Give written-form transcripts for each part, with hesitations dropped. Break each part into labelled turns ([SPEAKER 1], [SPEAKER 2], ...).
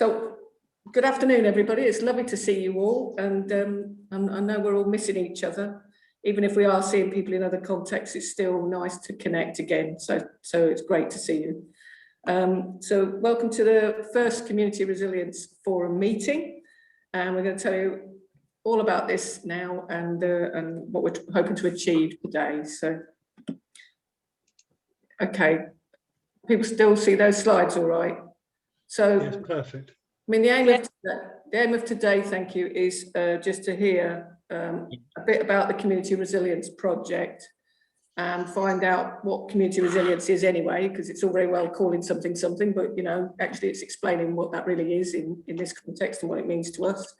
[SPEAKER 1] So, good afternoon, everybody. It's lovely to see you all, and I know we're all missing each other. Even if we are seeing people in other contexts, it's still nice to connect again. So it's great to see you. So welcome to the first Community Resilience Forum meeting, and we're going to tell you all about this now and what we're hoping to achieve today. So, okay, people still see those slides, all right? So,
[SPEAKER 2] yes, perfect.
[SPEAKER 1] I mean, the aim of today, thank you, is just to hear a bit about the Community Resilience Project and find out what community resilience is anyway, because it's all very well calling something something, but you know, actually it's explaining what that really is in this context and what it means to us.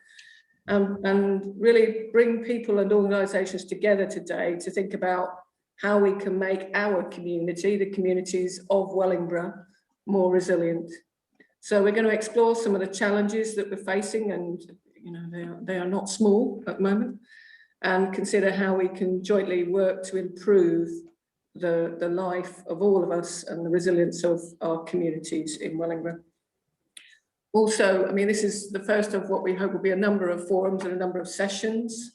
[SPEAKER 1] And really bring people and organisations together today to think about how we can make our community, the communities of Wellingborough, more resilient. So we're going to explore some of the challenges that we're facing, and you know, they are not small at the moment, and consider how we can jointly work to improve the life of all of us and the resilience of our communities in Wellingborough. Also, I mean, this is the first of what we hope will be a number of forums and a number of sessions,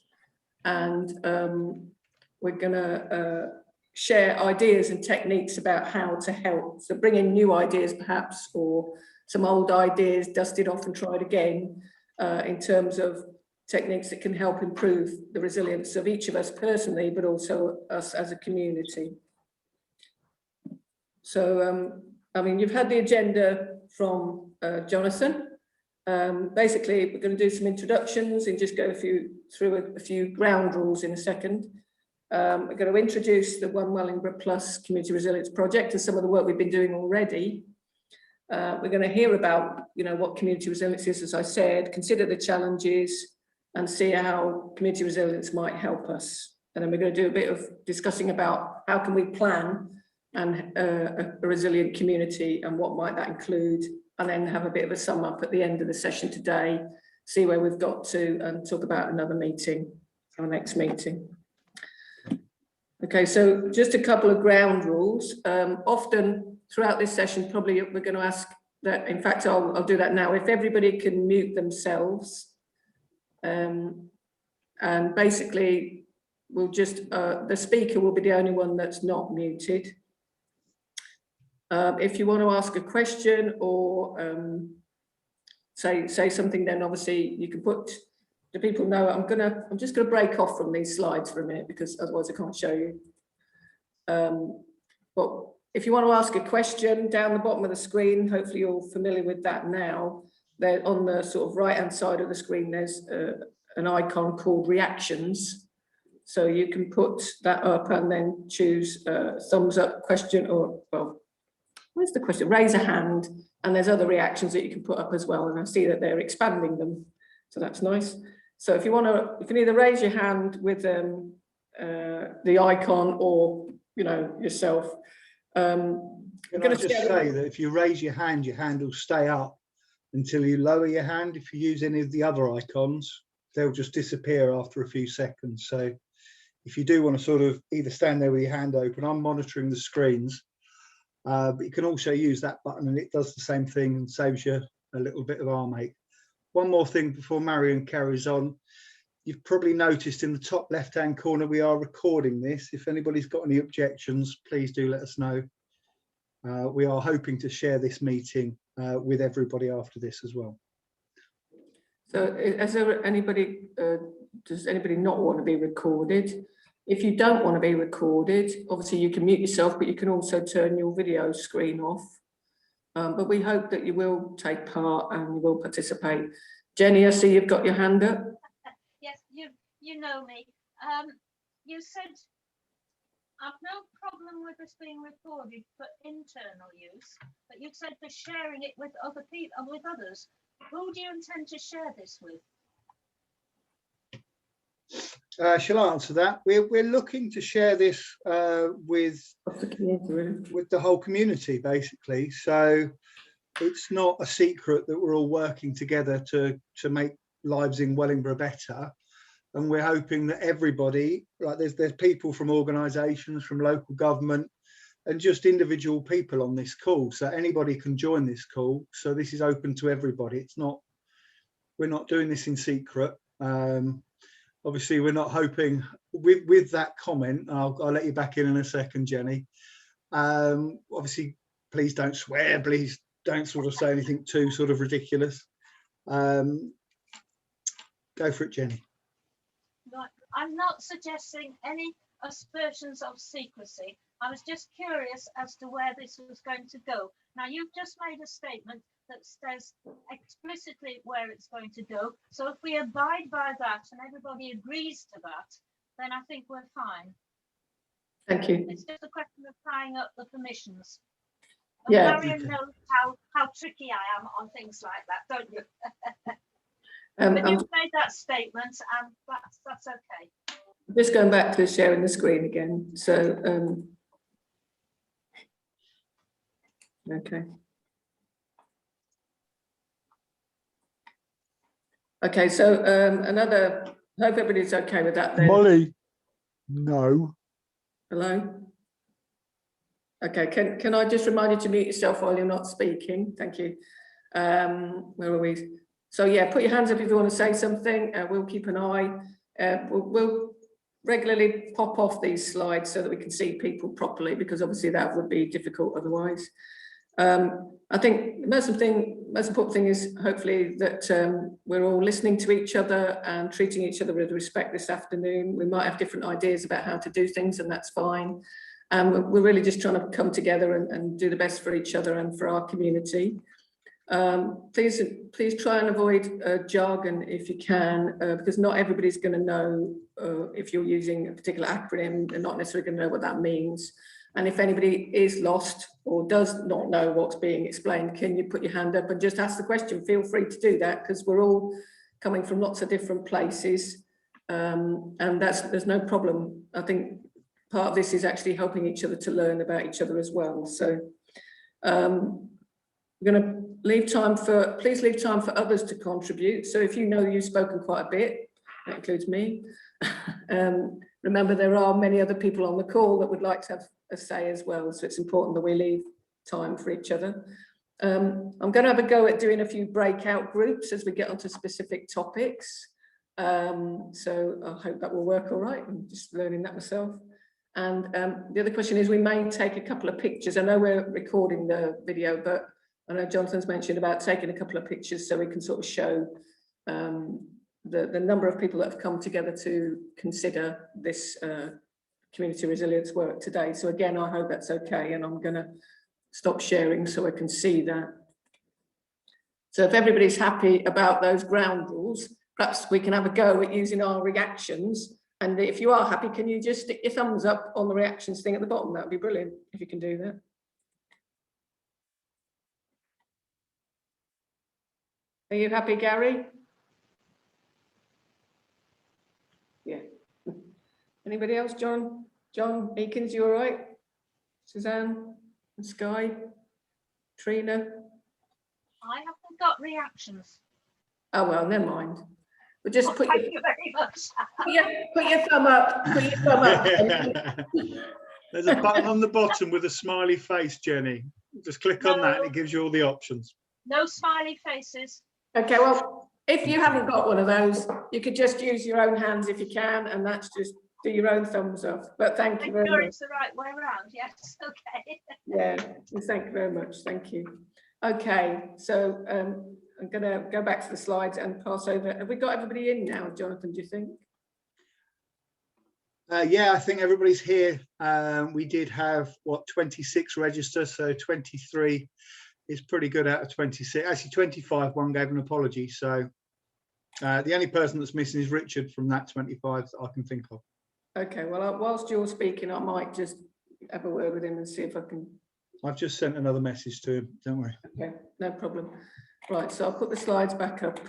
[SPEAKER 1] and we're going to share ideas and techniques about how to help. So bring in new ideas perhaps, or some old ideas dusted off and tried again, in terms of techniques that can help improve the resilience of each of us personally, but also us as a community. So, I mean, you've had the agenda from Jonathan. Basically, we're going to do some introductions and just go through a few ground rules in a second. We're going to introduce the One Wellingborough Plus Community Resilience Project and some of the work we've been doing already. We're going to hear about, you know, what community resilience is, as I said, consider the challenges and see how community resilience might help us. And then we're going to do a bit of discussing about how can we plan and a resilient community and what might that include, and then have a bit of a sum up at the end of the session today, see where we've got to, and talk about another meeting, our next meeting. Okay, so just a couple of ground rules. Often throughout this session, probably we're going to ask that, in fact, I'll do that now, if everybody can mute themselves. And basically, we'll just, the speaker will be the only one that's not muted. If you want to ask a question or say something, then obviously you can put, do people know, I'm just gonna break off from these slides for a minute because otherwise I can't show you. But if you want to ask a question, down the bottom of the screen, hopefully you're familiar with that now, there on the sort of right hand side of the screen, there's an icon called reactions. So you can put that up and then choose thumbs up, question, or, well, where's the question? Raise a hand, and there's other reactions that you can put up as well. And I see that they're expanding them, so that's nice. So if you want to, you can either raise your hand with the icon, or you know, yourself.
[SPEAKER 2] Can I just say that if you raise your hand will stay up until you lower your hand. If you use any of the other icons, they'll just disappear after a few seconds. So if you do want to sort of either stand there with your hand open, I'm monitoring the screens, but you can also use that button and it does the same thing and saves you a little bit of arm ache. One more thing before Marion carries on. You've probably noticed in the top left-hand corner, we are recording this. If anybody's got any objections, please do let us know. We are hoping to share this meeting with everybody after this as well.
[SPEAKER 1] So is there anybody, does anybody not want to be recorded? If you don't want to be recorded, obviously you can mute yourself, but you can also turn your video screen off. But we hope that you will take part and you will participate. Jenny, I see you've got your hand up.
[SPEAKER 3] Yes, you know me. You said, I've no problem with this being recorded for internal use, but you said for sharing it with other people and with others. Who do you intend to share this with?
[SPEAKER 2] Shall I answer that? We're looking to share this with the whole community, basically. So it's not a secret that we're all working together to make lives in Wellingborough better. And we're hoping that everybody, like there's people from organisations, from local government, and just individual people on this call. So anybody can join this call. So this is open to everybody. It's not, we're not doing this in secret. Obviously, we're not hoping with that comment. I'll let you back in a second, Jenny. Obviously, please don't swear. Please don't sort of say anything too sort of ridiculous. Go for it, Jenny.
[SPEAKER 3] Right. I'm not suggesting any aspersions of secrecy. I was just curious as to where this was going to go. Now, you've just made a statement that says explicitly where it's going to go. So if we abide by that and everybody agrees to that, then I think we're fine.
[SPEAKER 1] Thank you.
[SPEAKER 3] It's just a question of tying up the permissions.
[SPEAKER 1] Yeah.
[SPEAKER 3] Marion knows how tricky I am on things like that, don't you? But you've made that statement, and that's okay.
[SPEAKER 1] Just going back to sharing the screen again. So, okay. Okay, so another, I hope everybody's okay with that then.
[SPEAKER 4] Molly, no.
[SPEAKER 1] Hello? Okay, can I just remind you to mute yourself while you're not speaking? Thank you. Where are we? So yeah, put your hands up if you want to say something. We'll keep an eye. We'll regularly pop off these slides so that we can see people properly, because obviously that would be difficult otherwise. I think the most important thing is hopefully that we're all listening to each other and treating each other with respect this afternoon. We might have different ideas about how to do things, and that's fine. We're really just trying to come together and do the best for each other and for our community. Please try and avoid jargon if you can, because not everybody's going to know if you're using a particular acronym. They're not necessarily going to know what that means. And if anybody is lost or does not know what's being explained, can you put your hand up and just ask the question? Feel free to do that, because we're all coming from lots of different places, and there's no problem. I think part of this is actually helping each other to learn about each other as well. So we're going to please leave time for others to contribute. So if you know you've spoken quite a bit, that includes me, remember there are many other people on the call that would like to have a say as well. So it's important that we leave time for each other. I'm going to have a go at doing a few breakout groups as we get onto specific topics. So I hope that will work all right. I'm just learning that myself. And the other question is, we may take a couple of pictures. I know we're recording the video, but I know Jonathan's mentioned about taking a couple of pictures so we can sort of show the number of people that have come together to consider this community resilience work today. So again, I hope that's okay, and I'm going to stop sharing so I can see that. So if everybody's happy about those ground rules, perhaps we can have a go at using our reactions. And if you are happy, can you just stick your thumbs up on the reactions thing at the bottom? That would be brilliant if you can do that. Are you happy, Gary? Yeah. Anybody else? John Eakins, you all right? Suzanne and Sky? Trina?
[SPEAKER 3] I haven't got reactions.
[SPEAKER 1] Oh, well, never mind. But just put
[SPEAKER 3] Thank you very much.
[SPEAKER 1] put your thumb up. Put your thumb up.
[SPEAKER 2] There's a button on the bottom with a smiley face, Jenny. Just click on that and it gives you all the options.
[SPEAKER 3] No smiley faces.
[SPEAKER 1] Okay, well, if you haven't got one of those, you could just use your own hands if you can, and that's just do your own thumbs up. But thank you very much.
[SPEAKER 3] It's the right way around. Yes, okay.
[SPEAKER 1] Yeah, well, thank you very much. Thank you. Okay, so I'm going to go back to the slides and pass over. Have we got everybody in now, Jonathan, do you think?
[SPEAKER 2] Yeah, I think everybody's here. We did have, 26 register, so 23 is pretty good out of 26. Actually, 25, one gave an apology. So the only person that's missing is Richard from that 25 that I can think of. Okay, well, whilst you're speaking, I might just have a word with him and see if I can. I've just sent another message to him, don't worry. Okay, no problem. Right, so I'll put the slides back up.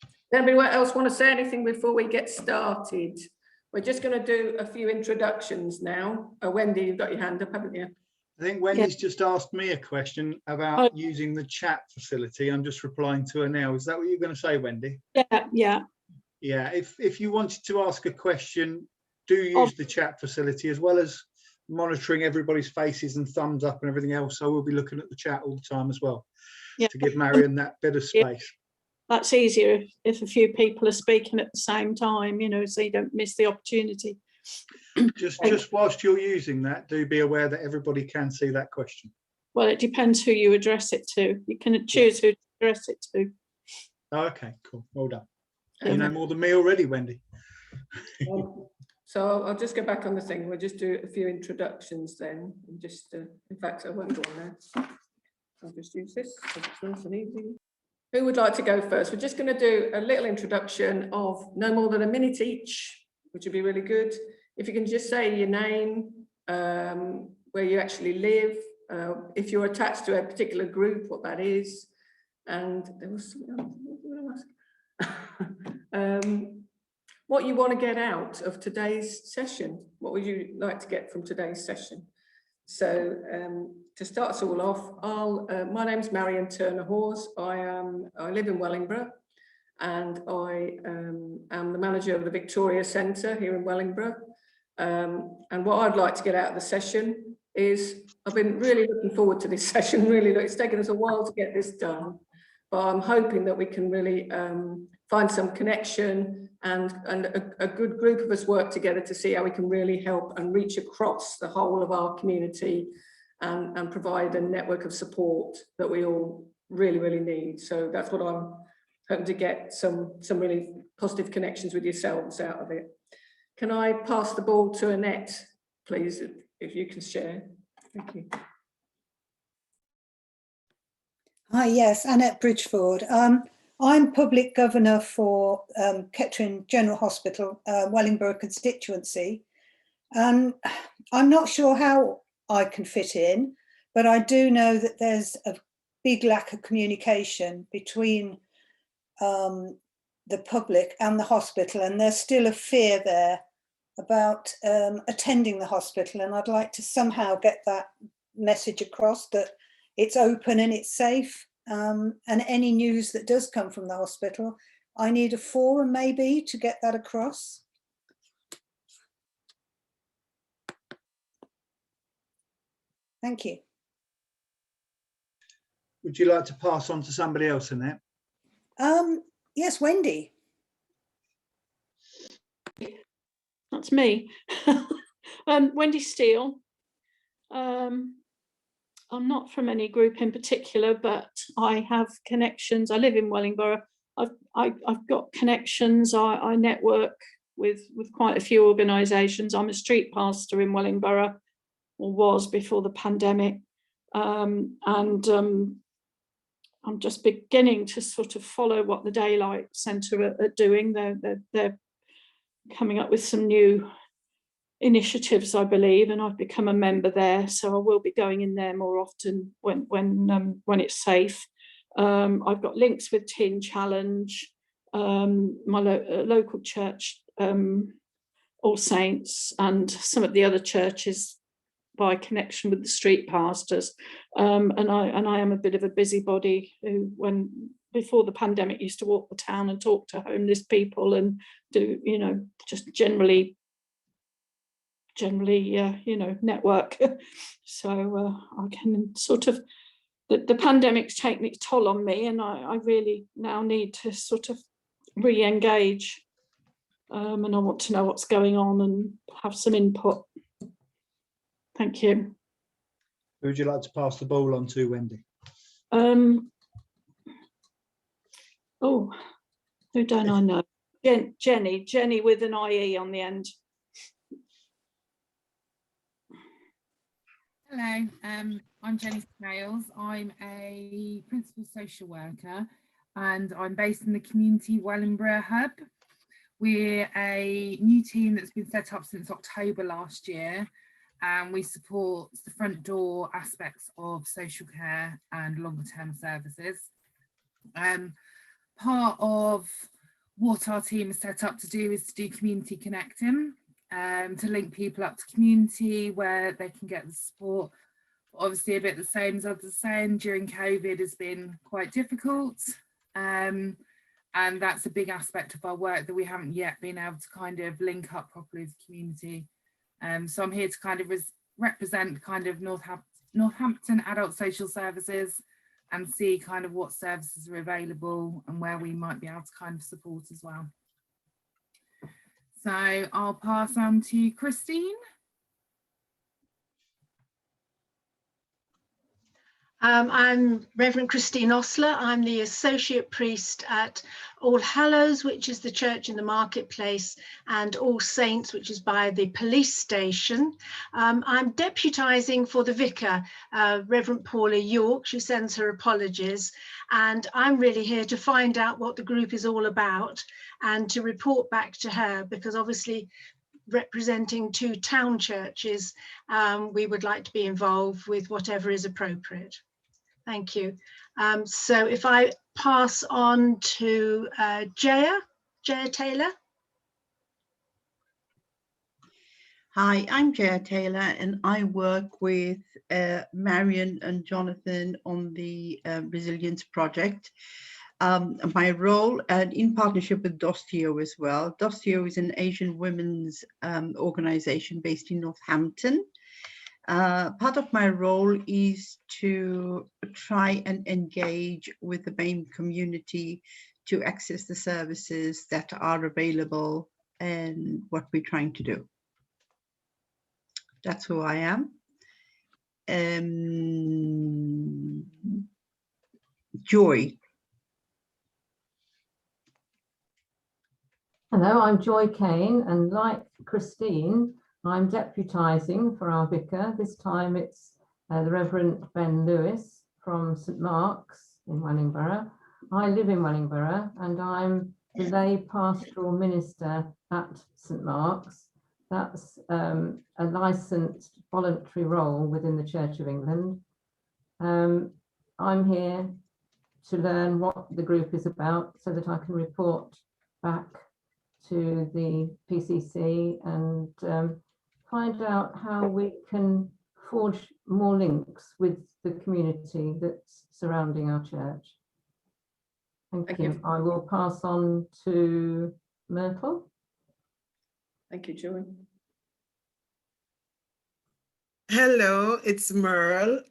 [SPEAKER 2] Does anybody else want to say anything before we get started? We're just going to do a few introductions now. Wendy, you've got your hand up, haven't you? I think Wendy's just asked me a question about using the chat facility. I'm just replying to her now. Is that what you're going to say, Wendy?
[SPEAKER 5] Yeah.
[SPEAKER 2] Yeah, if you wanted to ask a question, do use the chat facility as well as monitoring everybody's faces and thumbs up and everything else. So we'll be looking at the chat all the time as well,
[SPEAKER 1] Yeah.
[SPEAKER 2] to give Marion that bit of
[SPEAKER 1] Yeah.
[SPEAKER 2] space.
[SPEAKER 1] That's easier if a few people are speaking at the same time, you know, so you don't miss the opportunity.
[SPEAKER 2] Just whilst you're using that, do be aware that everybody can see that question.
[SPEAKER 1] Well, it depends who you address it to. You can choose who to address it to.
[SPEAKER 2] Oh, okay, cool. Well done. You know more than me already, Wendy.
[SPEAKER 1] So I'll just go back on the thing. We'll just do a few introductions then. And just, in fact, I won't go on there. I'll just use this. It's nice and easy. Who would like to go first? We're just going to do a little introduction of no more than a minute each, which would be really good. If you can just say your name, where you actually live, if you're attached to a particular group, what that is, and there was something else I was going to ask. What you want to get out of today's session. What would you like to get from today's session? So to start us all off, my name's Marion Turner-Hawes. I live in Wellingborough, and I am the manager of the Victoria Centre here in Wellingborough. And what I'd like to get out of the session is, I've been really looking forward to this session, really. It's taken us a while to get this done, but I'm hoping that we can really find some connection and a good group of us work together to see how we can really help and reach across the whole of our community and provide a network of support that we all really, really need. So that's what I'm hoping to get, some really positive connections with yourselves out of it. Can I pass the ball to Annette, please, if you can share? Thank you.
[SPEAKER 5] Hi, yes, Annette Bridgeford. I'm Public Governor for Kettering General Hospital, Wellingborough constituency. And I'm not sure how I can fit in, but I do know that there's a big lack of communication between the public and the hospital, and there's still a fear there about attending the hospital. And I'd like to somehow get that message across, that it's open and it's safe. And any news that does come from the hospital, I need a forum maybe to get that across. Thank you.
[SPEAKER 2] Would you like to pass on to somebody else, Annette?
[SPEAKER 5] Yes, Wendy.
[SPEAKER 1] That's me. Wendy Steele. I'm not from any group in particular, but I have connections. I live in Wellingborough. I've got connections. I network with quite a few organisations. I'm a street pastor in Wellingborough, or was before the pandemic, and I'm just beginning to sort of follow what the Daylight Centre are doing. They're coming up with some new initiatives, I believe, and I've become a member there, so I will be going in there more often when it's safe. I've got links with Tin Challenge, my local church, All Saints, and some of the other churches by connection with the street pastors. And I am a bit of a busybody who, before the pandemic, used to walk the town and talk to homeless people and do, just generally, network. So I can sort of, the pandemic's taken its toll on me, and I really now need to sort of re-engage, and I want to know what's going on and have some input. Thank you.
[SPEAKER 2] Who would you like to pass the ball on to, Wendy?
[SPEAKER 1] Oh, who don't I know? Jenny with an IE on the end.
[SPEAKER 6] Hello, I'm Jenny Scales. I'm a principal social worker, and I'm based in the Community Wellingborough Hub. We're a new team that's been set up since October last year, and we support the front door aspects of social care and longer term services. Part of what our team is set up to do is to do community connecting, to link people up to community where they can get the support. Obviously, a bit the same as others saying, during COVID has been quite difficult, and that's a big aspect of our work that we haven't yet been able to kind of link up properly with the community. So I'm here to kind of represent kind of Northampton Adult Social Services and see kind of what services are available and where we might be able to kind of support as well. So I'll pass on to Christine.
[SPEAKER 3] I'm Reverend Christine Osler. I'm the Associate Priest at All Hallows, which is the church in the marketplace, and All Saints, which is by the police station. I'm deputising for the vicar, Reverend Paula York. She sends her apologies, and I'm really here to find out what the group is all about and to report back to her, because obviously representing 2 town churches, we would like to be involved with whatever is appropriate. Thank you. So if I pass on to Jaya Taylor.
[SPEAKER 7] Hi, I'm Jaya Taylor, and I work with Marion and Jonathan on the Resilience Project. My role, and in partnership with Dostio as well. Dostio is an Asian women's organization based in Northampton. Part of my role is to try and engage with the BAME community to access the services that are available and what we're trying to do. That's who I am. Joy.
[SPEAKER 8] Hello, I'm Joy Kane, and like Christine, I'm deputising for our vicar. This time it's the Reverend Ben Lewis from St Mark's in Wellingborough. I live in Wellingborough and I'm the lay pastoral minister at St Mark's. That's a licensed voluntary role within the Church of England. I'm here to learn what the group is about so that I can report back to the PCC and find out how we can forge more links with the community that's surrounding our church. Thank you. I will pass on to Myrtle.
[SPEAKER 1] Thank you, Joy.
[SPEAKER 9] Hello, it's Merle.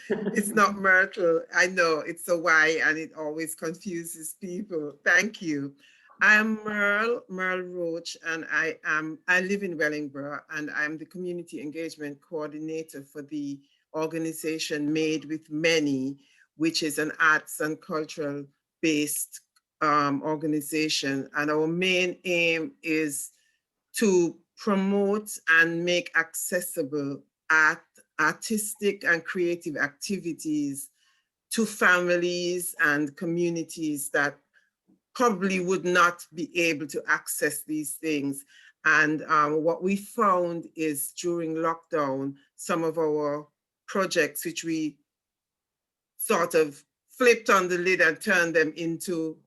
[SPEAKER 9] It's not Myrtle. I know it's a Y and it always confuses people. Thank you. I'm Merle Roach, and I live in Wellingborough, and I'm the community engagement coordinator for the organization Made with Many, which is an arts and cultural based organization. And our main aim is to promote and make accessible artistic and creative activities to families and communities that probably would not be able to access these things. And what we found is during lockdown, some of our projects, which we sort of flipped on the lid and turned them into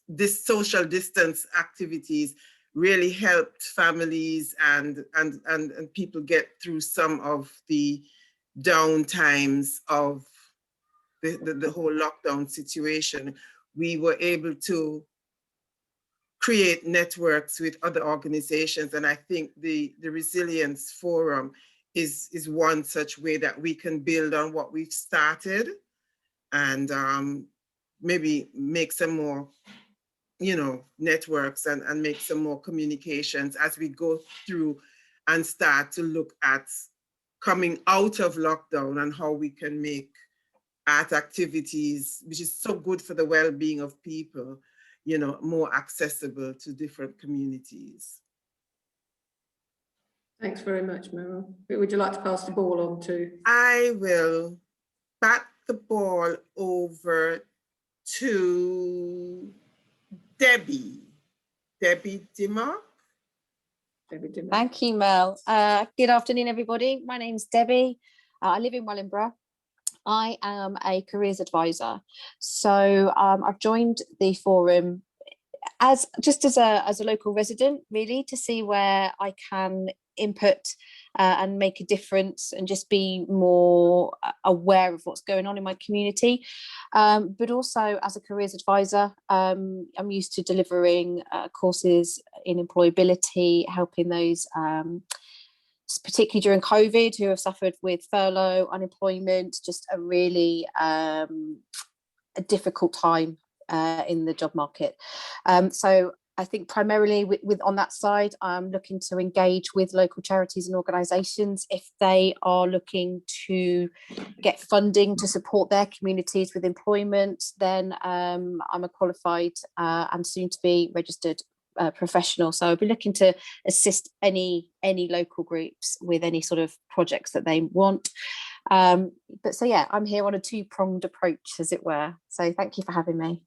[SPEAKER 9] this social distance activities, really helped families and people get through some of the down times of the whole lockdown situation. We were able to create networks with other organizations, and I think the Resilience Forum is one such way that we can build on what we've started and maybe make some more, networks and make some more communications as we go through and start to look at coming out of lockdown and how we can make art activities, which is so good for the well-being of people, more accessible to different communities.
[SPEAKER 1] Thanks very much, Meryl. Who would you like to pass the ball on to?
[SPEAKER 9] I will bat the ball over to Debbie Dimmock.
[SPEAKER 10] Thank you, Mel. Good afternoon, everybody. My name's Debbie. I live in Wellingborough. I am a careers advisor. So I've joined the forum as a local resident, really, to see where I can input and make a difference and just be more aware of what's going on in my community. But also as a careers advisor, I'm used to delivering courses in employability, helping those particularly during COVID, who have suffered with furlough, unemployment, just a really a difficult time in the job market. So I think primarily with on that side, I'm looking to engage with local charities and organisations if they are looking to get funding to support their communities with employment. Then I'm a qualified and soon to be registered professional, so I'll be looking to assist any local groups with any sort of projects that they want. But so yeah, I'm here on a two-pronged approach, as it were. So thank you for having me.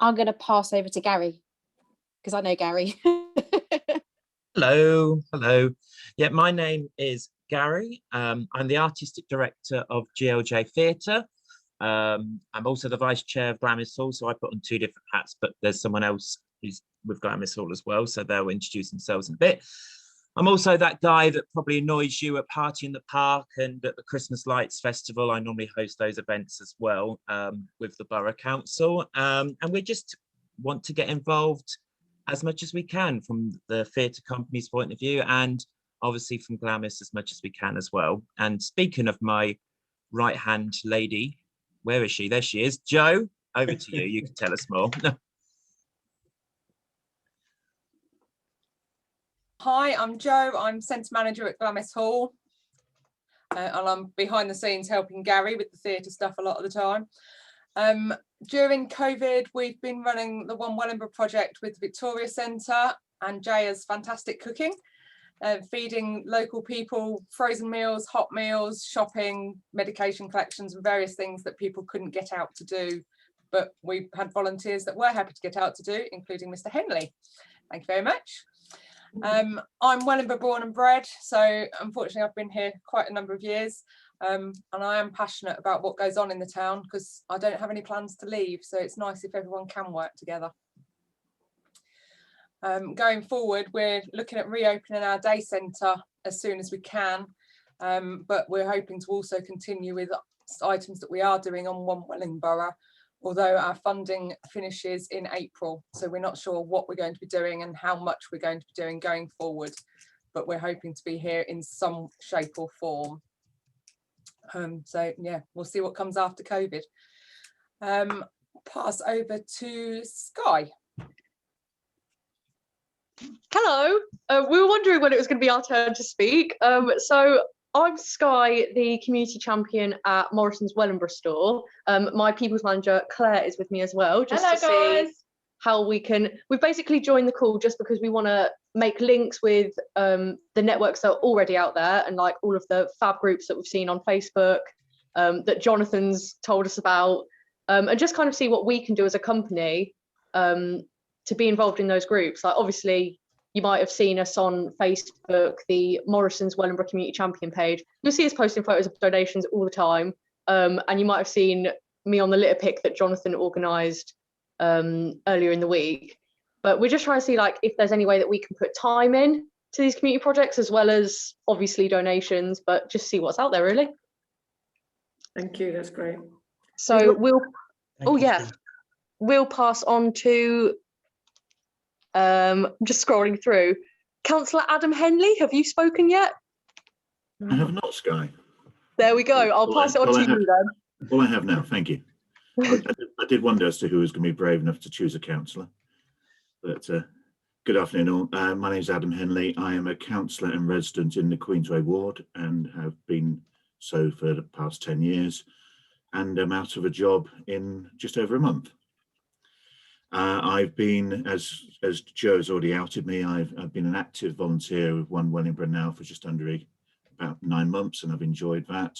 [SPEAKER 10] I'm going to pass over to Gary, because I know Gary.
[SPEAKER 11] Hello. Yeah, my name is Gary. I'm the artistic director of GLJ Theatre. I'm also the vice chair of Glamis Hall, so I put on two different hats, but there's someone else who's with Glamis Hall as well, so they'll introduce themselves in a bit. I'm also that guy that probably annoys you at Party in the Park and at the Christmas Lights Festival. I normally host those events as well with the Borough Council. And we just want to get involved as much as we can from the theatre company's point of view, and obviously from Glamis as much as we can as well. And speaking of my right-hand lady, where is she? There she is. Jo, over to you. You can tell us more.
[SPEAKER 12] Hi, I'm Jo. I'm centre manager at Glamis Hall, and I'm behind the scenes helping Gary with the theatre stuff a lot of the time. During COVID, we've been running the One Wellingborough project with the Victoria Centre and Jaya's fantastic cooking, feeding local people frozen meals, hot meals, shopping, medication collections, and various things that people couldn't get out to do. But we had volunteers that were happy to get out to do, including Mr. Henley. Thank you very much. I'm Wellingborough born and bred, so unfortunately I've been here quite a number of years, and I am passionate about what goes on in the town because I don't have any plans to leave, so it's nice if everyone can work together. Going forward, we're looking at reopening our day centre as soon as we can, but we're hoping to also continue with items that we are doing on One Wellingborough, although our funding finishes in April, so we're not sure what we're going to be doing and how much we're going to be doing going forward, but we're hoping to be here in some shape or form. So yeah, we'll see what comes after COVID. Pass over to Sky.
[SPEAKER 13] Hello, we were wondering when it was going to be our turn to speak. So I'm Sky, the community champion at Morrison's Wellingborough store. My people's manager Claire is with me as well, just to see how we can. We've basically joined the call just because we want to make links with the networks that are already out there, and like all of the fab groups that we've seen on Facebook, that Jonathan's told us about, and just kind of see what we can do as a company to be involved in those groups. Like obviously you might have seen us on Facebook, the Morrison's Wellingborough Community Champion page. You'll see us posting photos of donations all the time. And you might have seen me on the litter pick that Jonathan organised earlier in the week. But we're just trying to see like if there's any way that we can put time in to these community projects, as well as obviously donations, but just see what's out there really.
[SPEAKER 1] Thank you, that's great.
[SPEAKER 13] So we'll pass on to I'm just scrolling through. Councillor Adam Henley, have you spoken yet?
[SPEAKER 14] I have not, Sky.
[SPEAKER 13] There we go. I'll pass it on to you then.
[SPEAKER 14] Well, I have now, thank you. I did wonder as to who was going to be brave enough to choose a councillor. But good afternoon all. My name is Adam Henley. I am a councillor and resident in the Queensway ward and have been so for the past 10 years. And I'm out of a job in just over a month. I've been, as Joe's already outed me, I've been an active volunteer with One Wellingborough now for just under about 9 months, and I've enjoyed that.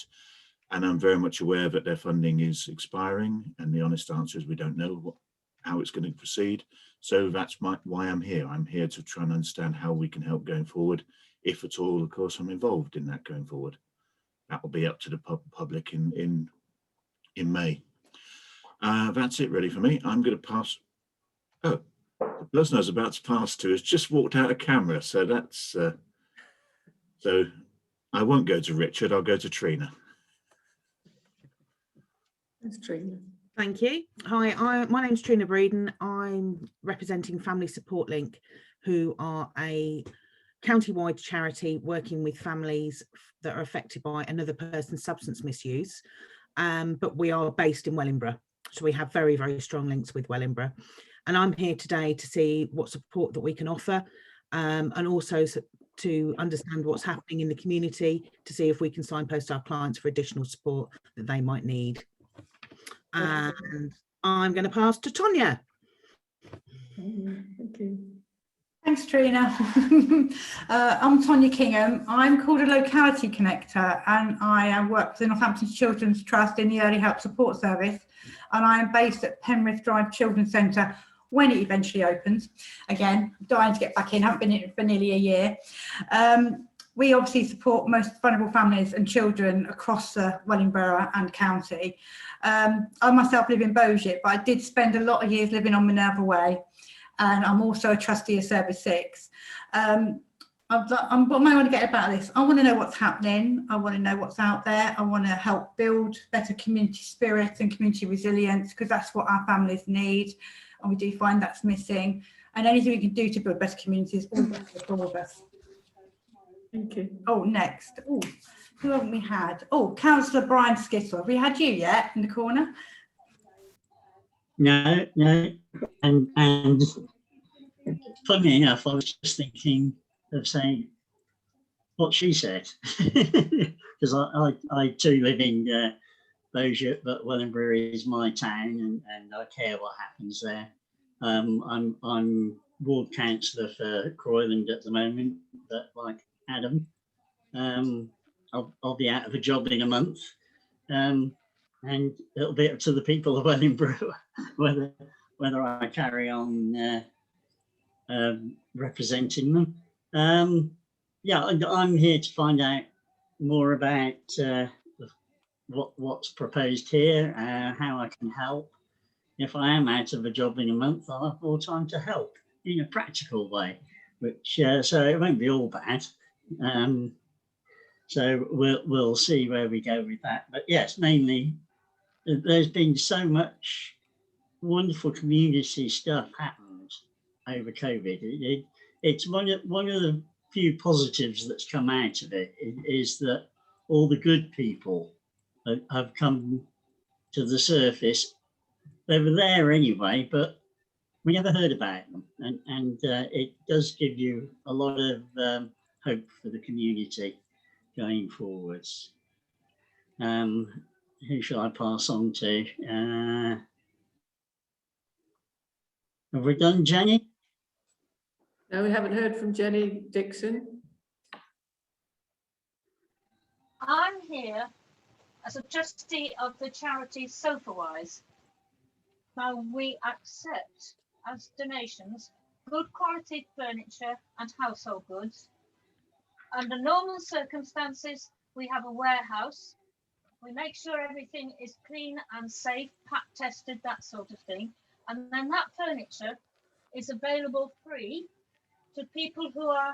[SPEAKER 14] And I'm very much aware that their funding is expiring, and the honest answer is we don't know how it's going to proceed. So that's why I'm here. I'm here to try and understand how we can help going forward, if at all, of course, I'm involved in that going forward. That will be up to the public in May. That's it really for me. I'm going to pass. Oh, the person I was about to pass to has just walked out of camera, so that's so I won't go to Richard, I'll go to Trina.
[SPEAKER 1] That's Trina.
[SPEAKER 15] Thank you. Hi, my name's Trina Breeden. I'm representing Family Support Link, who are a county-wide charity working with families that are affected by another person's substance misuse, but we are based in Wellingborough, so we have very, very strong links with Wellingborough. And I'm here today to see what support that we can offer, and also to understand what's happening in the community, to see if we can signpost our clients for additional support that they might need. And I'm going to pass to Tonya.
[SPEAKER 1] Thank you.
[SPEAKER 16] Thanks, Trina. I'm Tonya Kingham. I'm called a locality connector, and I work for the Northampton Children's Trust in the Early Help Support Service, and I am based at Penrith Drive Children's Centre when it eventually opens. Again, I'm dying to get back in, haven't been in for nearly a year. We obviously support most vulnerable families and children across the Wellingborough and county. I myself live in Beaujeu, but I did spend a lot of years living on Minerva Way, and I'm also a trustee of Service 6. What am I want to get about this? I want to know what's happening. I want to know what's out there. I want to help build better community spirit and community resilience, because that's what our families need. And we do find that's missing. And anything we can do to build better communities, all better for all of us.
[SPEAKER 1] Thank you.
[SPEAKER 16] Oh, next. Oh, who haven't we had? Oh, Councillor Brian Skittle. Have we had you yet in the corner?
[SPEAKER 17] No, and funny enough, I was just thinking of saying what she said, because I too live in Beaujeu, but Wellingborough is my town, and I care what happens there. I'm ward councillor for Croyland at the moment, but like Adam, I'll be out of a job in a month, and it'll be up to the people of Wellingborough whether I carry on representing them. Yeah, I'm here to find out more about what's proposed here, how I can help. If I am out of a job in a month, I'll have more time to help in a practical way, which so it won't be all bad. So we'll see where we go with that. But yes, mainly there's been so much wonderful community stuff happened over COVID. It's one of the few positives that's come out of it, is that all the good people have come to the surface. They were there anyway, but we never heard about them, and it does give you a lot of hope for the community going forwards. Who shall I pass on to? Have we done Jenny?
[SPEAKER 1] No, we haven't heard from Jenny Dixon.
[SPEAKER 3] I'm here as a trustee of the charity SofaWise. Now, we accept as donations good quality furniture and household goods. Under normal circumstances, we have a warehouse. We make sure everything is clean and safe, pack tested, that sort of thing. And then that furniture is available free to people who are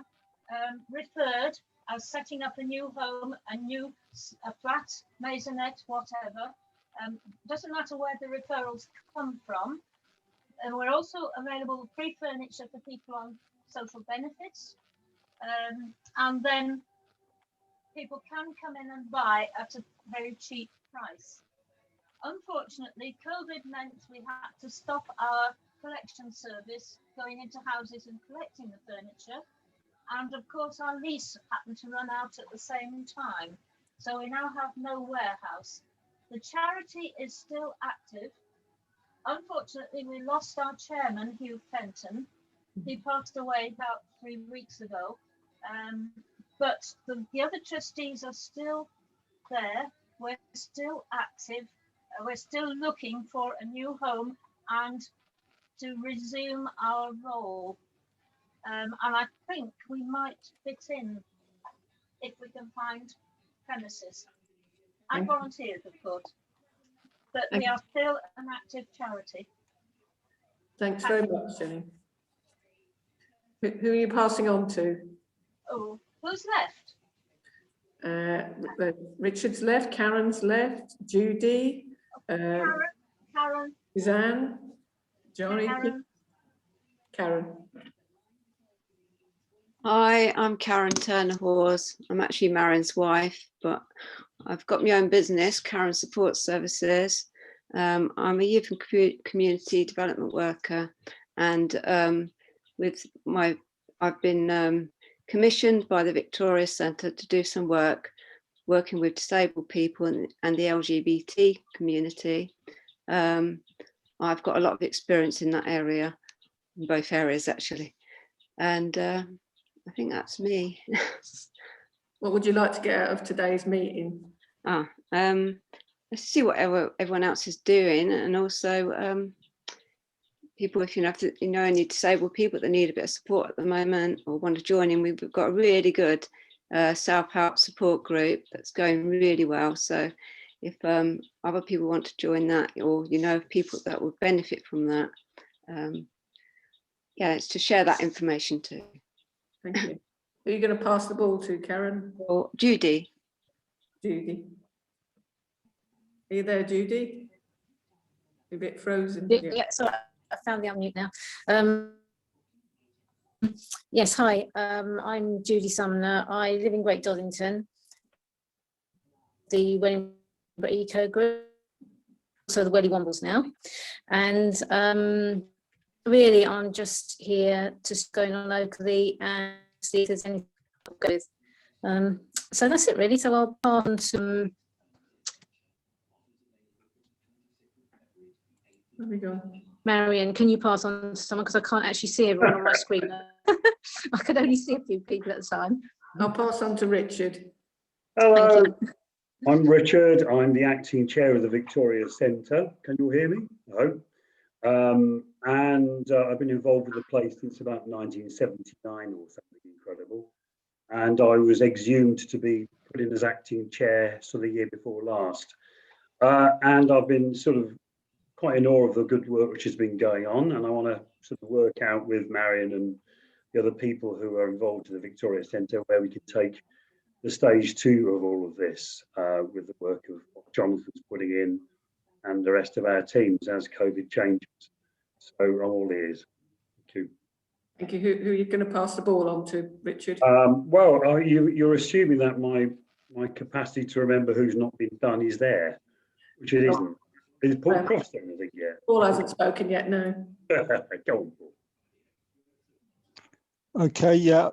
[SPEAKER 3] referred as setting up a new home, a flat, maisonette, whatever. Doesn't matter where the referrals come from. And we're also available free furniture for people on social benefits. And then people can come in and buy at a very cheap price. Unfortunately, COVID meant we had to stop our collection service, going into houses and collecting the furniture. And of course, our lease happened to run out at the same time. So we now have no warehouse. The charity is still active. Unfortunately, we lost our chairman, Hugh Fenton. He passed away about 3 weeks ago. But the other trustees are still there. We're still active. We're still looking for a new home and to resume our role. And I think we might fit in if we can find premises. I volunteered, of course, but we are still an active charity.
[SPEAKER 1] Thanks very much, Jenny. Who are you passing on to?
[SPEAKER 3] Oh, who's left?
[SPEAKER 1] Richard's left, Karen's left, Judy,
[SPEAKER 3] Karen,
[SPEAKER 1] Suzanne, Johnny, Karen.
[SPEAKER 18] Hi, I'm Karen Turner-Hawes. I'm actually Marion's wife, but I've got my own business, Karen Support Services. I'm a youth and community development worker, and I've been commissioned by the Victoria Centre to do some work working with disabled people and the LGBT community. I've got a lot of experience in that area, in both areas actually, and I think that's me.
[SPEAKER 1] What would you like to get out of today's meeting?
[SPEAKER 18] Let's see what everyone else is doing, and also people, if you know any disabled people that need a bit of support at the moment or want to join in. We've got a really good self-help support group that's going really well. So if other people want to join that, or you know people that would benefit from that, yeah, it's to share that information too.
[SPEAKER 1] Thank you. Who are you going to pass the ball to, Karen?
[SPEAKER 18] Or Judy.
[SPEAKER 1] Judy. Are you there, Judy? You're a bit frozen.
[SPEAKER 19] Yeah, so I found the unmute now. Yes, hi, I'm Judy Sumner. I live in Great Doddington, the Wellingborough Eco Group, so the Welly Wombles now. And really, I'm just here to going on locally and see if there's anything good. So that's it really. So I'll pass on some.
[SPEAKER 1] There we go.
[SPEAKER 19] Marion, can you pass on to someone, because I can't actually see everyone on my screen. I can only see a few people at a time.
[SPEAKER 1] I'll pass on to Richard.
[SPEAKER 20] Hello, I'm Richard. I'm the acting chair of the Victoria Centre. Can you hear me? No. And I've been involved with the place since about 1979 or something incredible. And I was exhumed to be put in as acting chair the year before last. And I've been sort of quite in awe of the good work which has been going on, and I want to sort of work out with Marion and the other people who are involved in the Victoria Centre where we can take the stage 2 of all of this with the work of what Jonathan's putting in and the rest of our teams as COVID changes. So I'm all ears. Thank you.
[SPEAKER 1] Thank you. Who are you going to pass the ball on to, Richard?
[SPEAKER 20] Well, you're assuming that my capacity to remember who's not been done is there, which it isn't. Is Paul Cross there, I think, yet?
[SPEAKER 1] Paul hasn't spoken yet, no.
[SPEAKER 20] Go on, Paul.
[SPEAKER 4] Okay, yeah.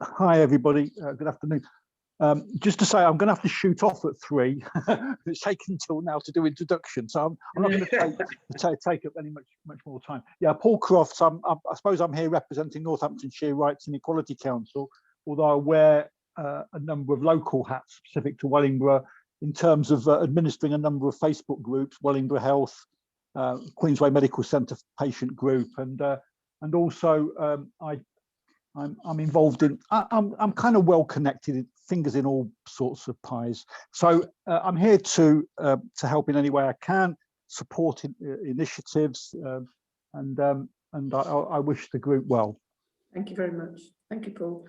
[SPEAKER 4] Hi, everybody. Good afternoon. Just to say, I'm going to have to shoot off at 3. It's taken until now to do introduction, so I'm not going to take up any much more time. Yeah, Paul Crofts. I suppose I'm here representing Northamptonshire Rights and Equality Council, although I wear a number of local hats specific to Wellingborough, in terms of administering a number of Facebook groups, Wellingborough Health, Queensway Medical Centre patient group, and also I'm involved in. I'm kind of well connected, fingers in all sorts of pies. So I'm here to help in any way I can, support initiatives, and I wish the group well.
[SPEAKER 1] Thank you very much. Thank you, Paul.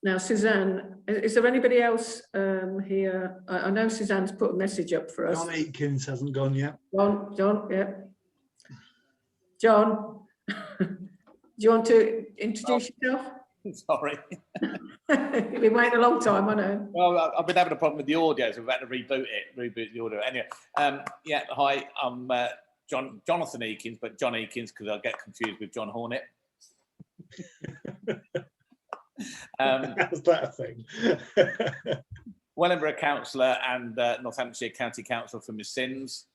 [SPEAKER 1] Now, Suzanne, is there anybody else here? I know Suzanne's put a message up for us.
[SPEAKER 2] John Aikens hasn't gone yet.
[SPEAKER 1] John, yeah. John, do you want to introduce yourself?
[SPEAKER 21] Sorry.
[SPEAKER 1] You've been waiting a long time, I know.
[SPEAKER 21] Well, I've been having a problem with the audio, so we've had to reboot the audio. Anyway, yeah, hi, I'm Jonathan Eakins, but John Eakins because I get confused with John Hornet.
[SPEAKER 2] How's that a thing?
[SPEAKER 21] Wellingborough councillor and Northamptonshire County Council for my sins.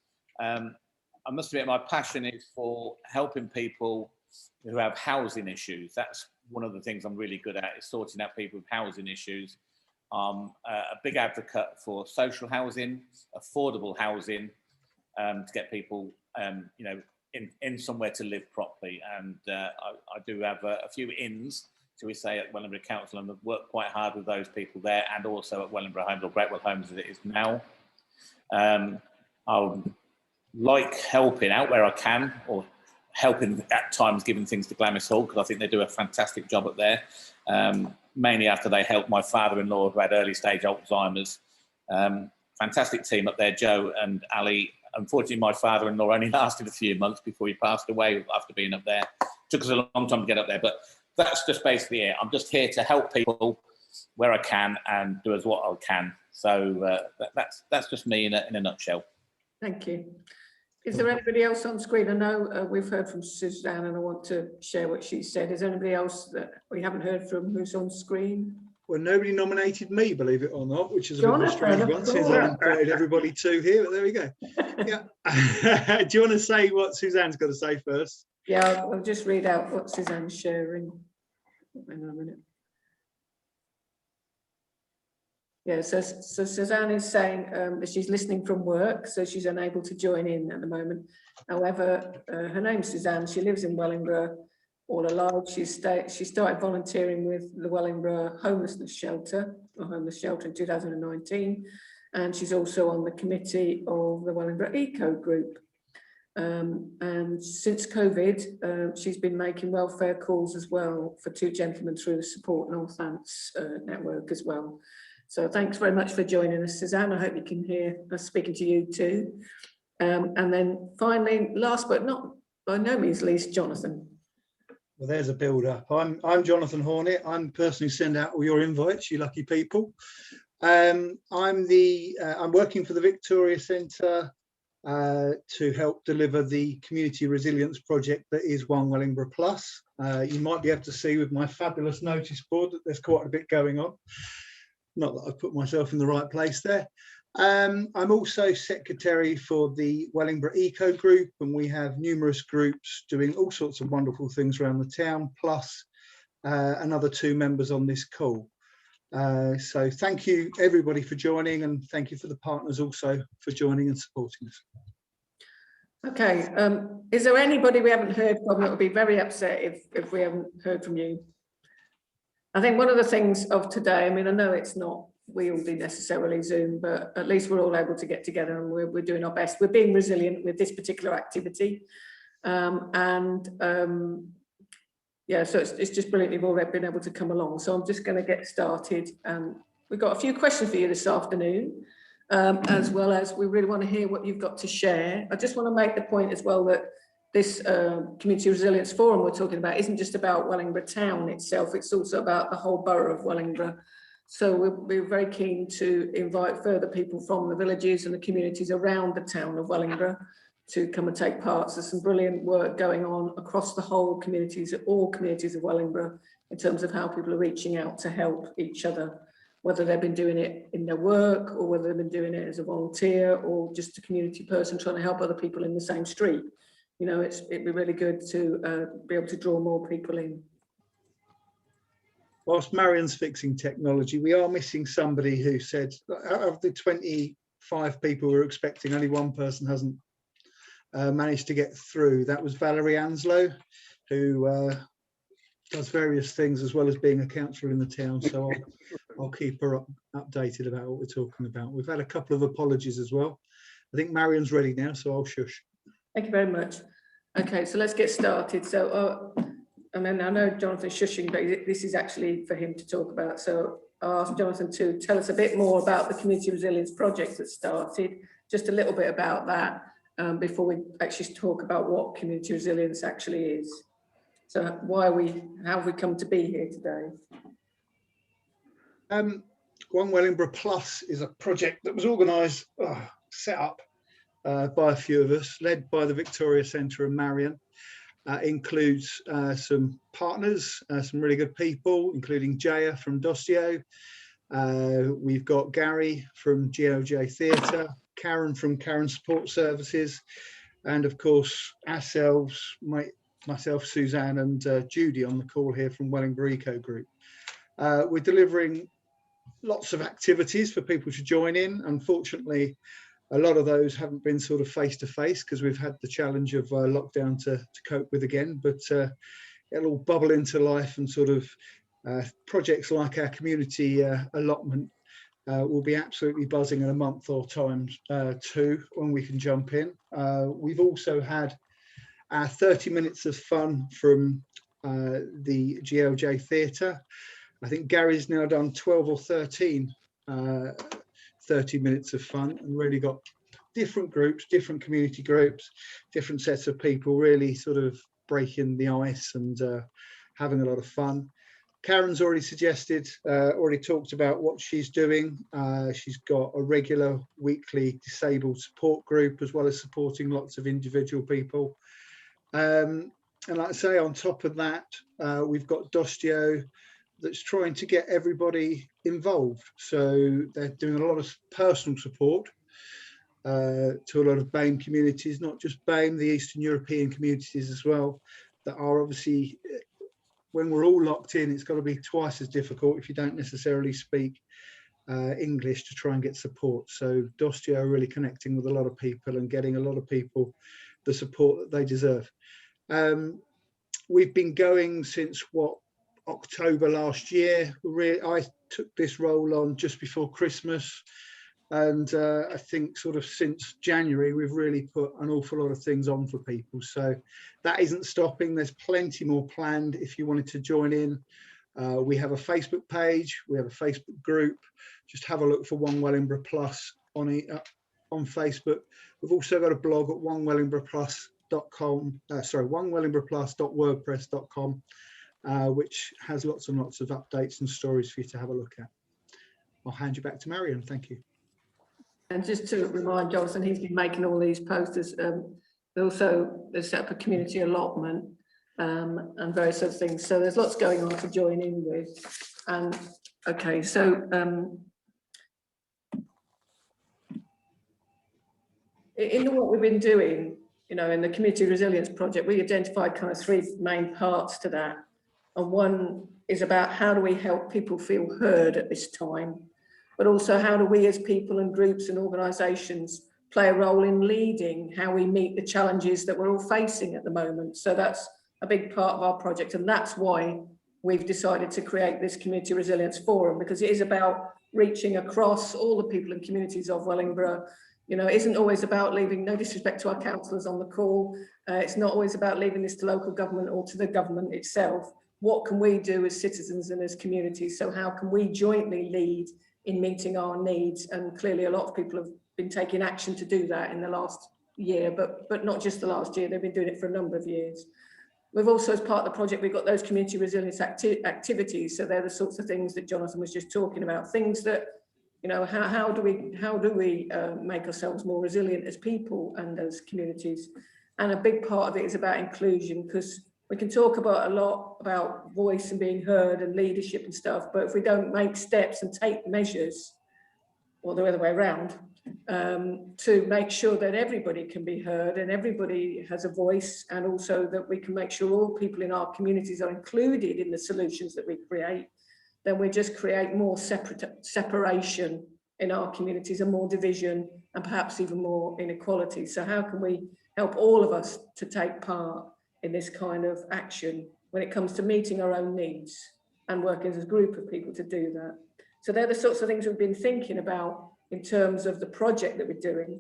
[SPEAKER 21] I must admit, my passion is for helping people who have housing issues. That's one of the things I'm really good at, is sorting out people with housing issues. I'm a big advocate for social housing, affordable housing, to get people, you know, in somewhere to live properly. And I do have a few inns, shall we say, at Wellingborough Council, and I've worked quite hard with those people there, and also at Wellingborough Homes, or Greatwell Homes as it is now. I like helping out where I can, or helping at times giving things to Glamis Hall, because I think they do a fantastic job up there, mainly after they helped my father-in-law who had early stage Alzheimer's. Fantastic team up there, Joe and Ali. Unfortunately, my father-in-law only lasted a few months before he passed away after being up there. took us a long time to get up there, but that's just basically it. I'm just here to help people where I can and do as what I can. So that's just me in a nutshell.
[SPEAKER 1] Thank you. Is there anybody else on screen? I know we've heard from Suzanne and I want to share what she said. Is there anybody else that we haven't heard from who's on screen?
[SPEAKER 2] Well, nobody nominated me, believe it or not, which is a bit of a strange
[SPEAKER 1] Jonathan,
[SPEAKER 2] one, since I invited everybody to here, but there we go. Yeah. Do you want to say what Suzanne's got to say first?
[SPEAKER 1] Yeah, I'll just read out what Suzanne's sharing. Hang on a minute. Yeah, so Suzanne is saying that she's listening from work, so she's unable to join in at the moment. However, her name's Suzanne. She lives in Wellingborough all her life. She started volunteering with the Wellingborough homeless shelter in 2019, and she's also on the committee of the Wellingborough Eco Group. And since COVID, she's been making welfare calls as well for two gentlemen through the Support Northants network as well. So thanks very much for joining us, Suzanne. I hope you can hear us speaking to you too. And then finally, last but not by no means least, Jonathan.
[SPEAKER 2] Well, there's a build-up. I'm Jonathan Hornet. I'm the person who send out all your invites, you lucky people. I'm working for the Victoria Centre to help deliver the community resilience project that is One Wellingborough Plus. You might be able to see with my fabulous notice board that there's quite a bit going on. Not that I've put myself in the right place there. I'm also secretary for the Wellingborough Eco Group, and we have numerous groups doing all sorts of wonderful things around the town, plus another two members on this call. So thank you everybody for joining, and thank you for the partners also for joining and supporting us.
[SPEAKER 1] Okay, is there anybody we haven't heard from that would be very upset if we haven't heard from you? I think one of the things of today, I mean, I know it's not wieldy necessarily Zoom, but at least we're all able to get together and we're doing our best. We're being resilient with this particular activity. Yeah, so it's just brilliant you've all been able to come along. So I'm just going to get started. We've got a few questions for you this afternoon, as well as we really want to hear what you've got to share. I just want to make the point as well that this Community Resilience Forum we're talking about isn't just about Wellingborough Town itself, it's also about the whole borough of Wellingborough. So we're very keen to invite further people from the villages and the communities around the town of Wellingborough to come and take part. So there's some brilliant work going on across the whole communities, all communities of Wellingborough, in terms of how people are reaching out to help each other, whether they've been doing it in their work or whether they've been doing it as a volunteer or just a community person trying to help other people in the same street. You know, it'd be really good to be able to draw more people in.
[SPEAKER 2] Whilst Marion's fixing technology, we are missing somebody who said out of the 25 people we were expecting, only one person hasn't managed to get through. That was Valerie Anslow, who does various things as well as being a councillor in the town. So I'll keep her updated about what we're talking about. We've had a couple of apologies as well. I think Marion's ready now, so I'll shush.
[SPEAKER 1] Thank you very much. Okay, so let's get started. So, and then I know Jonathan's shushing, but this is actually for him to talk about. So I'll ask Jonathan to tell us a bit more about the Community Resilience Project that started, just a little bit about that before we actually talk about what community resilience actually is. So how have we come to be here today?
[SPEAKER 2] One Wellingborough Plus is a project that was organised, set up by a few of us, led by the Victoria Centre and Marion. Includes some partners, some really good people, including Jaya from Dossio. We've got Gary from Jaya Jai Taylor, Karen from Karen Support Services, and of course ourselves, myself, Suzanne and Judy on the call here from Wellingborough Eco Group. We're delivering lots of activities for people to join in. Unfortunately, a lot of those haven't been sort of face-to-face because we've had the challenge of lockdown to cope with again, but it'll all bubble into life, and sort of projects like our community allotment will be absolutely buzzing in a month or time too, when we can jump in. We've also had our 30 minutes of fun from the GLJ Theatre. I think Gary's now done 12 or 13 30 minutes of fun, and really got different groups, different community groups, different sets of people really sort of breaking the ice and having a lot of fun. Karen's already suggested, already talked about what she's doing. She's got a regular weekly disabled support group, as well as supporting lots of individual people. And like I say, on top of that, we've got Dostio that's trying to get everybody involved. So they're doing a lot of personal support to a lot of BAME communities, not just BAME, the Eastern European communities as well, that are obviously, when we're all locked in, it's got to be twice as difficult if you don't necessarily speak English to try and get support. So Dostio are really connecting with a lot of people and getting a lot of people the support that they deserve. We've been going since October last year. I took this role on just before Christmas, and I think sort of since January we've really put an awful lot of things on for people. So that isn't stopping. There's plenty more planned if you wanted to join in. We have a Facebook page, we have a Facebook group. Just have a look for One Wellingborough Plus on Facebook. We've also got a blog at onewellingborough+.wordpress.com, which has lots and lots of updates and stories for you to have a look at. I'll hand you back to Marion. Thank you.
[SPEAKER 1] And just to remind Jonathan, he's been making all these posters. Also, there's set up a community allotment and various other things. So there's lots going on to join in with. And okay, so in what we've been doing, you know, in the Community Resilience Project, we identified kind of 3 main parts to that. And one is about how do we help people feel heard at this time, but also how do we as people and groups and organisations play a role in leading how we meet the challenges that we're all facing at the moment. So that's a big part of our project, and that's why we've decided to create this Community Resilience Forum, because it is about reaching across all the people and communities of Wellingborough. You know, it isn't always about leaving, no disrespect to our councillors on the call, it's not always about leaving this to local government or to the government itself. What can we do as citizens and as communities? So how can we jointly lead in meeting our needs? And clearly a lot of people have been taking action to do that in the last year, but not just the last year, they've been doing it for a number of years. We've also, as part of the project, we've got those community resilience activities. So they're the sorts of things that Jonathan was just talking about, things that, you know, how do we make ourselves more resilient as people and as communities? And a big part of it is about inclusion, because we can talk about a lot about voice and being heard and leadership and stuff, but if we don't make steps and take measures, or the other way around, to make sure that everybody can be heard and everybody has a voice, and also that we can make sure all people in our communities are included in the solutions that we create, then we just create more separation in our communities and more division and perhaps even more inequality. So how can we help all of us to take part in this kind of action when it comes to meeting our own needs and working as a group of people to do that? So they're the sorts of things we've been thinking about in terms of the project that we're doing.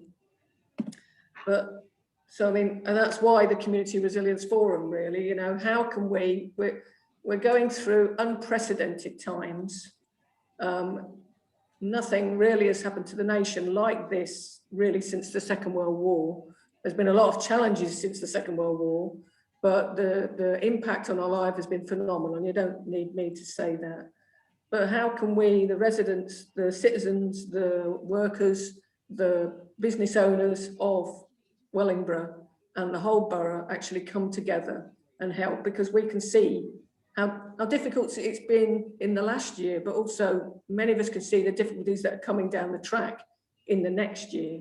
[SPEAKER 1] But so, I mean, and that's why the Community Resilience Forum, really, you know, how can we're going through unprecedented times. Nothing really has happened to the nation like this, really, since the Second World War. There's been a lot of challenges since the Second World War, but the impact on our life has been phenomenal, and you don't need me to say that. But how can we, the residents, the citizens, the workers, the business owners of Wellingborough and the whole borough actually come together and help? Because we can see how difficult it's been in the last year, but also many of us can see the difficulties that are coming down the track in the next year.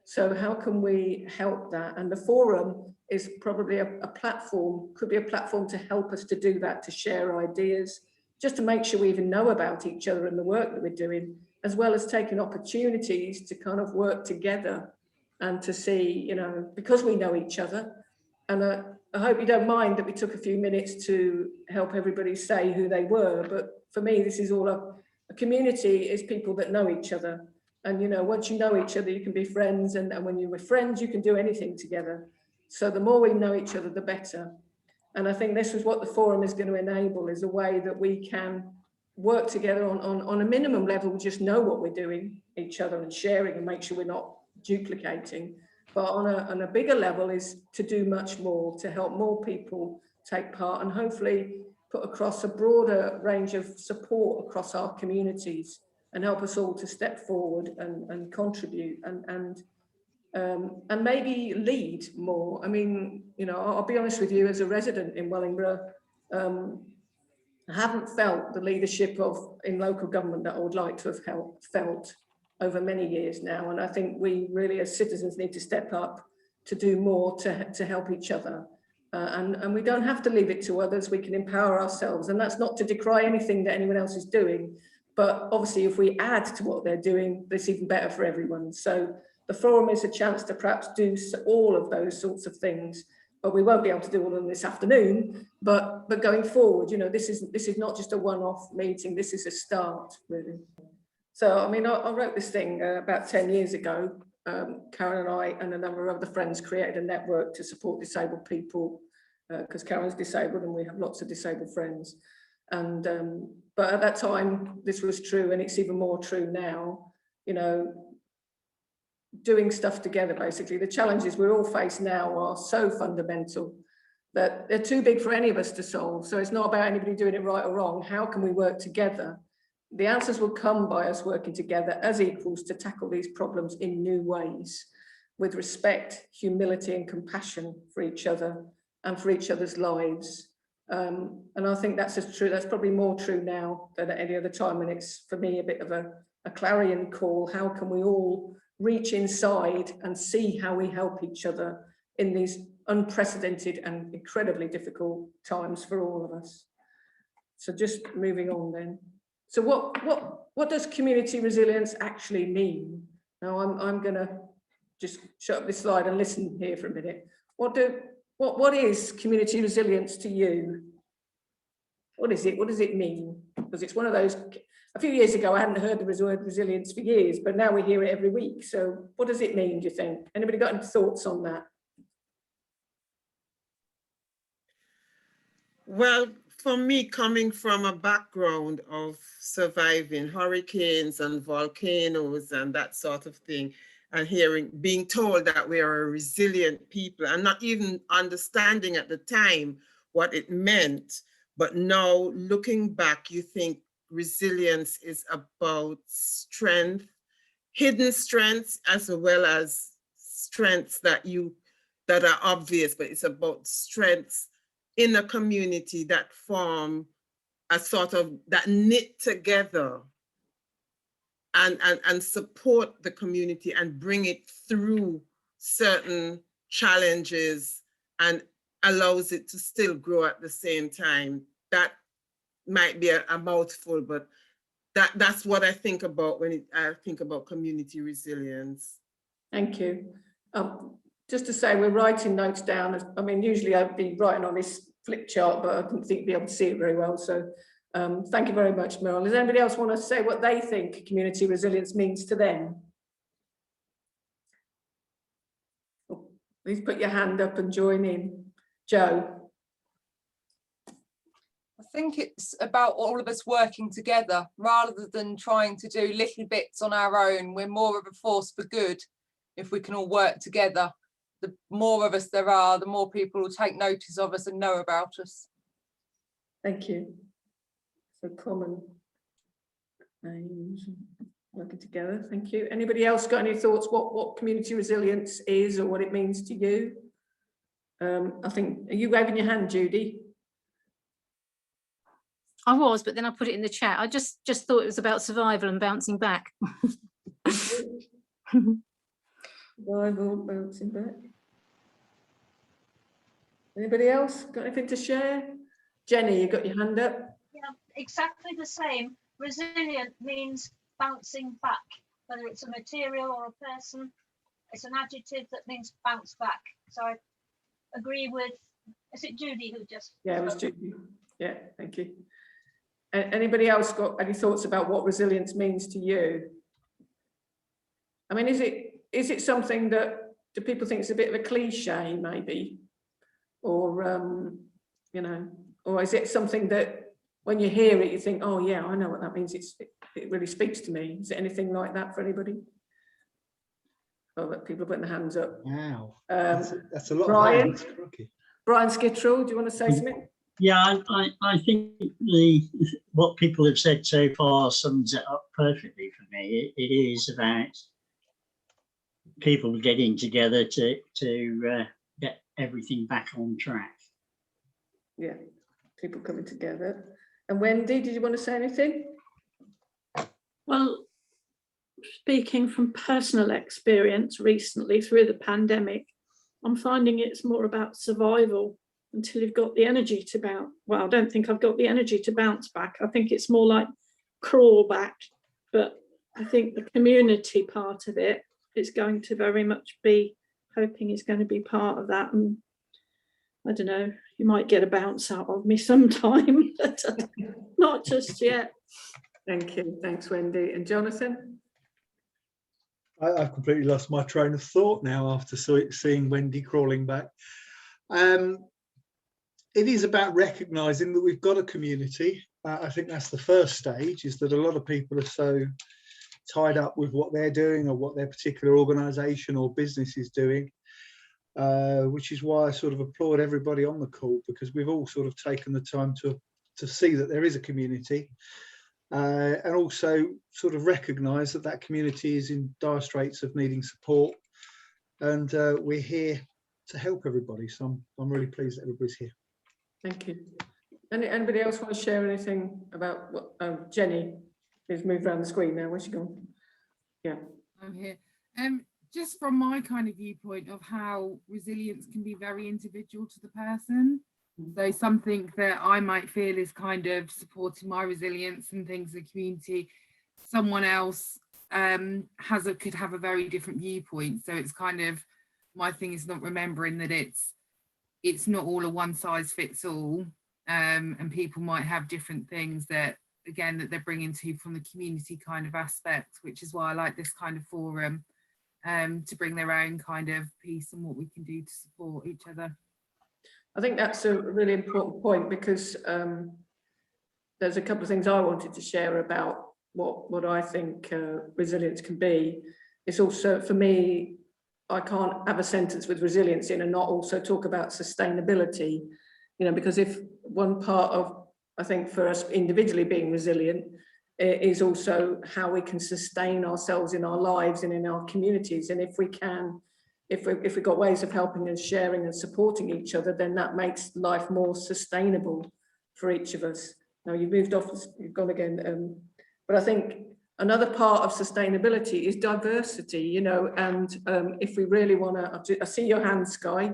[SPEAKER 1] So how can we help that? And the forum is probably a platform, could be a platform to help us to do that, to share ideas, just to make sure we even know about each other and the work that we're doing, as well as taking opportunities to kind of work together and to see, you know, because we know each other. And I hope you don't mind that we took a few minutes to help everybody say who they were. But for me, this is all a community is people that know each other. And, you know, once you know each other, you can be friends. And when you're with friends, you can do anything together. So the more we know each other, the better. And I think this is what the forum is going to enable, is a way that we can work together on a minimum level, just know what we're doing each other and sharing and make sure we're not duplicating. but on a bigger level is to do much more, to help more people take part and hopefully put across a broader range of support across our communities and help us all to step forward and contribute and maybe lead more. I mean, you know, I'll be honest with you, as a resident in Wellingborough, I haven't felt the leadership in local government that I would like to have felt over many years now. And I think we really as citizens need to step up to do more to help each other. And we don't have to leave it to others, we can empower ourselves. And that's not to decry anything that anyone else is doing, but obviously if we add to what they're doing, it's even better for everyone. So the forum is a chance to perhaps do all of those sorts of things, but we won't be able to do all of them this afternoon. But going forward, you know, this is not just a one-off meeting, this is a start, really. So, I mean, I wrote this thing about 10 years ago. Karen and I and a number of other friends created a network to support disabled people because Karen's disabled and we have lots of disabled friends. And but at that time, this was true, and it's even more true now. You know, doing stuff together, basically. The challenges we're all faced now are so fundamental that they're too big for any of us to solve. So it's not about anybody doing it right or wrong. How can we work together? The answers will come by us working together as equals to tackle these problems in new ways, with respect, humility and compassion for each other and for each other's lives. And I think that's probably more true now than at any other time. And it's, for me, a bit of a clarion call. How can we all reach inside and see how we help each other in these unprecedented and incredibly difficult times for all of us? So just moving on then. So what does community resilience actually mean? Now I'm going to just shut up this slide and listen here for a minute. What is community resilience to you? What is it? What does it mean? Because it's one of those. A few years ago, I hadn't heard the word resilience for years, but now we hear it every week. So what does it mean, do you think? Anybody got any thoughts on that?
[SPEAKER 9] Well, for me, coming from a background of surviving hurricanes and volcanoes and that sort of thing, and being told that we are a resilient people and not even understanding at the time what it meant, but now looking back, you think resilience is about strength, hidden strengths, as well as strengths that are obvious, but it's about strengths in a community that form a sort of, that knit together and support the community and bring it through certain challenges and allows it to still grow at the same time. That might be a mouthful, but that's what I think about when I think about community resilience.
[SPEAKER 1] Thank you. Just to say, we're writing notes down. I mean, usually I'd be writing on this flip chart, but I didn't think you'd be able to see it very well. So thank you very much, Meryl. Does anybody else want to say what they think community resilience means to them? Oh, please put your hand up and join in. Joe.
[SPEAKER 12] I think it's about all of us working together rather than trying to do little bits on our own. We're more of a force for good if we can all work together. The more of us there are, the more people will take notice of us and know about us.
[SPEAKER 1] Thank you. So common aims, working together. Thank you. Anybody else got any thoughts what community resilience is or what it means to you? I think, are you waving your hand, Judy?
[SPEAKER 19] I was, but then I put it in the chat. I just thought it was about survival and bouncing back.
[SPEAKER 1] Survival, bouncing back. Anybody else got anything to share? Jenny, you got your hand up?
[SPEAKER 3] Yeah, exactly the same. Resilient means bouncing back, whether it's a material or a person. It's an adjective that means bounce back. So I agree with, is it Judy who just?
[SPEAKER 1] Yeah, it was Judy. Yeah, thank you. Anybody else got any thoughts about what resilience means to you? I mean, is it something that, do people think it's a bit of a cliche maybe? Or, you know, or is it something that when you hear it, you think, oh yeah, I know what that means. It really speaks to me. Is it anything like that for anybody? Oh, but people are putting their hands up.
[SPEAKER 2] Wow, that's a lot
[SPEAKER 1] Brian,
[SPEAKER 2] of hands. Crikey.
[SPEAKER 1] Brian Skittrell, do you want to say something?
[SPEAKER 17] Yeah, I think what people have said so far sums it up perfectly for me. It is about people getting together to get everything back on track.
[SPEAKER 1] Yeah, people coming together. And Wendy, did you want to say anything?
[SPEAKER 5] Well, speaking from personal experience recently through the pandemic, I'm finding it's more about survival until you've got the energy to bounce. Well, I don't think I've got the energy to bounce back. I think it's more like crawl back. But I think the community part of it is going to very much be hoping is going to be part of that. And I don't know, you might get a bounce out of me sometime, but not just yet.
[SPEAKER 1] Thank you. Thanks, Wendy. And Jonathan?
[SPEAKER 2] I've completely lost my train of thought now after seeing Wendy crawling back. It is about recognising that we've got a community. I think that's the first stage, is that a lot of people are so tied up with what they're doing or what their particular organisation or business is doing, which is why I sort of applaud everybody on the call, because we've all sort of taken the time to see that there is a community. And also sort of recognise that that community is in dire straits of needing support, and we're here to help everybody. So I'm really pleased that everybody's here.
[SPEAKER 1] Thank you. Anybody else want to share anything about what Jenny has moved around the screen now? Where's she gone? Yeah.
[SPEAKER 6] I'm here. Just from my kind of viewpoint of how resilience can be very individual to the person. So something that I might feel is kind of supporting my resilience and things in the community, someone else could have a very different viewpoint. So it's kind of, my thing is not remembering that it's not all a one size fits all, and people might have different things that, again, that they're bringing to from the community kind of aspect, which is why I like this kind of forum, to bring their own kind of piece and what we can do to support each other.
[SPEAKER 1] I think that's a really important point, because there's a couple of things I wanted to share about what I think resilience can be. It's also, for me, I can't have a sentence with resilience in and not also talk about sustainability, you know, because if one part of, I think, for us individually being resilient is also how we can sustain ourselves in our lives and in our communities. And if we can, if we've got ways of helping and sharing and supporting each other, then that makes life more sustainable for each of us. Now you've moved off, you've gone again, but I think another part of sustainability is diversity, you know, and if we really want to, I see your hand, Sky,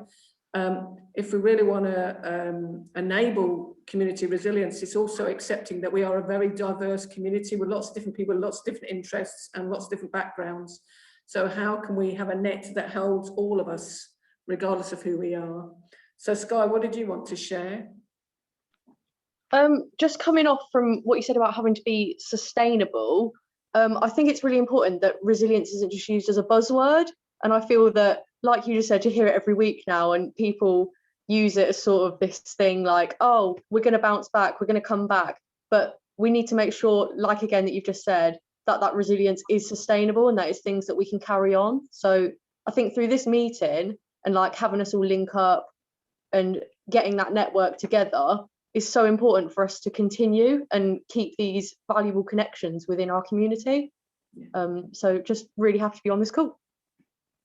[SPEAKER 1] if we really want to enable community resilience, it's also accepting that we are a very diverse community with lots of different people, lots of different interests and lots of different backgrounds. So how can we have a net that holds all of us, regardless of who we are? So Sky, what did you want to share?
[SPEAKER 13] Just coming off from what you said about having to be sustainable, I think it's really important that resilience isn't just used as a buzzword. And I feel that, like you just said, you hear it every week now, and people use it as sort of this thing like, oh, we're going to bounce back, we're going to come back. But we need to make sure, like again, that you've just said, that resilience is sustainable and that is things that we can carry on. So I think through this meeting and like having us all link up and getting that network together is so important for us to continue and keep these valuable connections within our community. So just really have to be on this call.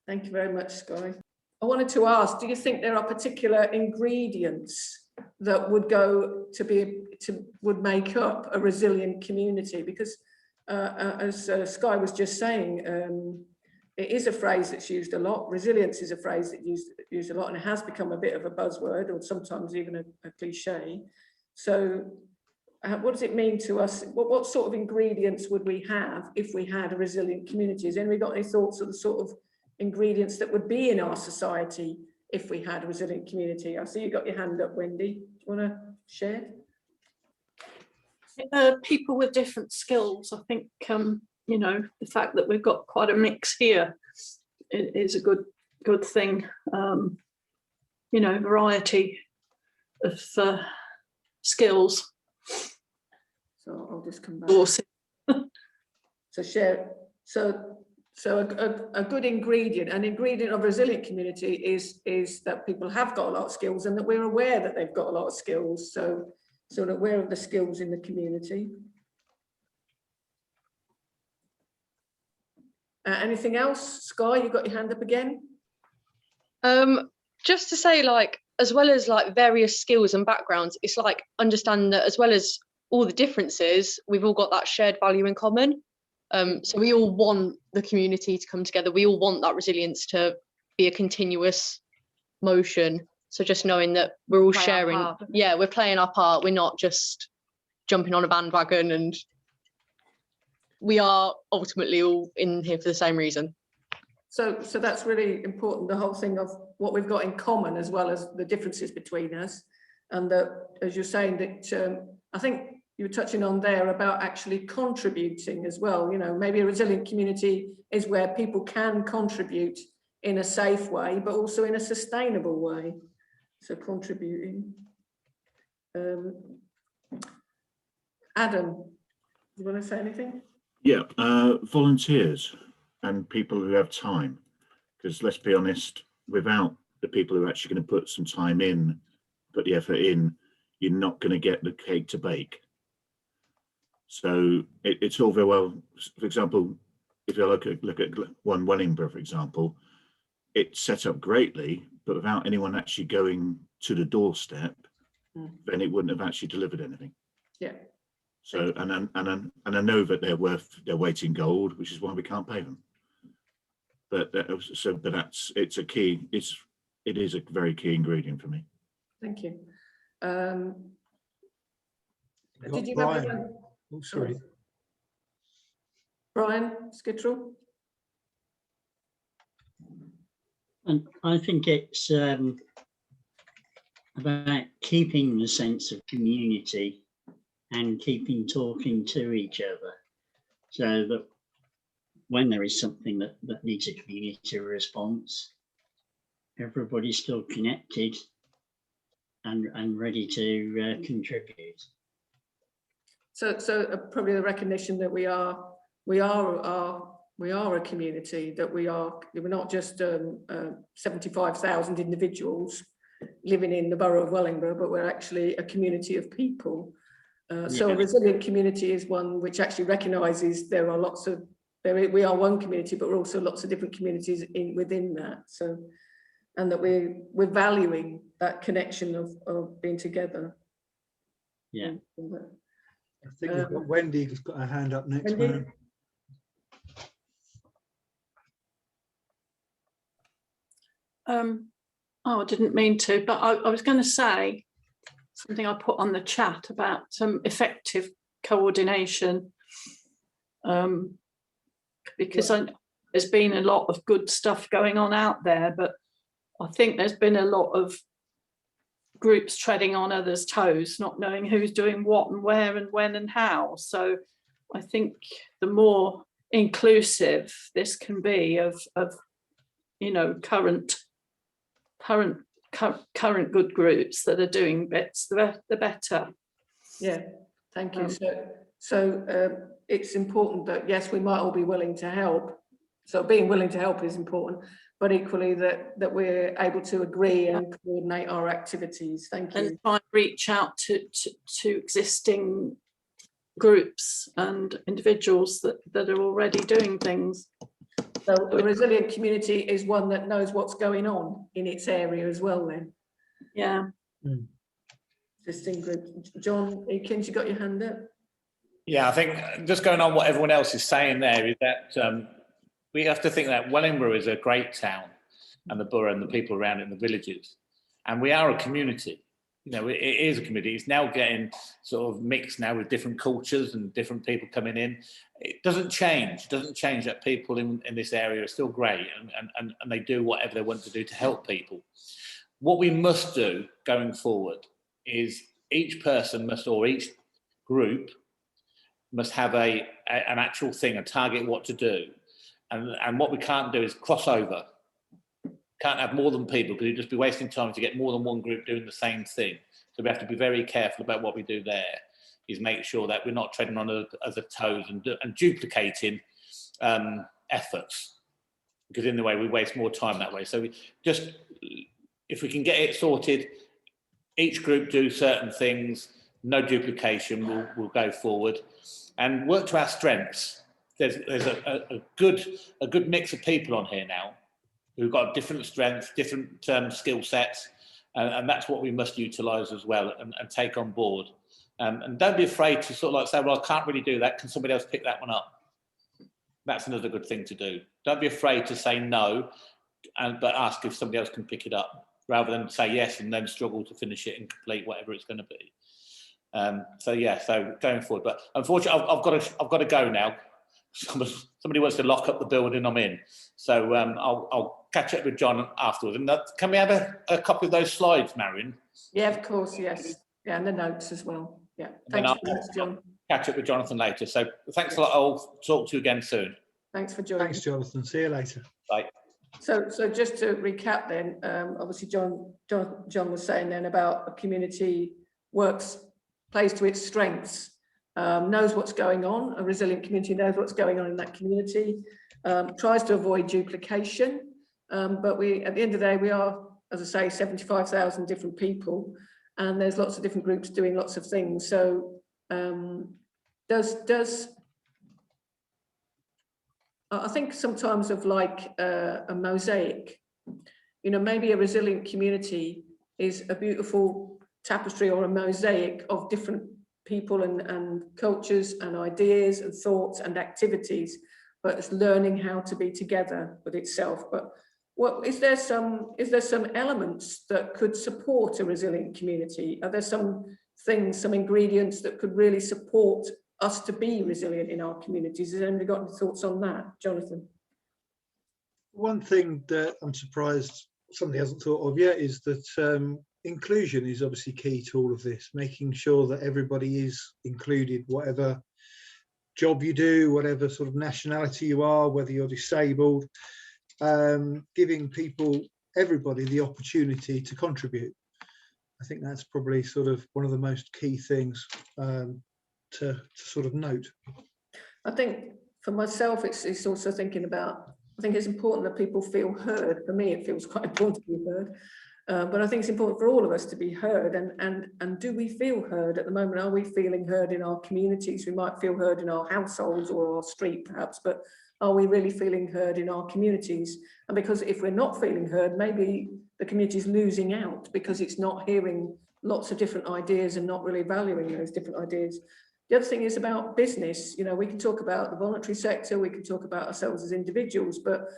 [SPEAKER 1] Thank you very much, Sky. I wanted to ask, do you think there are particular ingredients that would would make up a resilient community? Because as Sky was just saying, it is a phrase that's used a lot. Resilience is a phrase that's used a lot, and it has become a bit of a buzzword, or sometimes even a cliche. So what does it mean to us? What sort of ingredients would we have if we had a resilient community? Has anybody got any thoughts of the sort of ingredients that would be in our society if we had a resilient community? I see you got your hand up, Wendy. Do you want to share?
[SPEAKER 5] People with different skills. I think, you know, the fact that we've got quite a mix here is a good thing. You know, variety of skills.
[SPEAKER 1] So I'll just come back. So share. So So a good ingredient, an ingredient of a resilient community is that people have got a lot of skills and that we're aware that they've got a lot of skills. So sort of aware of the skills in the community. Anything else? Sky, you got your hand up again?
[SPEAKER 13] Just to say, like, as well as like various skills and backgrounds, it's like understanding that as well as all the differences, we've all got that shared value in common. So we all want the community to come together. We all want that resilience to be a continuous motion. So just knowing that we're all sharing, yeah, we're playing our part. We're not just jumping on a bandwagon, and we are ultimately all in here for the same reason.
[SPEAKER 1] So that's really important, the whole thing of what we've got in common as well as the differences between us. And that, as you're saying, that I think you were touching on there about actually contributing as well. You know, maybe a resilient community is where people can contribute in a safe way, but also in a sustainable way. So contributing. Adam, do you want to say anything?
[SPEAKER 14] Yeah, volunteers and people who have time, because let's be honest, without the people who are actually going to put some time in, put the effort in, you're not going to get the cake to bake. So it's all very well. For example, if you look at One Wellingborough, for example, it's set up greatly, but without anyone actually going to the doorstep, then it wouldn't have actually delivered anything.
[SPEAKER 1] Yeah.
[SPEAKER 14] So and I know that they're worth their weight in gold, which is why we can't pay them. But it's a key. It is a very key ingredient for me.
[SPEAKER 1] Thank you.
[SPEAKER 2] Did you Brian? Have oh, sorry.
[SPEAKER 1] Brian Skittrell.
[SPEAKER 17] And I think it's about keeping the sense of community and keeping talking to each other, so that when there is something that needs a community response, everybody's still connected and ready to contribute. So
[SPEAKER 1] probably the recognition that we are a community, that we're not just 75,000 individuals living in the borough of Wellingborough, but we're actually a community of people. So a resilient community is one which actually recognises there are lots of, we are one community, but we're also lots of different communities within that. So, and that we're valuing that connection of being together.
[SPEAKER 17] Yeah.
[SPEAKER 2] I think we've got Wendy who's got her hand up next.
[SPEAKER 5] Wendy? Oh, I didn't mean to, but I was going to say something I put on the chat about effective coordination, because there's been a lot of good stuff going on out there, but I think there's been a lot of groups treading on others' toes, not knowing who's doing what and where and when and how. So I think the more inclusive this can be of you know, current good groups that are doing bits, the better.
[SPEAKER 1] Yeah, thank you. So it's important that, yes, we might all be willing to help. So being willing to help is important, but equally that we're able to agree and coordinate our activities. Thank you.
[SPEAKER 5] And try and reach out to existing groups and individuals that are already doing things.
[SPEAKER 1] So a resilient community is one that knows what's going on in its area as well then.
[SPEAKER 5] Yeah.
[SPEAKER 1] Existing group. John Eakins, you got your hand up?
[SPEAKER 21] Yeah, I think just going on what everyone else is saying there is that we have to think that Wellingborough is a great town, and the borough and the people around it and the villages. And we are a community. You know, it is a community. It's now getting sort of mixed now with different cultures and different people coming in. It doesn't change. It doesn't change that people in this area are still great and they do whatever they want to do to help people. What we must do going forward is each person must, or each group must have an actual thing, a target what to do. And what we can't do is cross over. Can't have more than people, because you'd just be wasting time to get more than one group doing the same thing. So we have to be very careful about what we do there, is make sure that we're not treading on other toes and duplicating efforts, because in the way we waste more time that way. So just, if we can get it sorted, each group do certain things, no duplication, we'll go forward and work to our strengths. There's a good mix of people on here now who've got different strengths, different skill sets, and that's what we must utilise as well and take on board. And don't be afraid to sort of like say, well, I can't really do that. Can somebody else pick that one up? That's another good thing to do. Don't be afraid to say no, but ask if somebody else can pick it up, rather than say yes and then struggle to finish it and complete whatever it's going to be. So yeah, so going forward. But unfortunately, I've got to go now. Somebody wants to lock up the building I'm in. So I'll catch up with John afterwards. And can we have a copy of those slides, Marion?
[SPEAKER 1] Yeah, of course, yes. Yeah, and the notes as well. Yeah, thanks very much, John.
[SPEAKER 21] Catch up with Jonathan later. So thanks a lot. I'll talk to you again soon.
[SPEAKER 1] Thanks for joining.
[SPEAKER 2] Thanks, Jonathan. See you later.
[SPEAKER 21] Bye.
[SPEAKER 1] So just to recap then, obviously John was saying then about a community plays to its strengths, knows what's going on, a resilient community knows what's going on in that community, tries to avoid duplication, but at the end of the day, we are, as I say, 75,000 different people, and there's lots of different groups doing lots of things. So I think sometimes of like a mosaic, you know, maybe a resilient community is a beautiful tapestry or a mosaic of different people and cultures and ideas and thoughts and activities, but it's learning how to be together with itself. But is there some elements that could support a resilient community? Are there some things, some ingredients that could really support us to be resilient in our communities? Has anybody got any thoughts on that, Jonathan?
[SPEAKER 2] One thing that I'm surprised somebody hasn't thought of yet is that inclusion is obviously key to all of this, making sure that everybody is included, whatever job you do, whatever sort of nationality you are, whether you're disabled, giving everybody the opportunity to contribute. I think that's probably sort of one of the most key things to sort of note. I think for myself, it's also thinking about, I think it's important that people feel heard. For me, it feels quite important to be heard. But I think it's important for all of us to be heard. And do we feel heard at the moment? Are we feeling heard in our communities? We might feel heard in our households or our street perhaps, but are we really feeling heard in our communities? And because if we're not feeling heard, maybe the community is losing out because it's not hearing lots of different ideas and not really valuing those different ideas. The other thing is about business. You know, we can talk about the voluntary sector, we can talk about ourselves as individuals, but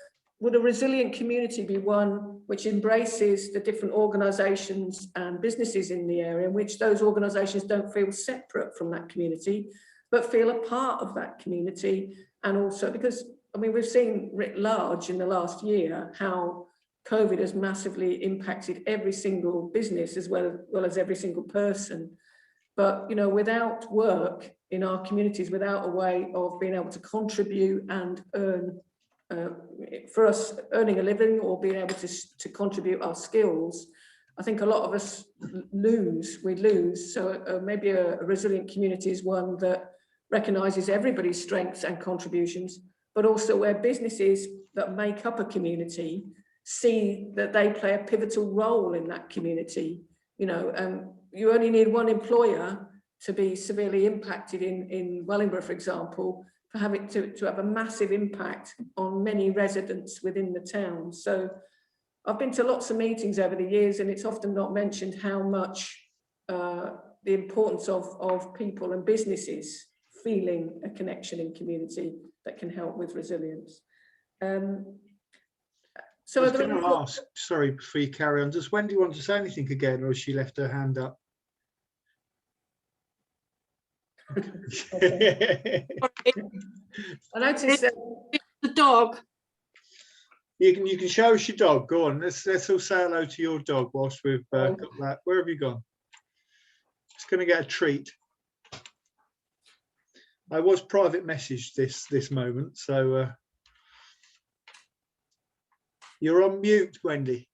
[SPEAKER 2] would a resilient community be one which embraces the different organisations and businesses in the area, in which those organisations don't feel separate from that community, but feel a part of that community? And also because, I mean, we've seen writ large in the last year how COVID has massively impacted every single business as well as every single person. But, you know, without work in our communities, without a way of being able to contribute and earn, for us, earning a living or being able to contribute our skills, I think a lot of us we lose. So maybe a resilient community is one that recognises everybody's strengths and contributions, but also where businesses that make up a community see that they play a pivotal role in that community. You know, you only need one employer to be severely impacted in Wellingborough, for example, for having to have a massive impact on many residents within the town. So I've been to lots of meetings over the years, and it's often not mentioned how much the importance of people and businesses feeling a connection in community that can help with resilience. So I was going to ask, sorry, before you carry on, does Wendy want to say anything again, or has she left her hand up?
[SPEAKER 5] I noticed the dog.
[SPEAKER 2] You can show us your dog. Go on, let's all say hello to your dog whilst we've got that. Where have you gone? It's going to get a treat. I was private messaged this moment, so you're on mute, Wendy.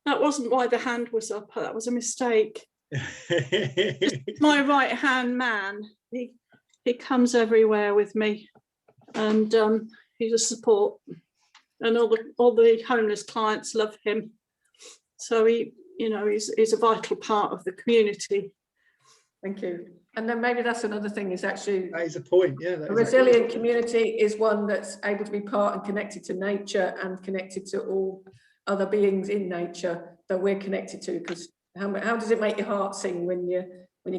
[SPEAKER 5] That wasn't why the hand was up. That was a mistake. My right hand man. He comes everywhere with me. and he's a support, and all the homeless clients love him. So he's a vital part of the community.
[SPEAKER 1] Thank you. And then maybe that's another thing, is actually
[SPEAKER 2] that is a point. Yeah,
[SPEAKER 1] a resilient community is one that's able to be part and connected to nature and connected to all other beings in nature that we're connected to. Because how does it make your heart sing when you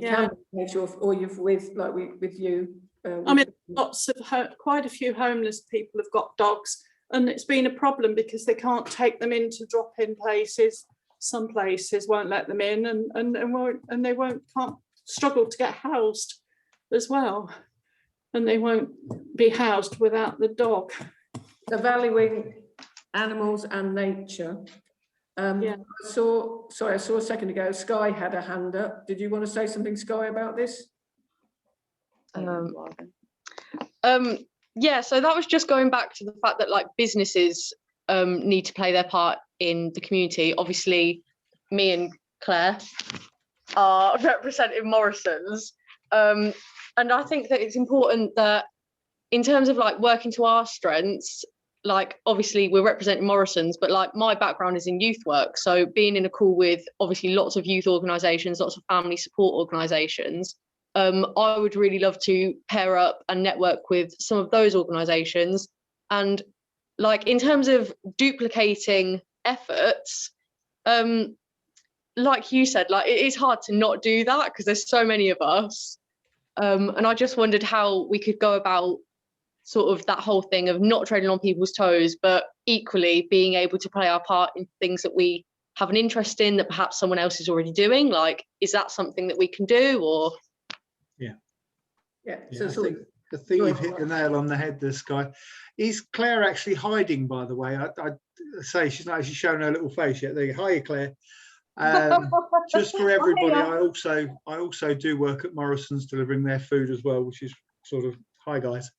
[SPEAKER 1] can nature, or you've with you?
[SPEAKER 5] I mean, quite a few homeless people have got dogs, and it's been a problem because they can't take them into drop-in places. Some places won't let them in, and they can't struggle to get housed as well, and they won't be housed without the dog.
[SPEAKER 1] So valuing animals and nature. I saw a second ago Sky had a hand up. Did you want to say something, Sky, about this?
[SPEAKER 13] Yeah, so that was just going back to the fact that like businesses need to play their part in the community. Obviously, me and Claire are representing Morrison's, and I think that it's important that in terms of like working to our strengths, like obviously we're representing Morrison's, but like my background is in youth work, so being in a call with obviously lots of youth organisations, lots of family support organisations, I would really love to pair up and network with some of those organisations. And like in terms of duplicating efforts, like you said, like it is hard to not do that because there's so many of us. And I just wondered how we could go about sort of that whole thing of not treading on people's toes, but equally being able to play our part in things that we have an interest in that perhaps someone else is already doing. Like, is that something that we can do, or?
[SPEAKER 1] Yeah.
[SPEAKER 2] I think you've hit the nail on the head there, Sky. Is Claire actually hiding, by the way? I say she's not actually showing her little face yet. There you go. Hiya, Claire. Just for everybody, I also do work at Morrison's delivering their food as well, which is sort of, hi guys.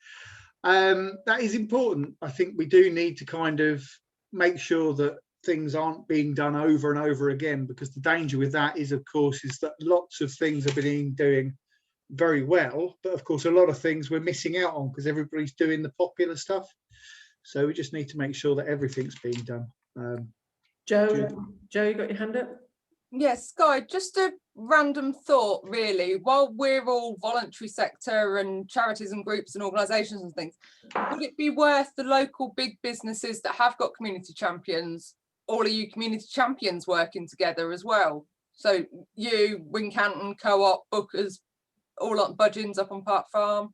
[SPEAKER 2] That is important. I think we do need to kind of make sure that things aren't being done over and over again, because the danger with that is, of course, is that lots of things are being doing very well, but of course a lot of things we're missing out on because everybody's doing the popular stuff. So we just need to make sure that everything's being done.
[SPEAKER 1] Joe, you got your hand up?
[SPEAKER 12] Yes, Sky, just a random thought really. While we're all voluntary sector and charities and groups and organisations and things, would it be worth the local big businesses that have got community champions, all of you community champions working together as well? So you, Wincanton, Co-op, Bookers, all on Budgeons up on Park Farm.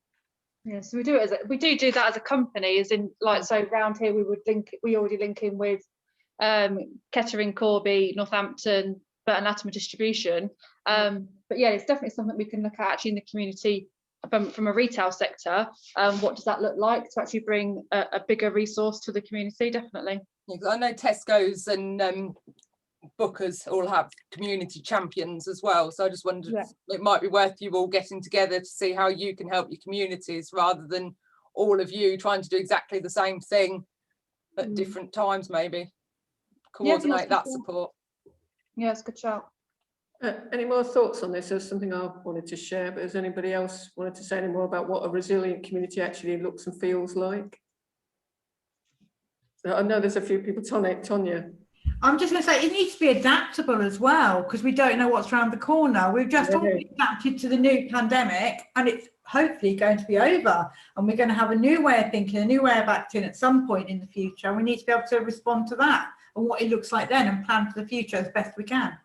[SPEAKER 7] Yeah, so we do that as a company, as in like, so round here we already link in with Kettering, Corby, Northampton, Burton Latimer Distribution. But yeah, it's definitely something we can look at actually in the community from a retail sector. What does that look like to actually bring a bigger resource to the community? Definitely.
[SPEAKER 12] Yeah, 'cause I know Tesco's and Bookers all have community champions as well, so I just wondered it might be worth you all getting together to see how you can help your communities, rather than all of you trying to do exactly the same thing at different times. Maybe coordinate that support.
[SPEAKER 7] Yeah, it's a good shout.
[SPEAKER 1] Any more thoughts on this? There's something I wanted to share, but has anybody else wanted to say any more about what a resilient community actually looks and feels like? So I know there's a few people. Tonya.
[SPEAKER 16] I'm just going to say it needs to be adaptable as well, because we don't know what's around the corner. We've just all adapted to the new pandemic, and it's hopefully going to be over, and we're going to have a new way of thinking, a new way of acting at some point in the future, and we need to be able to respond to that and what it looks like then and plan for the future as best we can.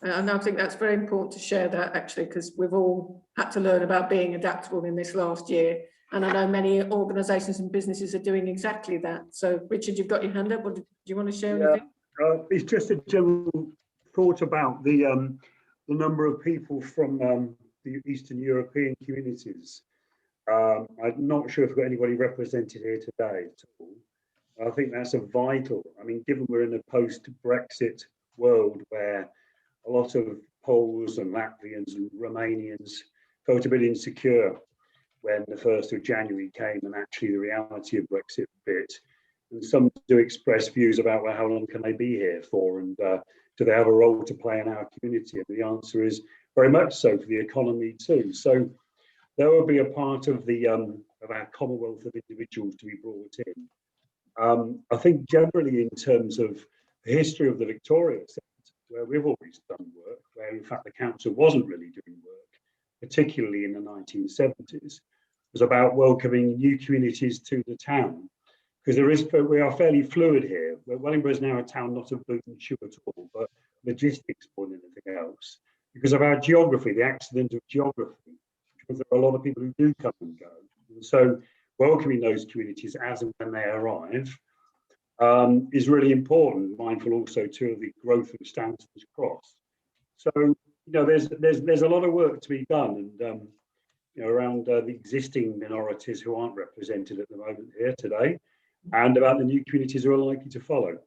[SPEAKER 1] And I think that's very important to share that, actually, because we've all had to learn about being adaptable in this last year, and I know many organisations and businesses are doing exactly that. So Richard, you've got your hand up, or do you want to share anything?
[SPEAKER 20] It's just a general thought about the number of people from the Eastern European communities. I'm not sure if we've got anybody represented here today at all. I think that's a vital. I mean, given we're in a post-Brexit world where a lot of Poles and Latvians and Romanians felt a bit insecure when the 1st of January came and actually the reality of Brexit bit. And some do express views about, well, how long can they be here for, and do they have a role to play in our community? And the answer is very much so, for the economy too. So there will be a part of the of our commonwealth of individuals to be brought in. I think generally in terms of the history of the Victoria Centre, where we've always done work, where in fact the council wasn't really doing work, particularly in the 1970s, was about welcoming new communities to the town. Because we are fairly fluid here. Wellingborough is now a town not of boot and shoe at all, but logistics more than anything else. Because of our geography, the accident of geography, because there are a lot of people who do come and go. And so welcoming those communities as and when they arrive is really important, mindful also too of the growth of Stanton's Cross. So, you know, there's a lot of work to be done, and you know, around the existing minorities who aren't represented at the moment here today, and about the new communities who are likely to follow.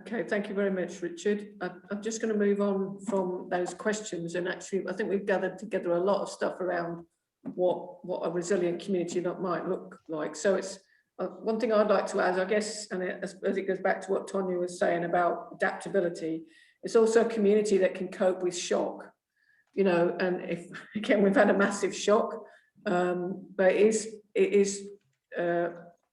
[SPEAKER 1] Okay, thank you very much, Richard. I'm just going to move on from those questions, and actually I think we've gathered together a lot of stuff around what a resilient community might look like. So it's one thing I'd like to add, I guess, and as it goes back to what Tonya was saying about adaptability, it's also a community that can cope with shock, you know, and if, again, we've had a massive shock, but it is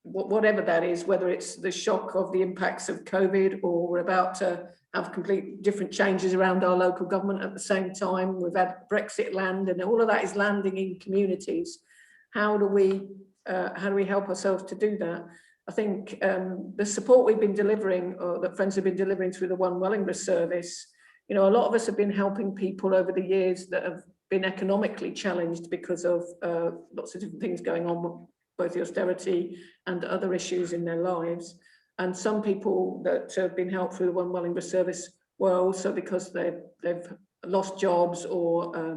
[SPEAKER 1] whatever that is, whether it's the shock of the impacts of COVID, or we're about to have complete different changes around our local government at the same time. We've had Brexit land, and all of that is landing in communities. How do we help ourselves to do that? I think the support we've been delivering, or that Friends have been delivering through the One Wellingborough service, you know, a lot of us have been helping people over the years that have been economically challenged because of lots of different things going on, both the austerity and other issues in their lives. And some people that have been helped through the One Wellingborough service were also because they've lost jobs, or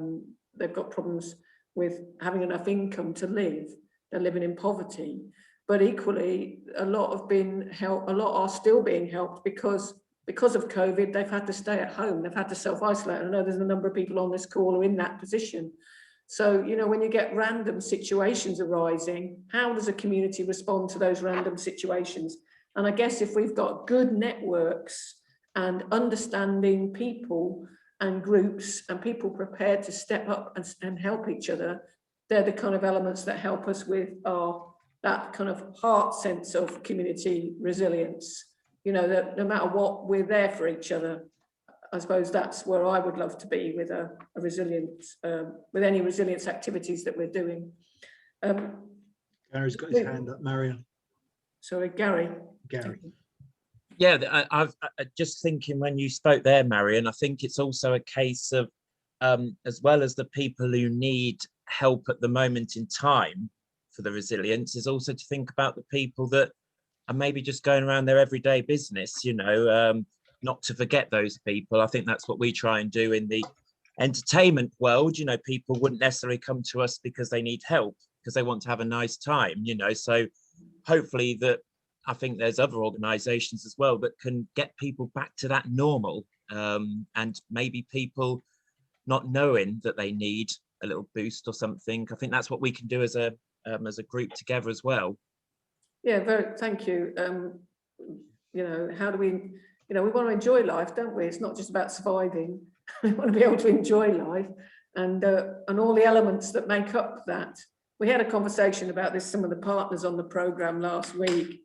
[SPEAKER 1] they've got problems with having enough income to live. They're living in poverty. But equally, a lot are still being helped because of COVID. They've had to stay at home. They've had to self-isolate. I know there's a number of people on this call who are in that position. So, you know, when you get random situations arising, how does a community respond to those random situations? And I guess if we've got good networks and understanding people and groups and people prepared to step up and help each other, they're the kind of elements that help us with that kind of heart sense of community resilience. You know, that no matter what, we're there for each other. I suppose that's where I would love to be with a resilience, with any resilience activities that we're doing.
[SPEAKER 2] Gary's got his hand up, Marion.
[SPEAKER 1] Sorry, Gary.
[SPEAKER 11] Yeah, I've just thinking when you spoke there, Marion, I think it's also a case of, as well as the people who need help at the moment in time for the resilience, is also to think about the people that are maybe just going around their everyday business, you know, not to forget those people. I think that's what we try and do in the entertainment world. You know, people wouldn't necessarily come to us because they need help, because they want to have a nice time, you know. So hopefully that, I think there's other organizations as well that can get people back to that normal, and maybe people not knowing that they need a little boost or something. I think that's what we can do as a group together as well.
[SPEAKER 1] Yeah, thank you. You know, how do we, you know, we want to enjoy life, don't we? It's not just about surviving. We want to be able to enjoy life, and all the elements that make up that. We had a conversation about this, some of the partners on the programme last week.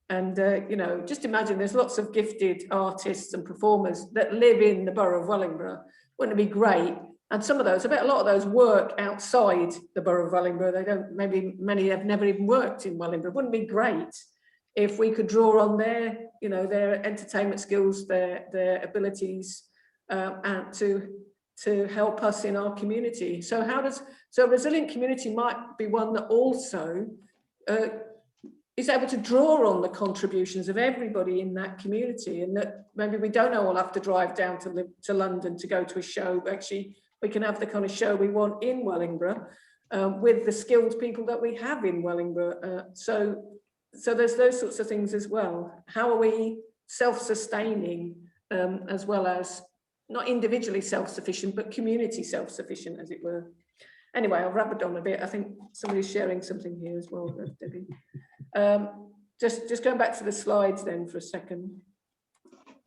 [SPEAKER 1] And, you know, just imagine there's lots of gifted artists and performers that live in the borough of Wellingborough. Wouldn't it be great? And some of those, I bet a lot of those work outside the borough of Wellingborough. They don't, maybe many have never even worked in Wellingborough. Wouldn't it be great if we could draw on their, you know, their entertainment skills, their abilities, and to help us in our community? So a resilient community might be one that also is able to draw on the contributions of everybody in that community, and that maybe we don't all have to drive down to London to go to a show. Actually, we can have the kind of show we want in Wellingborough, with the skilled people that we have in Wellingborough. So there's those sorts of things as well. How are we self-sustaining, as well as not individually self-sufficient, but community self-sufficient, as it were? Anyway, I'll wrap it on a bit. I think somebody's sharing something here as well, Debbie. Just going back to the slides then for a second.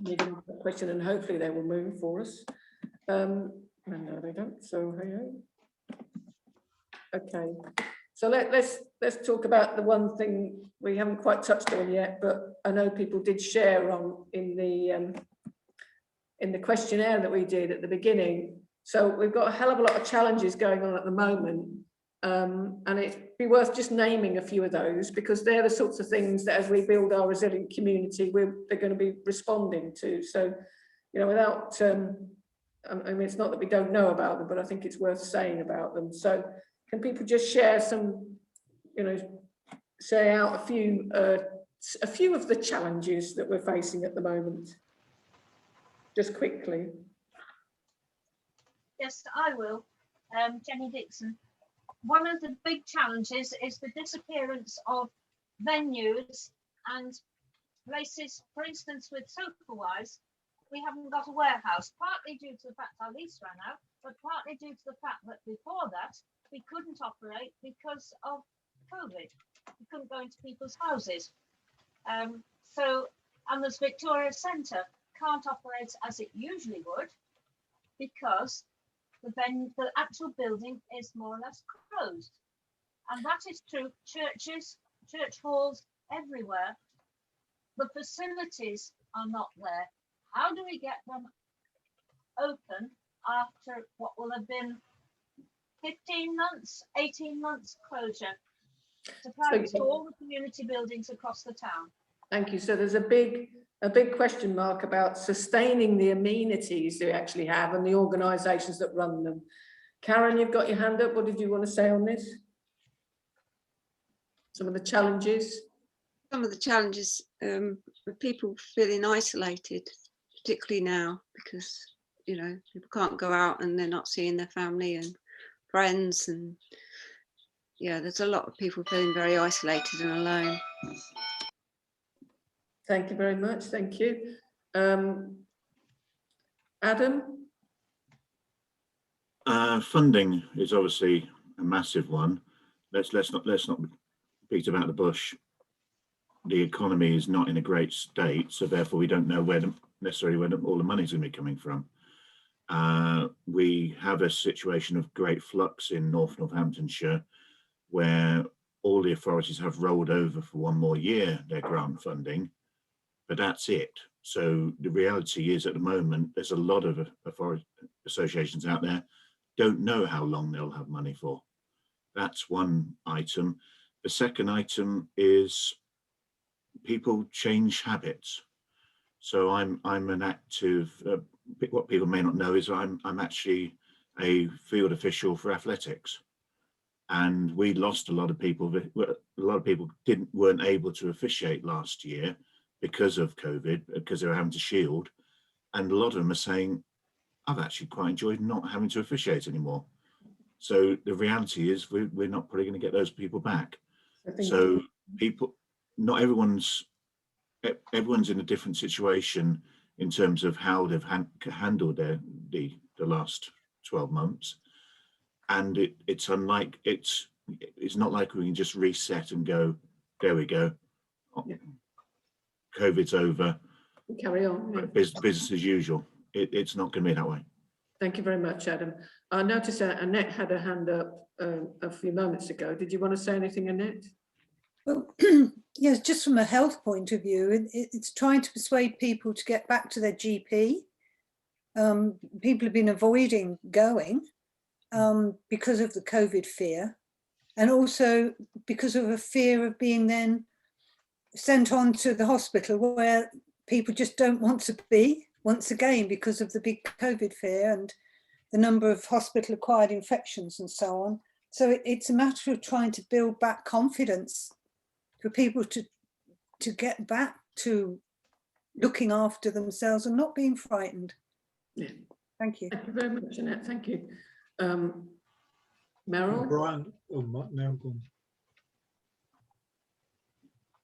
[SPEAKER 1] Moving on to the question, and hopefully they will move for us. And no, they don't. So hey. Okay. So let's talk about the one thing we haven't quite touched on yet, but I know people did share on in the questionnaire that we did at the beginning. So we've got a hell of a lot of challenges going on at the moment, and it'd be worth just naming a few of those, because they're the sorts of things that as we build our resilient community, they're going to be responding to. So, you know, without, I mean, it's not that we don't know about them, but I think it's worth saying about them. So can people just share some, you know, say out a few of the challenges that we're facing at the moment, just quickly?
[SPEAKER 3] Yes, I will. Jenny Dixon. One of the big challenges is the disappearance of venues and places. For instance, with Superwise, we haven't got a warehouse, partly due to the fact our lease ran out, but partly due to the fact that before that, we couldn't operate because of COVID. We couldn't go into people's houses. And there's Victoria Centre can't operate as it usually would, because the actual building is more or less closed. And that is true. Churches, church halls, everywhere. The facilities are not there. How do we get them open after what will have been 15 months, 18 months closure to private to all the community buildings across the town?
[SPEAKER 1] Thank you. So there's a big question mark about sustaining the amenities they actually have and the organisations that run them. Karen, you've got your hand up. What did you want to say on this? Some of the challenges?
[SPEAKER 18] Some of the challenges with people feeling isolated, particularly now, because, you know, people can't go out and they're not seeing their family and friends, and yeah, there's a lot of people feeling very isolated and alone.
[SPEAKER 1] Thank you very much. Thank you. Adam?
[SPEAKER 14] Funding is obviously a massive one. Let's not beat about the bush. The economy is not in a great state, so therefore we don't know necessarily where all the money is going to be coming from. We have a situation of great flux in North Northamptonshire, where all the authorities have rolled over for one more year their grant funding, but that's it. So the reality is, at the moment, there's a lot of authority associations out there don't know how long they'll have money for. That's one item. The second item is people change habits. So I'm an active, what people may not know is I'm actually a field official for athletics. And we lost a lot of people. A lot of people weren't able to officiate last year because of COVID, because they were having to shield. And a lot of them are saying, I've actually quite enjoyed not having to officiate anymore. So the reality is we're not probably going to get those people back. So people, not everyone's in a different situation in terms of how they've handled the last 12 months. And it's not like we can just reset and go, there we go. Yeah. COVID's over.
[SPEAKER 1] Carry on. Yeah.
[SPEAKER 14] Business as usual. It's not going to be that way.
[SPEAKER 1] Thank you very much, Adam. I noticed that Annette had a hand up a few moments ago. Did you want to say anything, Annette?
[SPEAKER 8] Well, yes, just from a health point of view, it's trying to persuade people to get back to their GP. People have been avoiding going because of the COVID fear, and also because of a fear of being then sent on to the hospital, where people just don't want to be once again because of the big COVID fear and the number of hospital-acquired infections and so on. So it's a matter of trying to build back confidence for people to get back to looking after themselves and not being frightened.
[SPEAKER 1] Yeah.
[SPEAKER 8] Thank you.
[SPEAKER 1] Thank you very much, Annette. Thank you. Meryl?
[SPEAKER 2] Brian, Meryl, go on.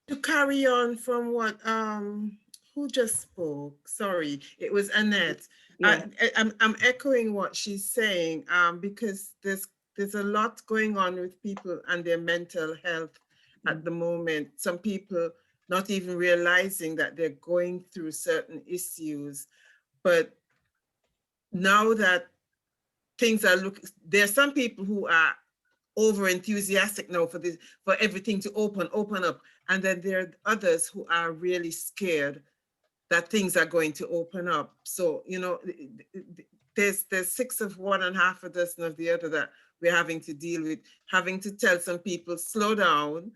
[SPEAKER 9] To carry on from what who just spoke? Sorry, it was Annette. Yeah. I'm echoing what she's saying because there's a lot going on with people and their mental health at the moment. Some people not even realizing that they're going through certain issues, but now that things are looking, there are some people who are over enthusiastic now for this, for everything to open up. And then there are others who are really scared that things are going to open up. So, you know, there's 6 of one and half a dozen of the other that we're having to deal with, having to tell some people, slow down,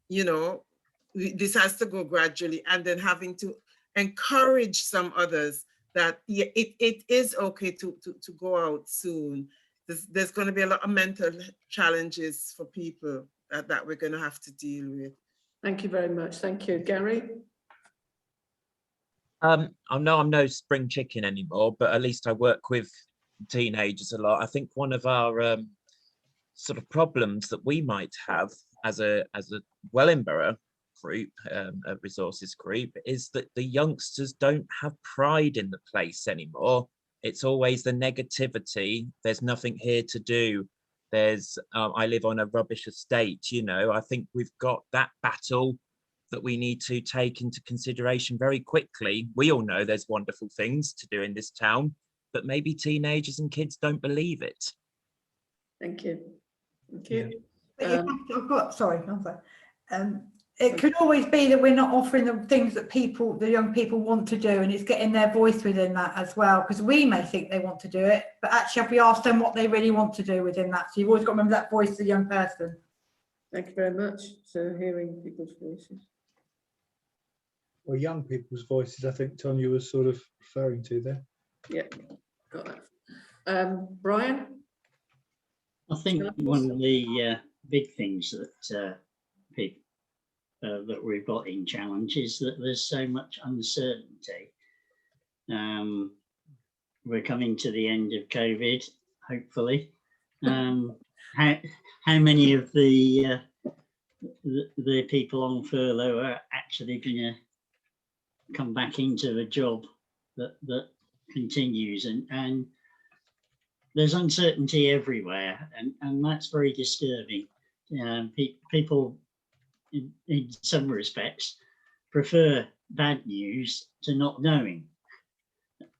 [SPEAKER 9] you know, this has to go gradually, and then having to encourage some others that it is okay to go out soon. There's going to be a lot of mental challenges for people that we're going to have to deal with.
[SPEAKER 1] Thank you very much. Thank you. Gary?
[SPEAKER 11] I know I'm no spring chicken anymore, but at least I work with teenagers a lot. I think one of our sort of problems that we might have as a Wellingborough group, a resources group, is that the youngsters don't have pride in the place anymore. It's always the negativity. There's nothing here to do. There's I live on a rubbish estate, you know. I think we've got that battle that we need to take into consideration very quickly. We all know there's wonderful things to do in this town, but maybe teenagers and kids don't believe it.
[SPEAKER 1] Thank you. Thank you.
[SPEAKER 16] I've got, sorry, it could always be that we're not offering the things that the young people want to do, and it's getting their voice within that as well, because we may think they want to do it, but actually have we asked them what they really want to do within that. So you've always got to remember that voice of the young person.
[SPEAKER 1] Thank you very much. So hearing people's voices.
[SPEAKER 2] Well, young people's voices, I think Tonya was sort of referring to there.
[SPEAKER 1] Yeah, got that. Brian?
[SPEAKER 17] I think one of the big things that people that we've got in challenge is that there's so much uncertainty. We're coming to the end of COVID, hopefully. How many of the people on furlough are actually going to come back into a job that continues, and there's uncertainty everywhere, and that's very disturbing. People in some respects prefer bad news to not knowing.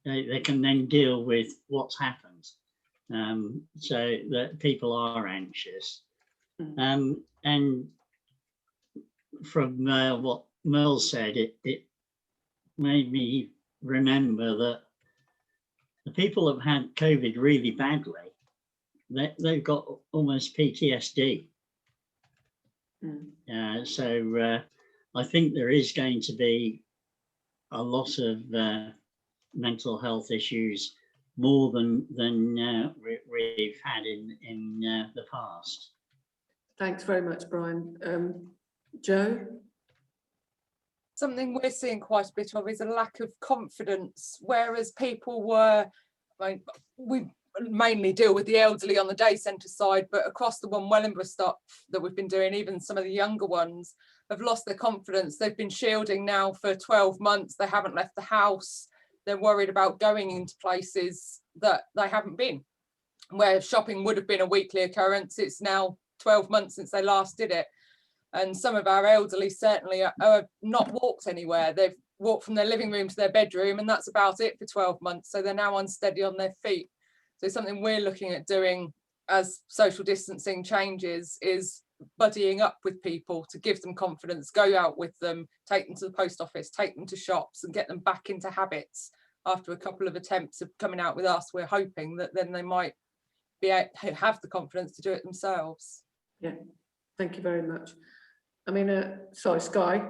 [SPEAKER 17] They can then deal with what's happened, so that people are anxious. And from what Merle said, it made me remember that the people that have had COVID really badly, they've got almost PTSD. So I think there is going to be a lot of mental health issues, more than we've had in the past.
[SPEAKER 1] Thanks very much, Brian. Joe?
[SPEAKER 12] Something we're seeing quite a bit of is a lack of confidence, whereas people were, we mainly deal with the elderly on the day centre side, but across the One Wellingborough stuff that we've been doing, even some of the younger ones have lost their confidence. They've been shielding now for 12 months. They haven't left the house. They're worried about going into places that they haven't been. Where shopping would have been a weekly occurrence, it's now 12 months since they last did it. And some of our elderly certainly are not walked anywhere. They've walked from their living room to their bedroom, and that's about it for 12 months. So they're now unsteady on their feet. So something we're looking at doing as social distancing changes is buddying up with people to give them confidence, go out with them, take them to the post office, take them to shops, and get them back into habits. After a couple of attempts of coming out with us, we're hoping that then they might have the confidence to do it themselves.
[SPEAKER 1] Yeah, thank you very much. I mean, sorry, Sky.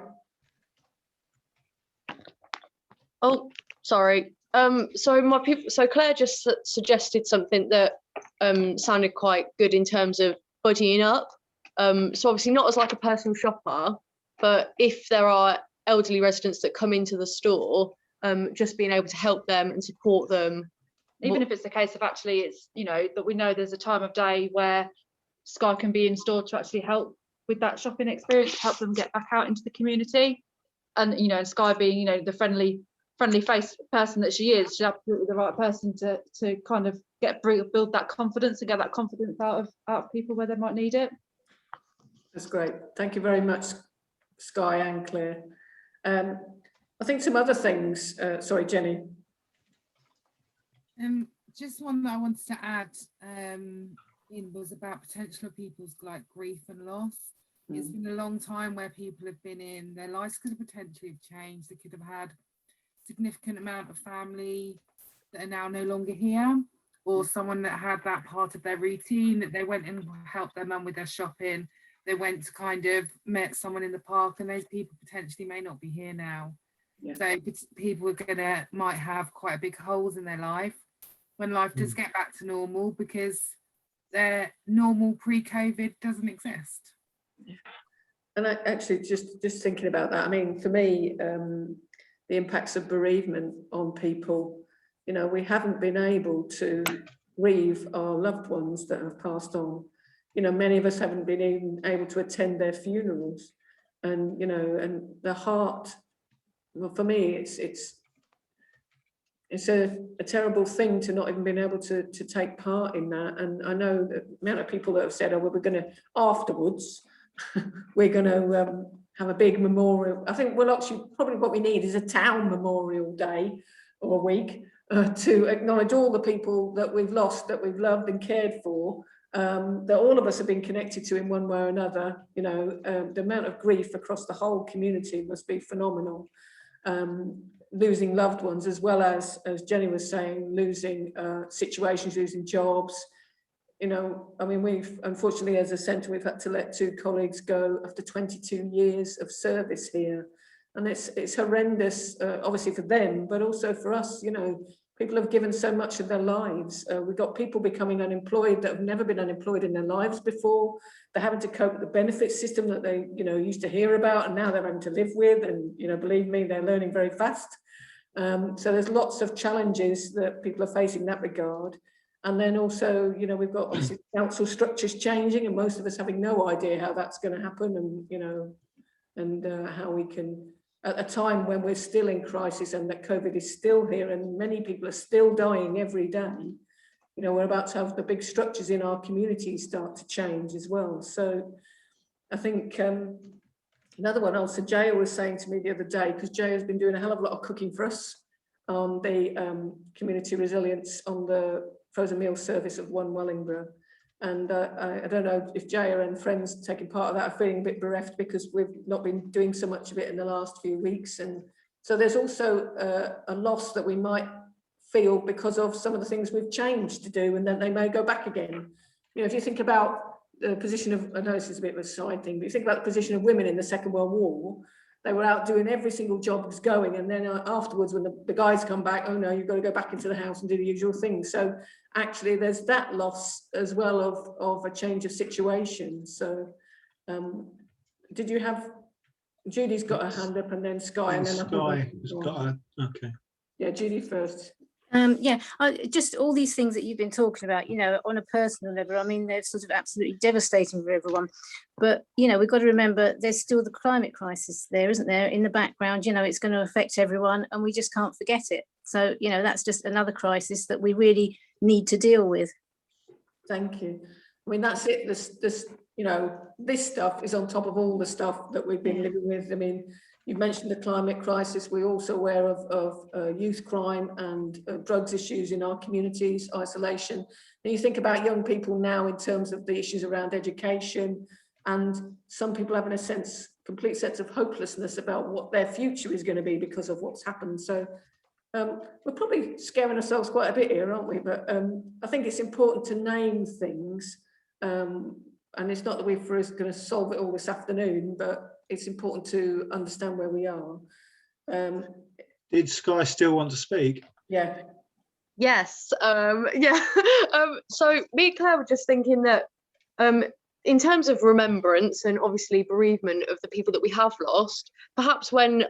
[SPEAKER 13] Oh, sorry. So Claire just suggested something that sounded quite good in terms of buddying up. So obviously not as like a personal shopper, but if there are elderly residents that come into the store, just being able to help them and support them. Even if it's the case of actually it's, you know, that we know there's a time of day where Sky can be in store to actually help with that shopping experience, help them get back out into the community. And, you know, and Sky being, you know, the friendly face person that she is, she's absolutely the right person to kind of build that confidence and get that confidence out of people where they might need it.
[SPEAKER 1] That's great. Thank you very much, Sky and Claire. I think some other things, sorry, Jenny.
[SPEAKER 6] Just one that I wanted to add was about potential of people's like grief and loss. It's been a long time where people have been in, their lives could have potentially have changed. They could have had significant amount of family that are now no longer here, or someone that had that part of their routine, that they went and helped their mum with their shopping. They went to kind of met someone in the park, and those people potentially may not be here now.
[SPEAKER 1] Yeah.
[SPEAKER 6] So people are might have quite big holes in their life when life does get back to normal, because their normal pre-COVID doesn't exist.
[SPEAKER 1] And I actually just thinking about that, I mean, for me, the impacts of bereavement on people, you know, we haven't been able to grieve our loved ones that have passed on. You know, many of us haven't been even able to attend their funerals, and you know, and the heart, well, for me, it's a terrible thing to not even being able to take part in that. And I know the amount of people that have said, oh, well, we're going to afterwards, we're going to have a big memorial. I think, well, actually, probably what we need is a town memorial day or a week to acknowledge all the people that we've lost, that we've loved and cared for, that all of us have been connected to in one way or another. You know, the amount of grief across the whole community must be phenomenal. Losing loved ones, as well as Jenny was saying, losing situations, losing jobs. You know, I mean, we've unfortunately, as a centre, we've had to let 2 colleagues go after 22 years of service here, and it's horrendous, obviously for them, but also for us. You know, people have given so much of their lives. We've got people becoming unemployed that have never been unemployed in their lives before. They're having to cope with the benefit system that they, you know, used to hear about, and now they're having to live with. And you know, believe me, they're learning very fast. So there's lots of challenges that people are facing in that regard. And then also, you know, we've got obviously council structures changing, and most of us having no idea how that's going to happen, and you know, and how we can, at a time when we're still in crisis and that COVID is still here and many people are still dying every day, you know, we're about to have the big structures in our community start to change as well. So I think another one also, Jaya was saying to me the other day, because Jaya has been doing a hell of a lot of cooking for us on the community resilience on the frozen meal service of One Wellingborough. And I don't know if Jaya and friends taking part of that are feeling a bit bereft, because we've not been doing so much of it in the last few weeks. And so there's also a loss that we might feel because of some of the things we've changed to do, and then they may go back again. You know, if you think about the position of, I know this is a bit of a side thing, but you think about the position of women in the Second World War, they were out doing every single job was going, and then afterwards when the guys come back, oh no, you've got to go back into the house and do the usual things. So actually there's that loss as well of a change of situation. So did you have, Judy's got her hand up, and then Sky, and then
[SPEAKER 2] Sky has got a, okay.
[SPEAKER 1] Yeah, Judy first.
[SPEAKER 19] Yeah, just all these things that you've been talking about, you know, on a personal level, I mean, they're sort of absolutely devastating for everyone. But, you know, we've got to remember there's still the climate crisis there, isn't there, in the background. You know, it's going to affect everyone, and we just can't forget it. So, you know, that's just another crisis that we really need to deal with.
[SPEAKER 1] Thank you. I mean, that's it. This, you know, this stuff is on top of all the stuff that we've been living with. I mean, you mentioned the climate crisis. We're also aware of youth crime and drugs issues in our communities, isolation. And you think about young people now in terms of the issues around education, and some people having a complete sense of hopelessness about what their future is going to be because of what's happened. So we're probably scaring ourselves quite a bit here, aren't we? But I think it's important to name things. And it's not that we're going to solve it all this afternoon, but it's important to understand where we are.
[SPEAKER 2] Did Sky still want to speak?
[SPEAKER 1] Yeah.
[SPEAKER 13] Yes. Yeah. So me and Claire were just thinking that in terms of remembrance and obviously bereavement of the people that we have lost, perhaps when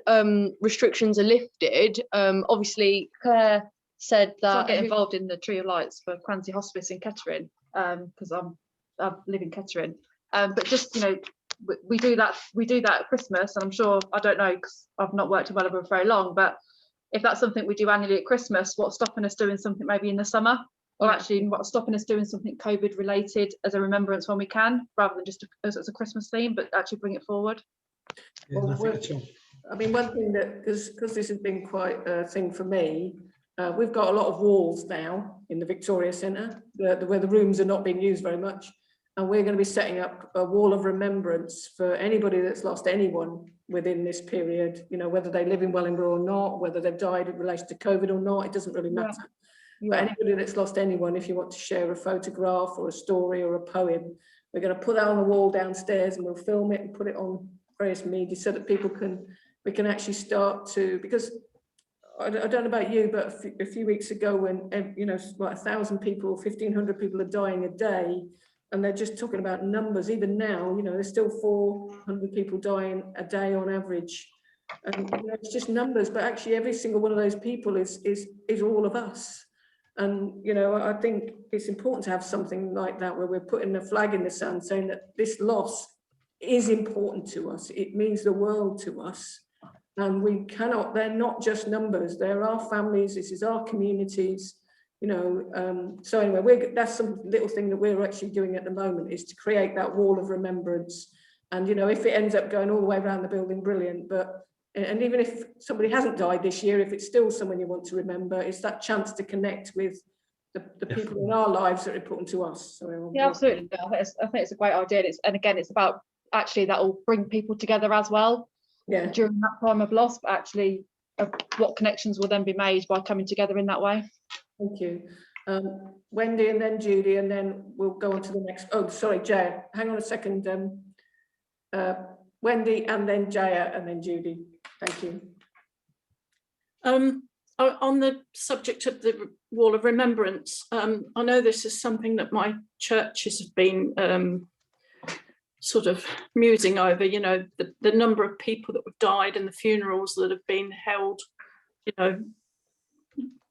[SPEAKER 13] restrictions are lifted, obviously Claire said that get involved in the Tree of Lights for Crancy Hospice in Kettering, because I live in Kettering. But just, you know, we do that at Christmas, and I'm sure, I don't know, because I've not worked in Wellingborough for very long, but if that's something we do annually at Christmas, what's stopping us doing something maybe in the summer? Or actually what's stopping us doing something COVID related as a remembrance when we can, rather than just as a Christmas theme, but actually bring it forward?
[SPEAKER 2] Yeah,
[SPEAKER 1] well, I mean, one thing that, because this has been quite a thing for me, We've got a lot of walls now in the Victoria Centre where the rooms are not being used very much. And we're going to be setting up a wall of remembrance for anybody that's lost anyone within this period, you know, whether they live in Wellingborough or not, whether they've died in relation to COVID or not, it doesn't really matter. But anybody that's lost anyone, if you want to share a photograph or a story or a poem, we're going to put that on the wall downstairs and we'll film it and put it on various media so that we can actually start to, because I don't know about you, but a few weeks ago when, you know, like 1,000 people, 1,500 people are dying a day, and they're just talking about numbers. Even now, you know, there's still 400 people dying a day on average. And you know, it's just numbers, but actually every single one of those people is all of us. And, you know, I think it's important to have something like that where we're putting a flag in the sand saying that this loss is important to us. It means the world to us. And we cannot, they're not just numbers, they're our families, this is our communities, you know. So anyway, that's some little thing that we're actually doing at the moment, is to create that wall of remembrance. And, you know, if it ends up going all the way around the building, brilliant. And even if somebody hasn't died this year, if it's still someone you want to remember, it's that chance to connect with the people in our lives that are important to us. So
[SPEAKER 7] yeah, absolutely. I think it's a great idea. And again, it's about actually that will bring people together as well.
[SPEAKER 1] Yeah.
[SPEAKER 7] During that time of loss, but actually what connections will then be made by coming together in that way.
[SPEAKER 1] Thank you. Wendy and then Judy, and then we'll go on to the next. Oh, sorry, Jaya. Hang on a second. Wendy and then Jaya and then Judy. Thank you.
[SPEAKER 5] On the subject of the Wall of Remembrance, I know this is something that my churches have been sort of musing over, you know, the number of people that have died and the funerals that have been held, you know,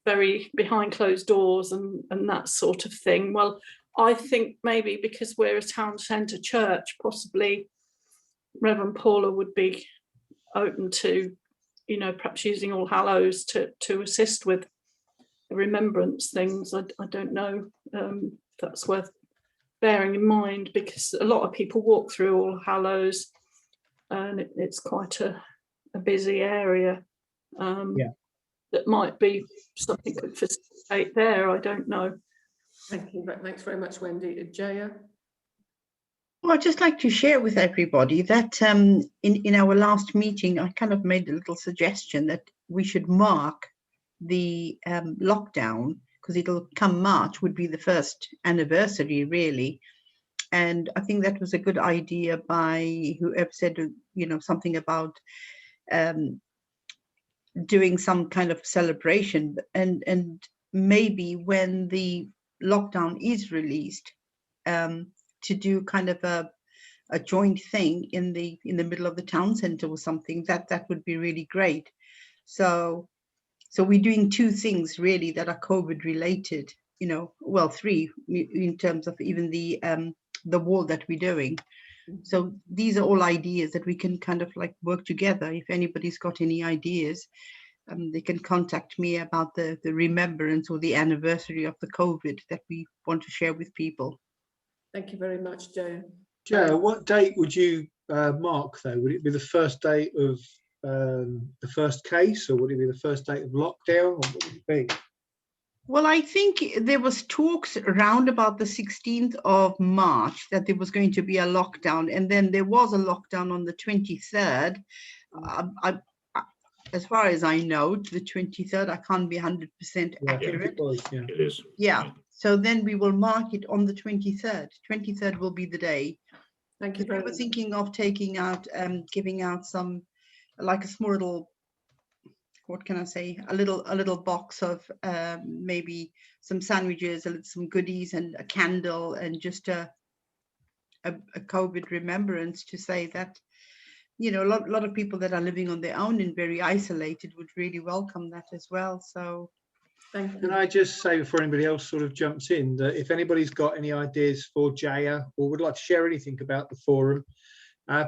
[SPEAKER 5] very behind closed doors and that sort of thing. Well, I think maybe because we're a town centre church, possibly Reverend Paula would be open to, you know, perhaps using All Hallows to assist with the remembrance things. I don't know if that's worth bearing in mind, because a lot of people walk through All Hallows and it's quite a busy area. That might be something could facilitate there. I don't know.
[SPEAKER 1] Thank you. Thanks very much, Wendy. Jaya?
[SPEAKER 10] Well, I'd just like to share with everybody that in our last meeting, I kind of made a little suggestion that we should mark the lockdown, because it'll come March, would be the first anniversary, really. And I think that was a good idea by whoever said, you know, something about doing some kind of celebration, and maybe when the lockdown is released, to do kind of a joint thing in the middle of the town centre or something. That would be really great. So we're doing two things really that are COVID related, you know, well, three in terms of even the wall that we're doing. So these are all ideas that we can kind of like work together. If anybody's got any ideas, they can contact me about the remembrance or the anniversary of the COVID that we want to share with people.
[SPEAKER 1] Thank you very much, Jaya.
[SPEAKER 2] Jaya, what date would you mark though? Would it be the first date of the first case, or would it be the first date of lockdown, or what would it be?
[SPEAKER 10] Well, I think there was talks around about the 16th of March that there was going to be a lockdown, and then there was a lockdown on the 23rd. As far as I know, the 23rd, I can't be 100% accurate.
[SPEAKER 14] It is.
[SPEAKER 10] Yeah. So then we will mark it on the 23rd. 23rd will be the day.
[SPEAKER 1] Thank you very much.
[SPEAKER 10] We were thinking of taking out, giving out some, like a small little, what can I say, a little box of maybe some sandwiches, some goodies, and a candle, and just a COVID remembrance to say that, you know, a lot of people that are living on their own and very isolated would really welcome that as well. So
[SPEAKER 1] thank you.
[SPEAKER 2] Can I just say, before anybody else sort of jumps in, that if anybody's got any ideas for Jaya or would like to share anything about the forum,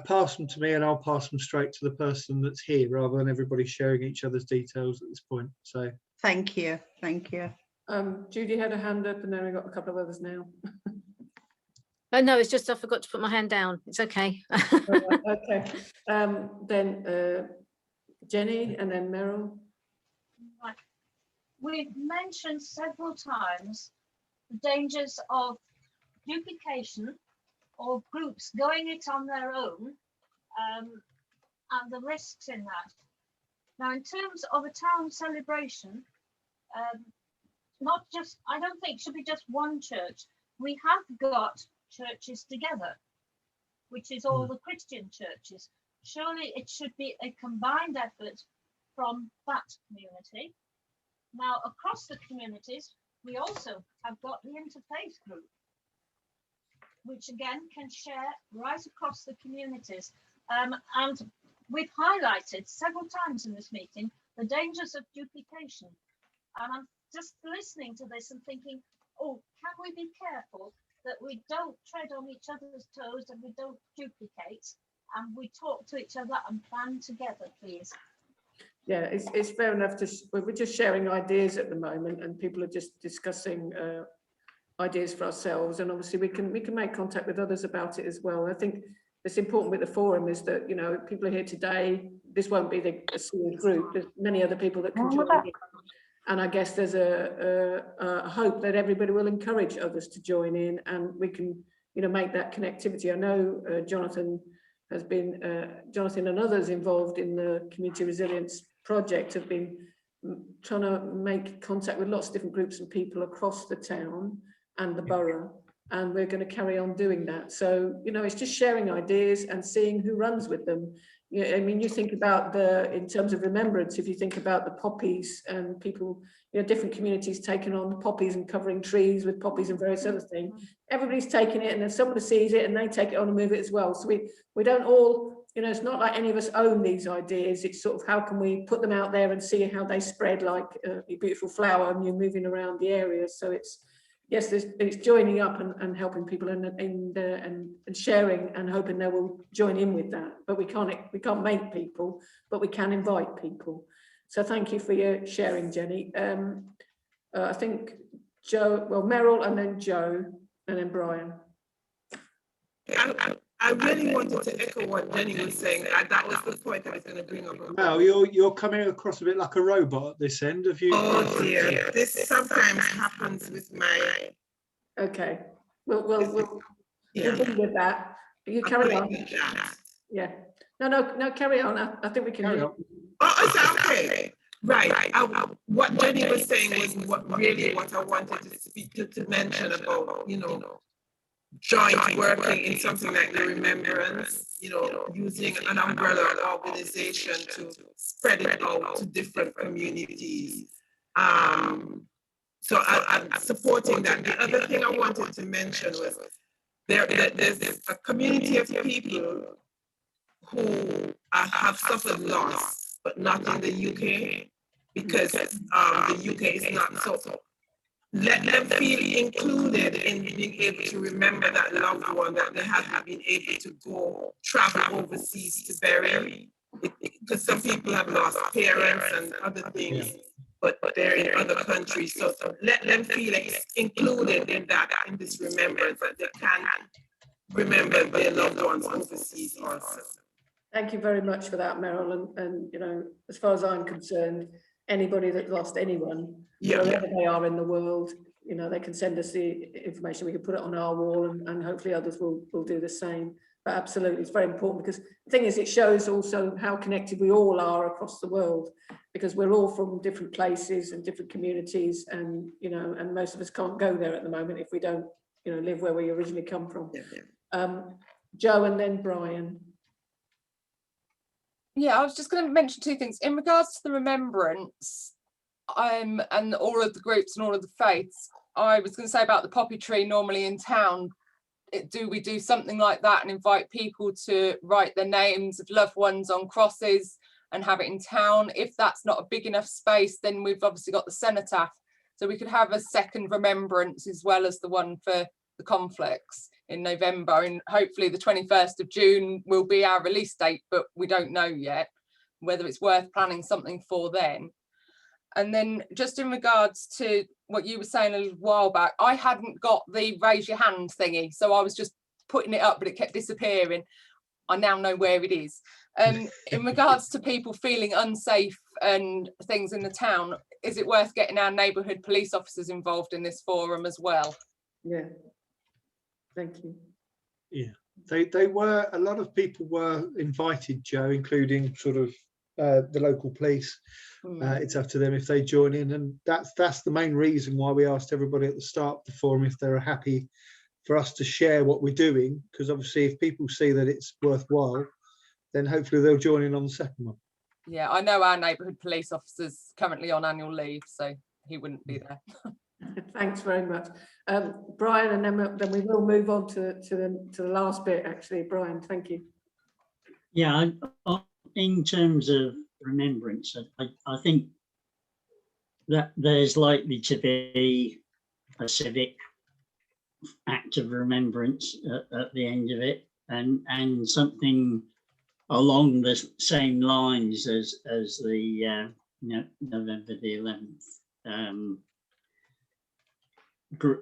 [SPEAKER 2] pass them to me and I'll pass them straight to the person that's here, rather than everybody sharing each other's details at this point. So
[SPEAKER 10] thank you.
[SPEAKER 1] Judy had a hand up, and then we got a couple of others now.
[SPEAKER 19] Oh no, it's just I forgot to put my hand down. It's okay.
[SPEAKER 1] Okay. Then Jenny, and then Meryl.
[SPEAKER 3] we've mentioned several times the dangers of duplication or groups going it on their own, and the risks in that. Now, in terms of a town celebration, not just, I don't think it should be just one church. We have got churches together, which is all the Christian churches. Surely it should be a combined effort from that community. Now, across the communities, we also have got the interfaith group, which again can share right across the communities. And we've highlighted several times in this meeting the dangers of duplication. And I'm just listening to this and thinking, oh, can we be careful that we don't tread on each other's toes and we don't duplicate, and we talk to each other and plan together, please.
[SPEAKER 1] Yeah, it's fair enough to, we're just sharing ideas at the moment, and people are just discussing ideas for ourselves, and obviously we can make contact with others about it as well. I think it's important with the forum is that, you know, people are here today. This won't be a single group. There's many other people that can join in. And I guess there's a hope that everybody will encourage others to join in, and we can, you know, make that connectivity. I know Jonathan has been, Jonathan and others involved in the community resilience project have been trying to make contact with lots of different groups and people across the town and the borough, and we're going to carry on doing that. So, you know, it's just sharing ideas and seeing who runs with them. Yeah, I mean, you think about in terms of remembrance, if you think about the poppies and people, you know, different communities taking on the poppies and covering trees with poppies and various other things, everybody's taking it, and then somebody sees it and they take it on and move it as well. So we don't all, you know, it's not like any of us own these ideas. It's sort of how can we put them out there and see how they spread like a beautiful flower and you're moving around the area. So it's, yes, it's joining up and helping people and sharing and hoping they will join in with that. But we can't make people, but we can invite people. So thank you for your sharing, Jenny. I think Joe, well, Meryl, and then Joe, and then Brian.
[SPEAKER 9] I really wanted to echo what Jenny was saying. That was the point I was going to bring up.
[SPEAKER 2] Well, you're coming across a bit like a robot at this end. Have you?
[SPEAKER 9] Oh dear, this sometimes happens with my.
[SPEAKER 1] Okay, we'll begin with that. You carry on. Yeah. No, carry on. I think we can carry on.
[SPEAKER 9] Oh, it's okay. Right. What Jenny was saying was what I wanted to speak to mention about, you know, joint working in something like the remembrance, you know, using an umbrella organization to spread it out to different communities. So I'm supporting that. The other thing I wanted to mention was there's a community of people who have suffered loss, but not in the UK, because the UK is not so. Let them feel included in being able to remember that loved one that they haven't been able to travel overseas to bury. Because some people have lost parents and other things, but they're in other countries. So let them feel included in that, in this remembrance, that they can remember their loved ones overseas also.
[SPEAKER 1] Thank you very much for that, Meryl. And you know, as far as I'm concerned, anybody that lost anyone, wherever they are in the world, you know, they can send us the information. We can put it on our wall, and hopefully others will do the same. But absolutely, it's very important, because the thing is, it shows also how connected we all are across the world, because we're all from different places and different communities, and you know, and most of us can't go there at the moment if we don't, you know, live where we originally come from. Joe, and then Brian.
[SPEAKER 12] Yeah, I was just going to mention two things in regards to the remembrance, and all of the groups and all of the faiths. I was going to say about the poppy tree. Normally in town, we do something like that and invite people to write their names of loved ones on crosses and have it in town. If that's not a big enough space, then we've obviously got the cenotaph, so we could have a second remembrance as well as the one for the conflicts in November, and hopefully the 21st of June will be our release date, but we don't know yet whether it's worth planning something for then. And then just in regards to what you were saying a little while back, I hadn't got the raise your hand thingy, so I was just putting it up, but it kept disappearing. I now know where it is. In regards to people feeling unsafe and things in the town, is it worth getting our neighbourhood police officers involved in this forum as well?
[SPEAKER 1] Yeah, thank you.
[SPEAKER 2] Yeah, they were, a lot of people were invited, Joe, including sort of the local police. It's up to them if they join in, and that's the main reason why we asked everybody at the start of the forum if they're happy for us to share what we're doing, because obviously if people see that it's worthwhile, then hopefully they'll join in on the second one.
[SPEAKER 12] Yeah, I know our neighbourhood police officer's currently on annual leave, so he wouldn't be there.
[SPEAKER 1] Thanks very much, Brian, and then we will move on to the last bit. Actually, Brian, thank you.
[SPEAKER 17] Yeah, in terms of remembrance, I think that there's likely to be a civic act of remembrance at the end of it, and something along the same lines as the November the 11th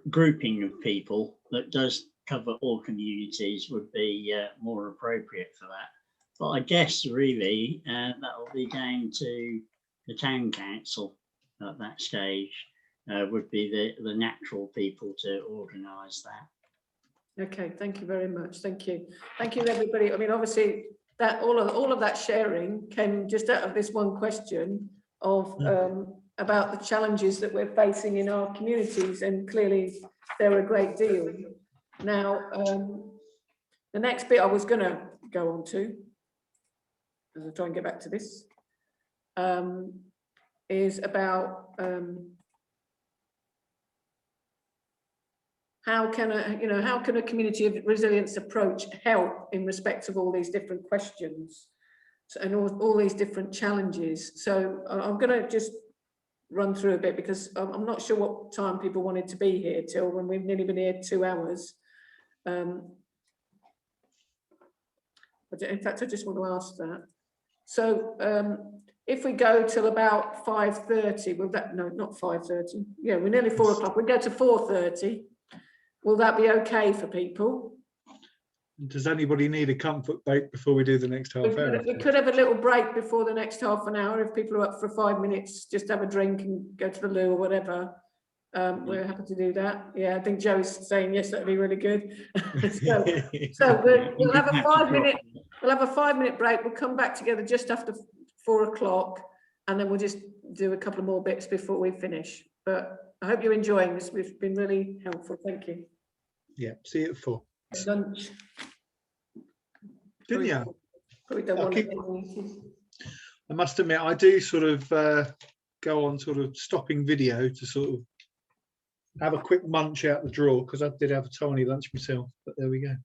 [SPEAKER 17] grouping of people that does cover all communities would be more appropriate for that. But I guess really that will be down to the town council at that stage. Would be the natural people to organise that.
[SPEAKER 1] Okay, thank you very much. Thank you everybody. I mean, obviously that all of that sharing came just out of this one question of about the challenges that we're facing in our communities, and clearly they're a great deal. Now, the next bit I was going to go on to, as I try and get back to this, is about how can a community of resilience approach help in respect of all these different questions and all these different challenges. So I'm going to just run through a bit, because I'm not sure what time people wanted to be here till, when we've nearly been here 2 hours. In fact, I just want to ask that. So if we go till about 5:30, will that, no, not 5:30. Yeah, we're nearly 4 o'clock. We go to 4:30. Will that be okay for people?
[SPEAKER 2] Does anybody need a comfort break before we do the next half hour?
[SPEAKER 1] We could have a little break before the next half an hour if people are up for 5 minutes, just have a drink and go to the loo or whatever. We're happy to do that. Yeah, I think Joe's saying yes, that'd be really good. so we'll have a 5 minute. We'll have a 5 minute break. We'll come back together just after 4 o'clock, and then we'll just do a couple of more bits before we finish. But I hope you're enjoying this. We've been really helpful. Thank you.
[SPEAKER 2] Yeah, see you at 4.
[SPEAKER 1] Lunch.
[SPEAKER 2] Didn't you?
[SPEAKER 1] Probably don't want to.
[SPEAKER 2] I must admit, I do sort of go on sort of stopping video to sort of have a quick munch out the drawer, because I did have a tiny lunch myself, but there we go.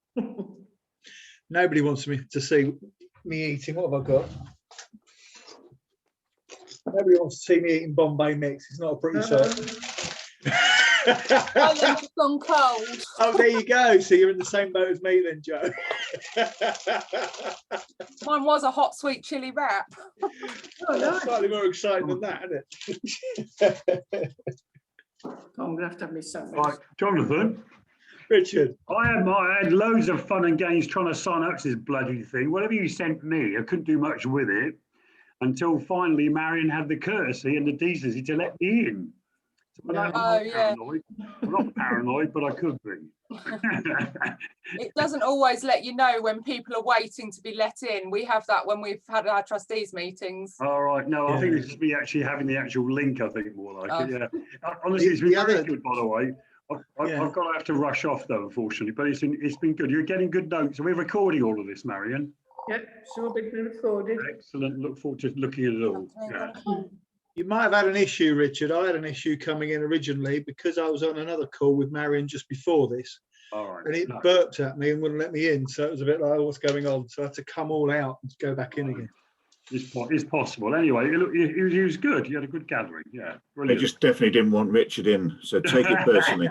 [SPEAKER 2] Nobody wants me to see me eating. What have I got? Nobody wants to see me eating Bombay mix. It's not a pretty sight.
[SPEAKER 12] Oh, it's gone cold.
[SPEAKER 2] Oh, there you go. So you're in the same boat as me then, Joe.
[SPEAKER 12] Mine was a hot, sweet chili wrap.
[SPEAKER 2] Oh, that's slightly more exciting than that, isn't it?
[SPEAKER 1] I'm gonna have to have me sandwich.
[SPEAKER 20] Right, Jonathan.
[SPEAKER 2] Richard.
[SPEAKER 20] I had loads of fun and games trying to sign up to this bloody thing. Whatever you sent me, I couldn't do much with it until finally Marion had the courtesy and the decency to let me in. So I'm not paranoid, but I could be.
[SPEAKER 12] It doesn't always let you know when people are waiting to be let in. We have that when we've had our trustees meetings.
[SPEAKER 20] All right, no, I think this is me actually having the actual link. I think more like it. Yeah, honestly, it's been very good. By the way, I've got to have to rush off though, unfortunately. But it's been good. You're getting good notes. Are we recording all of this, Marion?
[SPEAKER 1] Yep, sure, been recorded.
[SPEAKER 20] Excellent. Look forward to looking at it all. Yeah.
[SPEAKER 2] You might have had an issue, Richard. I had an issue coming in originally because I was on another call with Marion just before this.
[SPEAKER 20] All right.
[SPEAKER 2] And it burped at me and wouldn't let me in. So it was a bit like, oh, what's going on? So I had to come all out and go back in again.
[SPEAKER 20] It's possible. Anyway, it was good. You had a good gathering. Yeah.
[SPEAKER 14] Brilliant. They just definitely didn't want Richard in. So take it personally.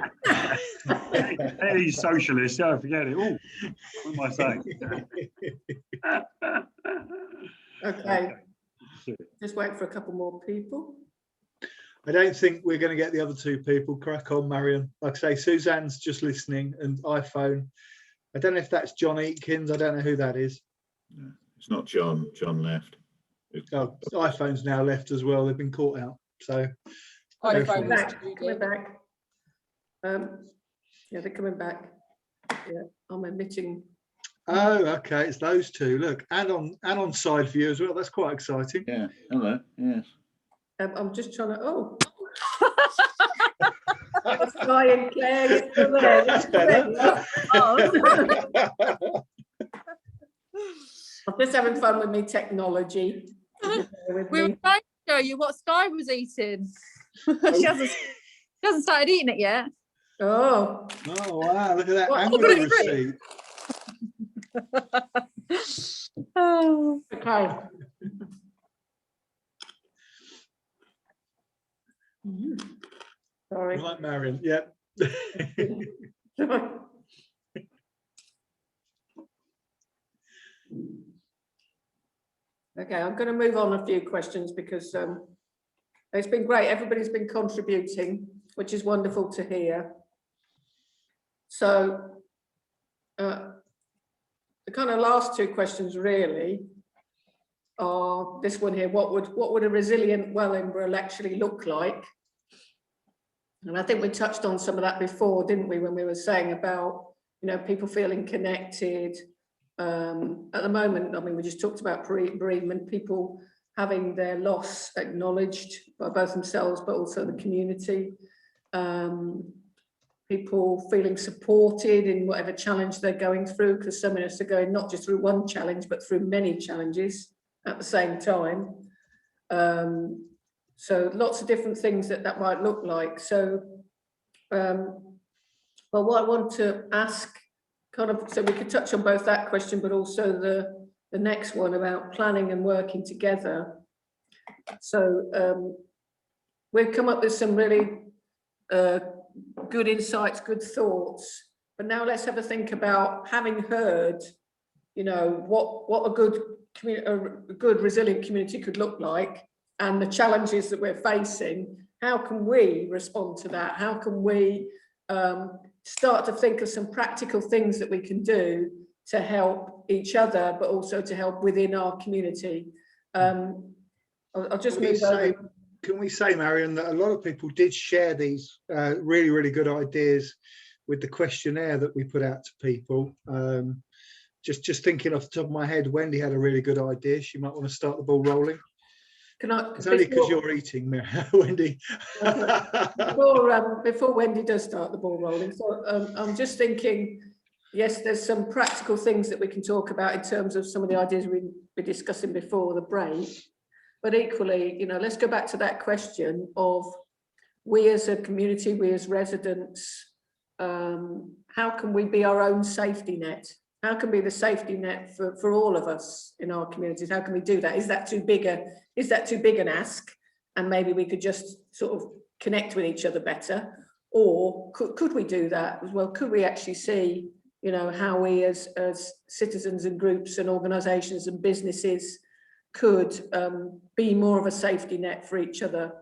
[SPEAKER 20] He's socialist. Yeah, forget it. Oh, what am I saying?
[SPEAKER 1] Okay. Just wait for a couple more people.
[SPEAKER 2] I don't think we're going to get the other two people. Crack on, Marion. Like I say, Suzanne's just listening and iPhone. I don't know if that's John Eatkins. I don't know who that is.
[SPEAKER 14] It's not John. John left.
[SPEAKER 2] Oh, iPhone's now left as well. They've been caught out. So
[SPEAKER 1] We're back. We're back. Yeah, they're coming back. Yeah, I'm admitting.
[SPEAKER 2] Oh, okay. It's those two. Look, and on side view as well. That's quite exciting.
[SPEAKER 14] Yeah. Hello. Yes.
[SPEAKER 1] I'm just trying to. Oh. Sky and Claire, you're still there.
[SPEAKER 2] That's better.
[SPEAKER 1] I'm just having fun with me technology.
[SPEAKER 15] We were trying to show you what Sky was eating. she hasn't started eating it yet.
[SPEAKER 1] Oh.
[SPEAKER 2] Oh wow! Look at that angular receipt.
[SPEAKER 15] Oh.
[SPEAKER 1] Okay. Sorry.
[SPEAKER 2] Right, Marion. Yep.
[SPEAKER 1] Okay, I'm going to move on a few questions because it's been great. Everybody's been contributing, which is wonderful to hear. So the kind of last two questions really are this one here. What would a resilient Wellingborough actually look like? And I think we touched on some of that before, didn't we, when we were saying about, you know, people feeling connected. At the moment, I mean, we just talked about bereavement, people having their loss acknowledged by both themselves, but also the community. People feeling supported in whatever challenge they're going through, because some of us are going not just through one challenge, but through many challenges at the same time. So lots of different things that might look like. So, well, what I want to ask, kind of, so we could touch on both that question, but also the next one about planning and working together. So we've come up with some really good insights, good thoughts, but now let's have a think about, having heard, you know, what a good resilient community could look like, and the challenges that we're facing. How can we respond to that? How can we start to think of some practical things that we can do to help each other, but also to help within our community? I'll just move over.
[SPEAKER 2] Can we say, Marion, that a lot of people did share these really, really good ideas with the questionnaire that we put out to people? Just thinking off the top of my head, Wendy had a really good idea. She might want to start the ball rolling.
[SPEAKER 1] Can I?
[SPEAKER 2] It's only because you're eating, Wendy.
[SPEAKER 1] Before Wendy does start the ball rolling, so I'm just thinking, yes, there's some practical things that we can talk about in terms of some of the ideas we were discussing before the break. But equally, you know, let's go back to that question of, we as a community, we as residents, how can we be our own safety net? How can we be the safety net for all of us in our communities? How can we do that? Is that too big an ask? And maybe we could just sort of connect with each other better? Or could we do that as well? Could we actually see, you know, how we as citizens and groups and organisations and businesses could be more of a safety net for each other?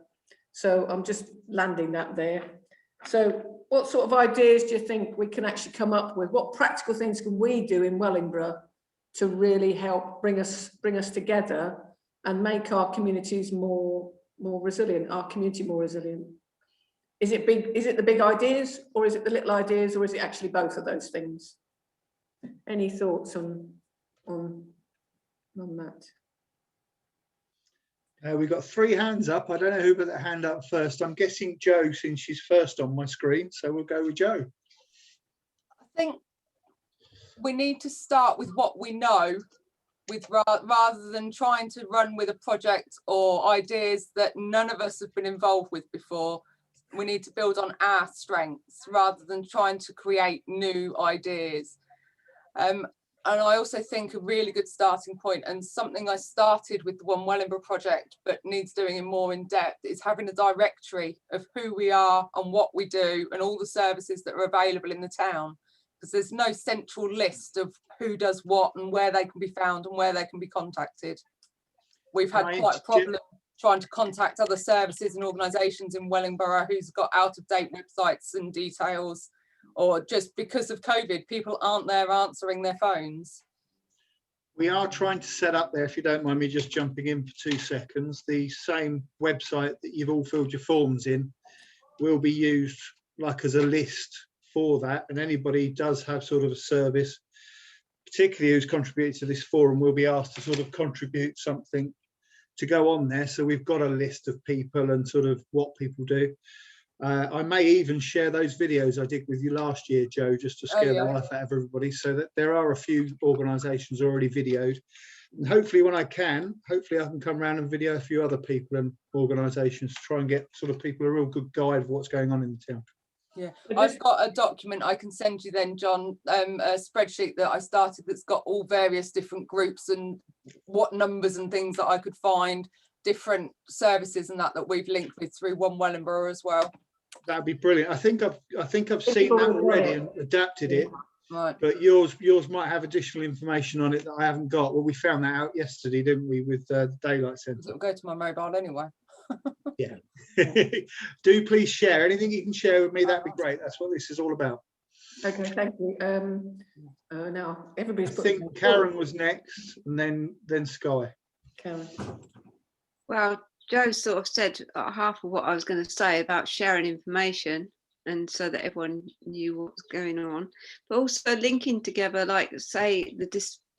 [SPEAKER 1] So I'm just landing that there. So what sort of ideas do you think we can actually come up with? What practical things can we do in Wellingborough to really help bring us together and make our communities more resilient, our community more resilient? Is it the big ideas, or is it the little ideas, or is it actually both of those things? Any thoughts on that?
[SPEAKER 2] We've got 3 hands up. I don't know who put their hand up first. I'm guessing Jo, since she's first on my screen. So we'll go with Jo.
[SPEAKER 12] I think we need to start with what we know, with rather than trying to run with a project or ideas that none of us have been involved with before. We need to build on our strengths rather than trying to create new ideas. And I also think a really good starting point, and something I started with the One Wellingborough project but needs doing more in depth, is having a directory of who we are and what we do and all the services that are available in the town, because there's no central list of who does what and where they can be found and where they can be contacted. We've had quite a problem trying to contact other services and organisations in Wellingborough who's got out-of-date websites and details, or just because of COVID, people aren't there answering their phones.
[SPEAKER 2] We are trying to set up there, if you don't mind me just jumping in for 2 seconds, the same website that you've all filled your forms in will be used like as a list for that. And anybody does have sort of a service, particularly who's contributed to this forum, will be asked to sort of contribute something to go on there. So we've got a list of people and sort of what people do. I may even share those videos I did with you last year, Joe, just to scare the life out of everybody, so that there are a few organisations already videoed. And hopefully when I can come around and video a few other people and organisations to try and get sort of people a real good guide of what's going on in the town.
[SPEAKER 12] Yeah, I've got a document I can send you then, John, a spreadsheet that I started that's got all various different groups and what numbers and things that I could find, different services and that we've linked with through One Wellingborough as well.
[SPEAKER 2] That'd be brilliant. I think I've seen that already and adapted it.
[SPEAKER 12] Right.
[SPEAKER 2] But yours might have additional information on it that I haven't got. Well, we found that out yesterday, didn't we, with the Daylight Centre?
[SPEAKER 12] It'll go to my mobile anyway.
[SPEAKER 2] Yeah. Do please share. Anything you can share with me, that'd be great. That's what this is all about.
[SPEAKER 1] Okay, thank you. Now everybody's.
[SPEAKER 2] I think Karen was next, and then Sky.
[SPEAKER 1] Karen.
[SPEAKER 18] Well, Joe sort of said half of what I was going to say about sharing information, and so that everyone knew what was going on, but also linking together, like say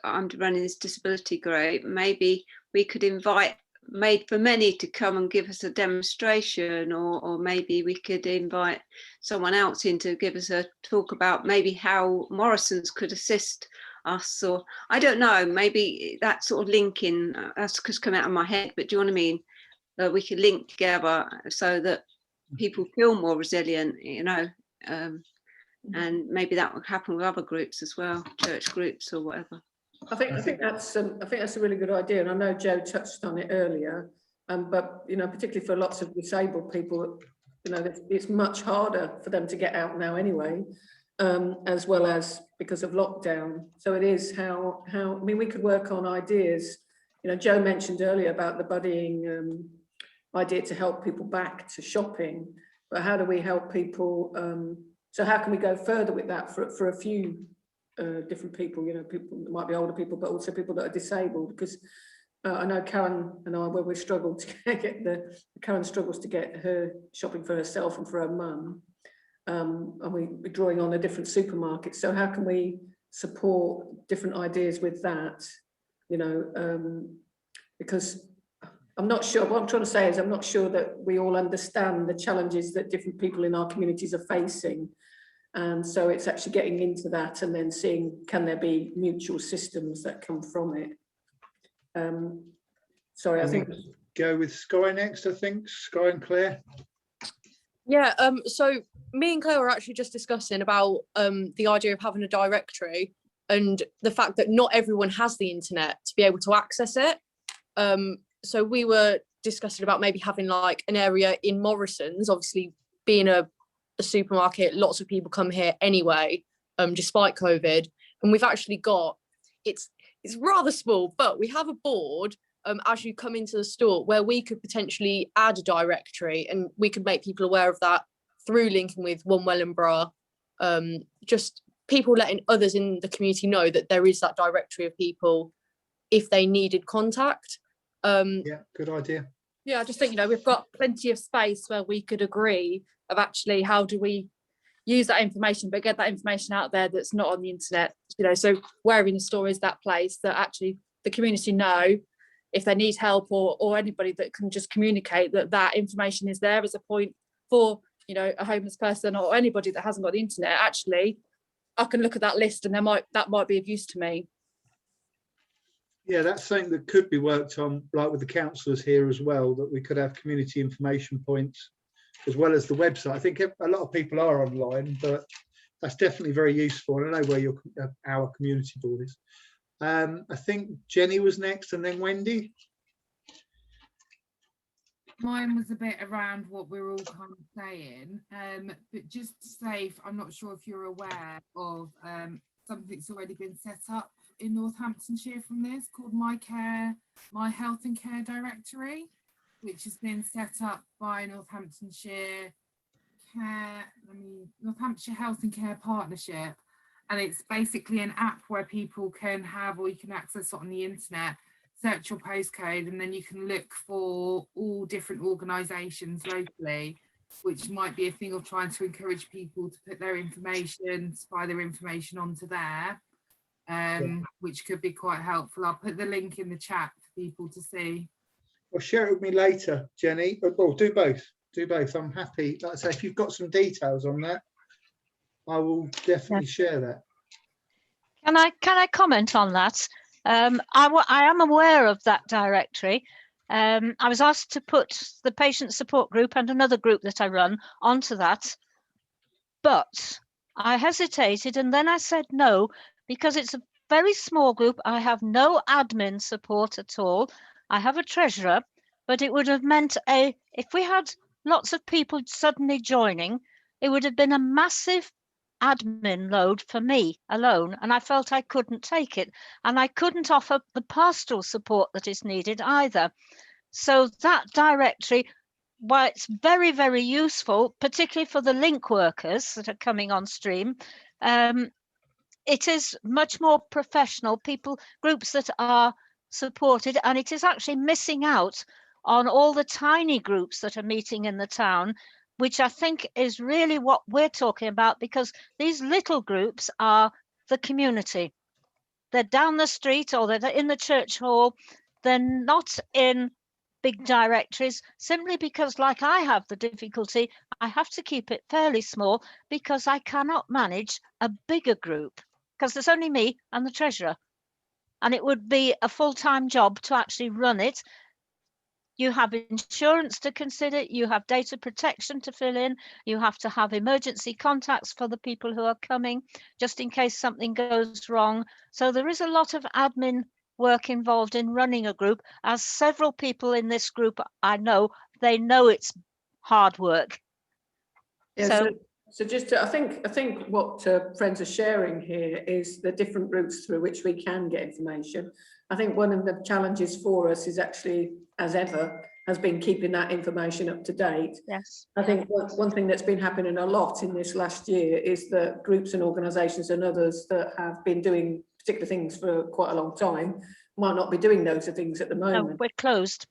[SPEAKER 18] I'm running this disability group, maybe we could invite Made for Many to come and give us a demonstration, or maybe we could invite someone else in to give us a talk about maybe how Morrison's could assist us, or I don't know, maybe that sort of linking, that's just come out of my head, but do you know what I mean? We could link together so that people feel more resilient, you know, and maybe that would happen with other groups as well, church groups or whatever.
[SPEAKER 1] I think that's a really good idea, and I know Joe touched on it earlier. But you know, particularly for lots of disabled people, you know, it's much harder for them to get out now anyway, as well as because of lockdown. So it is how I mean, we could work on ideas. You know, Joe mentioned earlier about the budding idea to help people back to shopping, but how do we help people? So how can we go further with that for a few different people? You know, people that might be older people, but also people that are disabled. Because I know Karen and I, where we struggled to get Karen struggles to get her shopping for herself and for her mum, and we're drawing on a different supermarket. So how can we support different ideas with that? You know, because I'm not sure, what I'm trying to say is I'm not sure that we all understand the challenges that different people in our communities are facing. And so it's actually getting into that and then seeing, can there be mutual systems that come from it? Sorry, I think.
[SPEAKER 2] Go with Sky next, I think. Sky and Claire.
[SPEAKER 13] Yeah, so me and Claire were actually just discussing about the idea of having a directory and the fact that not everyone has the internet to be able to access it. So we were discussing about maybe having like an area in Morrison's, obviously being a supermarket, lots of people come here anyway, despite COVID. And we've actually got, it's rather small, but we have a board as you come into the store where we could potentially add a directory, and we could make people aware of that through linking with One Wellingborough. Just people letting others in the community know that there is that directory of people if they needed contact.
[SPEAKER 2] Yeah, good idea.
[SPEAKER 15] Yeah, I just think, you know, we've got plenty of space where we could agree of actually how do we use that information, but get that information out there that's not on the internet, you know. So where in the store is that place that actually the community know if they need help, or anybody that can just communicate that information is there as a point for, you know, a homeless person or anybody that hasn't got the internet. Actually, I can look at that list and that might be of use to me.
[SPEAKER 2] Yeah, that's something that could be worked on, like with the councillors here as well, that we could have community information points as well as the website. I think a lot of people are online, but that's definitely very useful. I don't know where our community board is. I think Jenny was next and then Wendy.
[SPEAKER 6] Mine was a bit around what we're all kind of saying, but just to say, I'm not sure if you're aware of something that's already been set up in Northamptonshire from this, called My Health and Care Directory, which has been set up by Northamptonshire Health and Care Partnership, and it's basically an app where people can have, or you can access it on the internet, search your postcode, and then you can look for all different organisations locally, which might be a thing of trying to encourage people to put their information, spy their information onto there, which could be quite helpful. I'll put the link in the chat for people to see.
[SPEAKER 2] Well, share it with me later, Jenny. Well, do both. Do both. I'm happy. Like I say, if you've got some details on that, I will definitely share that.
[SPEAKER 3] Can I comment on that? I am aware of that directory. I was asked to put the patient support group and another group that I run onto that, but I hesitated and then I said no, because it's a very small group. I have no admin support at all. I have a treasurer, but it would have meant if we had lots of people suddenly joining, it would have been a massive admin load for me alone, and I felt I couldn't take it, and I couldn't offer the pastoral support that is needed either. So that directory, while it's very, very useful, particularly for the link workers that are coming on stream, it is much more professional, groups that are supported, and it is actually missing out on all the tiny groups that are meeting in the town, which I think is really what we're talking about, because these little groups are the community. They're down the street or they're in the church hall. They're not in big directories, simply because, like I have the difficulty, I have to keep it fairly small because I cannot manage a bigger group, because there's only me and the treasurer. And it would be a full-time job to actually run it. You have insurance to consider, you have data protection to fill in, you have to have emergency contacts for the people who are coming, just in case something goes wrong. So there is a lot of admin work involved in running a group, as several people in this group I know, they know it's hard work.
[SPEAKER 1] Yeah, so just I think what friends are sharing here is the different routes through which we can get information. I think one of the challenges for us is actually, as ever, has been keeping that information up to date.
[SPEAKER 3] Yes.
[SPEAKER 1] I think one thing that's been happening a lot in this last year is that groups and organisations and others that have been doing particular things for quite a long time might not be doing those things at the moment.
[SPEAKER 3] No, we're closed.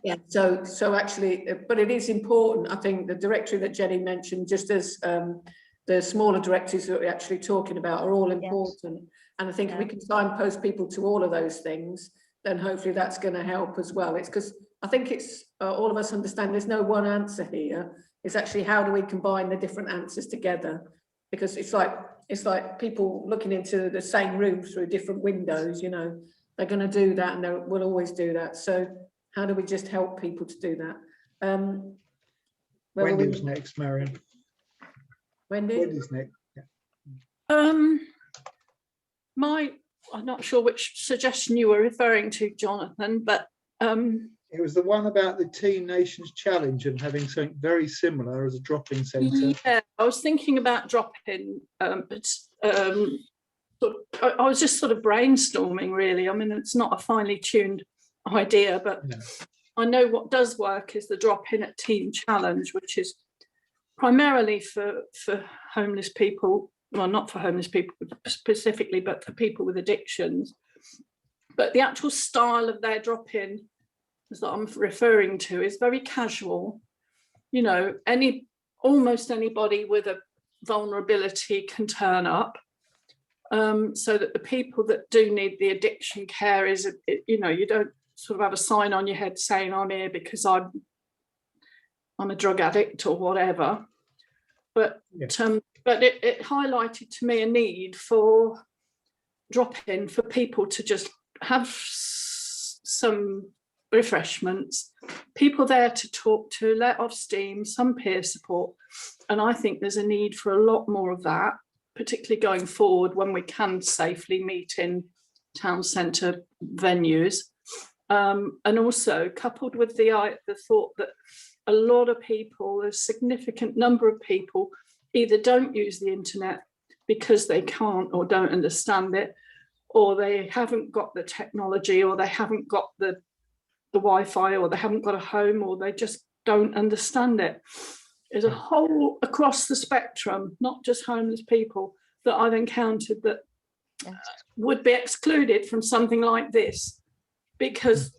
[SPEAKER 1] Yeah, so actually, but it is important. I think the directory that Jenny mentioned, just as the smaller directories that we're actually talking about, are all important. Yes. And I think if we can signpost people to all of those things, then hopefully that's going to help as well. It's because I think it's all of us understand there's no one answer here. It's actually how do we combine the different answers together? Because it's like people looking into the same room through different windows. You know, they're going to do that, and they will always do that. So how do we just help people to do that?
[SPEAKER 2] Wendy was next, Marion.
[SPEAKER 1] Wendy's
[SPEAKER 2] next.
[SPEAKER 5] Yeah. I'm not sure which suggestion you were referring to, Jonathan, but
[SPEAKER 2] it was the one about the Teen Nations Challenge and having something very similar as a drop-in centre.
[SPEAKER 5] Yeah, I was thinking about drop-in, but I was just sort of brainstorming, really. I mean, it's not a finely tuned idea, but no. I know what does work is the drop-in at Teen Challenge, which is primarily for homeless people. Well, not for homeless people specifically, but for people with addictions. But the actual style of their drop-in that I'm referring to is very casual. You know, almost anybody with a vulnerability can turn up, so that the people that do need the addiction care is, you know, you don't sort of have a sign on your head saying I'm here because I'm a drug addict or whatever. But it highlighted to me a need for drop-in for people to just have some refreshments, people there to talk to, let off steam, some peer support. And I think there's a need for a lot more of that, particularly going forward when we can safely meet in town centre venues. And also coupled with the thought that a lot of people, a significant number of people, either don't use the internet because they can't or don't understand it, or they haven't got the technology, or they haven't got the Wi-Fi, or they haven't got a home, or they just don't understand it. There's a whole, across the spectrum, not just homeless people, that I've encountered that would be excluded from something like this because,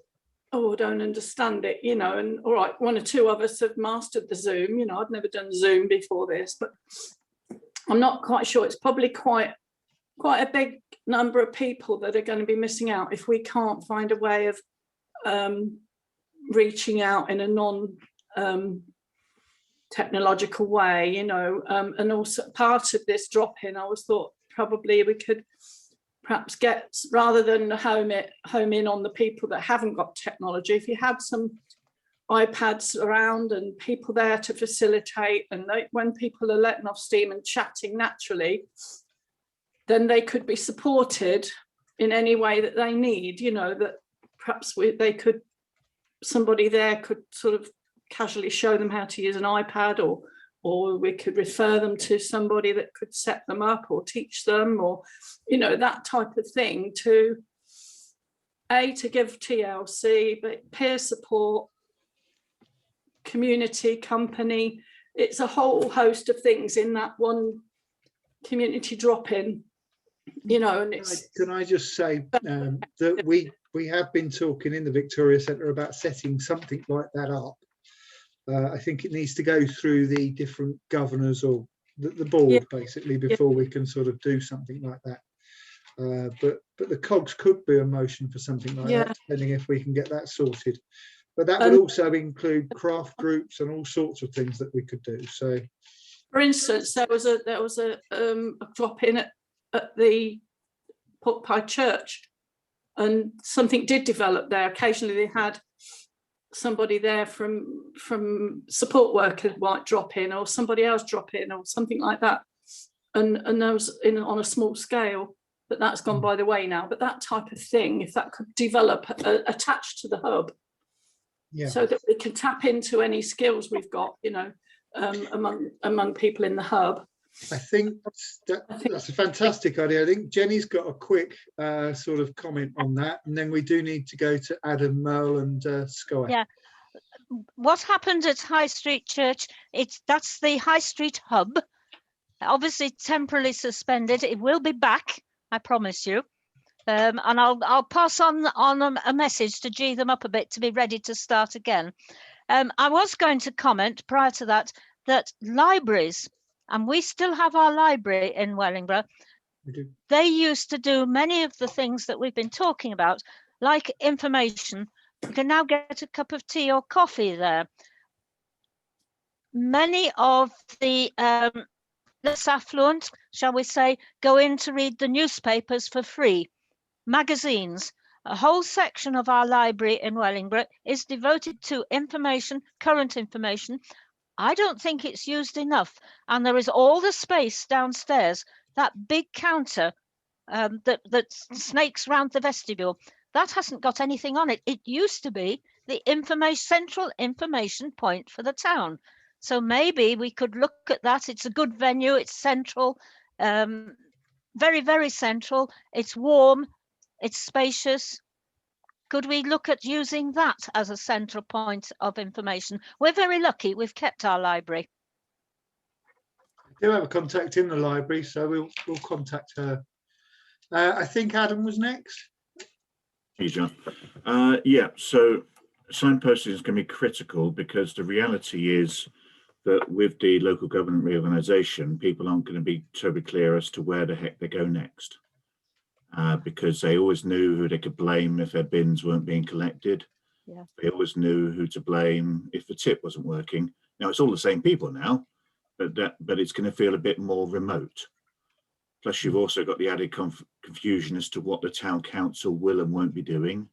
[SPEAKER 5] oh, I don't understand it, you know, and all right, one or two of us have mastered the Zoom, you know, I'd never done Zoom before this, but I'm not quite sure. It's probably quite a big number of people that are going to be missing out if we can't find a way of reaching out in a non-technological way, you know, and also part of this drop-in, I always thought probably we could perhaps get, rather than home in on the people that haven't got technology, if you had some iPads around and people there to facilitate, and when people are letting off steam and chatting naturally, then they could be supported in any way that they need, you know, that perhaps somebody there could sort of casually show them how to use an iPad, or we could refer them to somebody that could set them up or teach them, or, you know, that type of thing to give TLC, but peer support, community, company. It's a whole host of things in that one community drop-in, you know. And it's,
[SPEAKER 2] can I just say that we have been talking in the Victoria Centre about setting something like that up. I think it needs to go through the different governors or the board basically before we can sort of do something like that. But the cogs could be a motion for something like that, depending if we can get that sorted. But that would also include craft groups and all sorts of things that we could do. So,
[SPEAKER 5] for instance, there was a drop-in at the Pork Pie Church, and something did develop there. Occasionally, they had somebody there from support workers might drop in, or somebody else drop in, or something like that. And there was on a small scale, but that's gone by the way now. But that type of thing, if that could develop attached to the hub, so that we can tap into any skills we've got, you know, among people in the hub.
[SPEAKER 2] I think that's a fantastic idea. I think Jenny's got a quick sort of comment on that, and then we do need to go to Adam, Merle and Sky.
[SPEAKER 3] Yeah. What happened at High Street Church, that's the High Street hub, obviously temporarily suspended. It will be back, I promise you. And I'll pass on a message to G them up a bit to be ready to start again. I was going to comment prior to that libraries, and we still have our library in Wellingborough. They used to do many of the things that we've been talking about, like information. You can now get a cup of tea or coffee there. Many of the less affluent, shall we say, go in to read the newspapers for free. Magazines. A whole section of our library in Wellingborough is devoted to information, current information. I don't think it's used enough. And there is all the space downstairs, that big counter that snakes round the vestibule. That hasn't got anything on it. It used to be the central information point for the town. So maybe we could look at that. It's a good venue. It's central, very, very central. It's warm. It's spacious. Could we look at using that as a central point of information? We're very lucky. We've kept our library.
[SPEAKER 2] We do have a contact in the library, so we'll contact her. I think Adam was next.
[SPEAKER 14] Hey, John. Yeah, so signposting is going to be critical because the reality is that with the local government reorganisation, people aren't going to be totally clear as to where the heck they go next. Because they always knew who they could blame if their bins weren't being collected.
[SPEAKER 3] Yeah.
[SPEAKER 14] They always knew who to blame if the tip wasn't working. Now it's all the same people now, but it's going to feel a bit more remote. Plus, you've also got the added confusion as to what the town council will and won't be doing,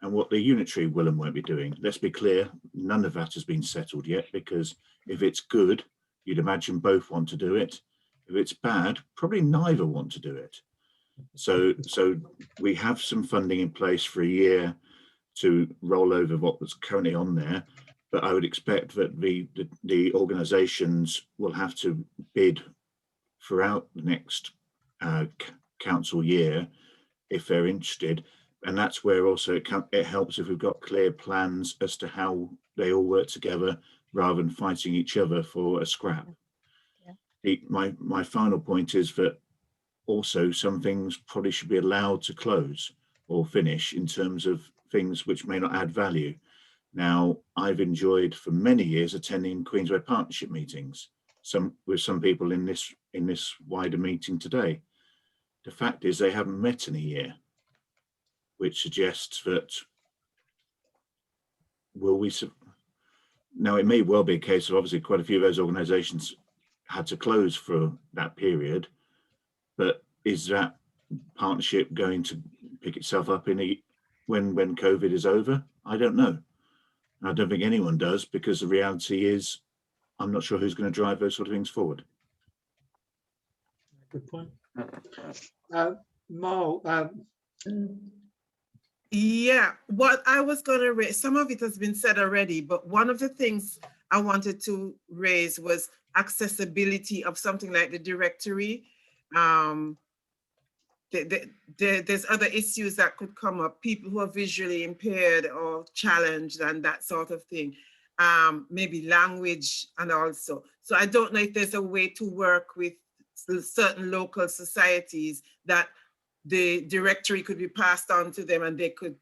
[SPEAKER 14] and what the unitary will and won't be doing. Let's be clear, none of that has been settled yet, because if it's good, you'd imagine both want to do it. If it's bad, probably neither want to do it. So we have some funding in place for a year to roll over what was currently on there, but I would expect that the organisations will have to bid throughout the next council year if they're interested, and that's where also it helps if we've got clear plans as to how they all work together rather than fighting each other for a scrap. Yeah. My final point is that also some things probably should be allowed to close or finish in terms of things which may not add value. Now, I've enjoyed for many years attending Queensway Partnership meetings, with some people in this wider meeting today. The fact is they haven't met in a year, which suggests that now it may well be a case of obviously quite a few of those organisations had to close for that period, but is that partnership going to pick itself up when COVID is over? I don't know. I don't think anyone does, because the reality is I'm not sure who's going to drive those sort of things forward.
[SPEAKER 2] Good point. Mal,
[SPEAKER 9] yeah, what I was going to raise, some of it has been said already, but one of the things I wanted to raise was accessibility of something like the directory. There's other issues that could come up, people who are visually impaired or challenged and that sort of thing, maybe language and also. So I don't know if there's a way to work with certain local societies that the directory could be passed on to them and they could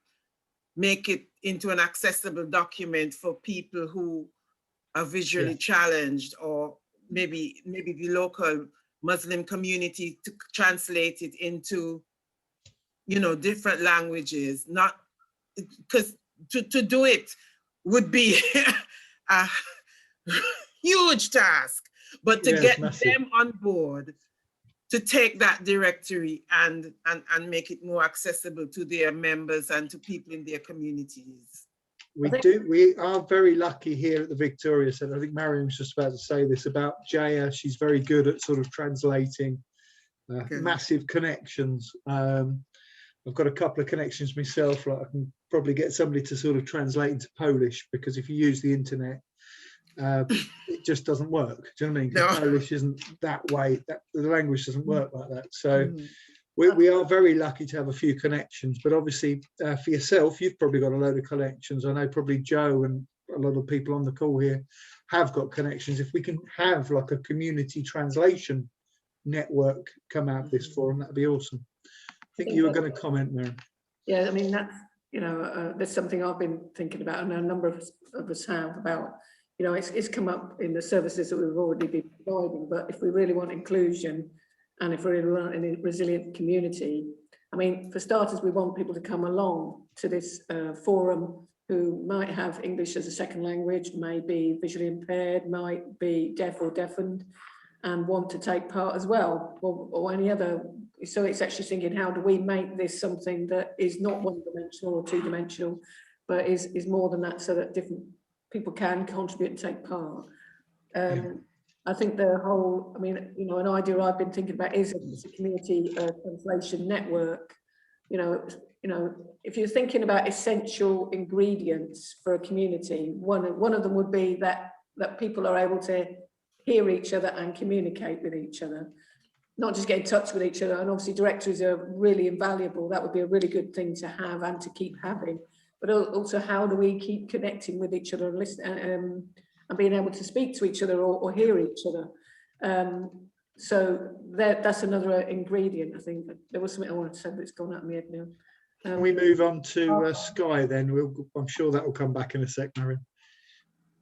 [SPEAKER 9] make it into an accessible document for people who are visually challenged, or maybe the local Muslim community to translate it into, you know, different languages. Not because to do it would be a huge task, but to get them on board to take that directory and make it more accessible to their members and to people in their communities.
[SPEAKER 2] We are very lucky here at the Victoria Centre. I think Marion was just about to say this about Jaya. She's very good at sort of translating massive connections. I've got a couple of connections myself. Like I can probably get somebody to sort of translate into Polish, because if you use the internet, it just doesn't work. Do you know what I mean? No. Polish isn't that way. The language doesn't work like that. So we are very lucky to have a few connections. But obviously, for yourself, you've probably got a load of connections. I know probably Joe and a lot of people on the call here have got connections. If we can have like a community translation network come out of this forum, that'd be awesome. I think you were going to comment, Mary.
[SPEAKER 1] Yeah, I mean, that's, you know, that's something I've been thinking about, and a number of us have, about, you know, it's come up in the services that we've already been providing, but if we really want inclusion and if we really want a resilient community, I mean, for starters, we want people to come along to this forum who might have English as a second language, may be visually impaired, might be deaf or deafened, and want to take part as well, or any other. So it's actually thinking, how do we make this something that is not one-dimensional or two-dimensional, but is more than that, so that different people can contribute and take part. I think the whole, I mean, you know, an idea I've been thinking about is a community translation network. You know, if you're thinking about essential ingredients for a community, one of them would be that people are able to hear each other and communicate with each other, not just get in touch with each other. And obviously directories are really invaluable. That would be a really good thing to have and to keep having. But also, how do we keep connecting with each other and listen and being able to speak to each other or hear each other? So that's another ingredient. I think there was something I wanted to say, but it's gone out of my head now.
[SPEAKER 2] Can we move on to Sky then? I'm sure that will come back in a sec, Marion.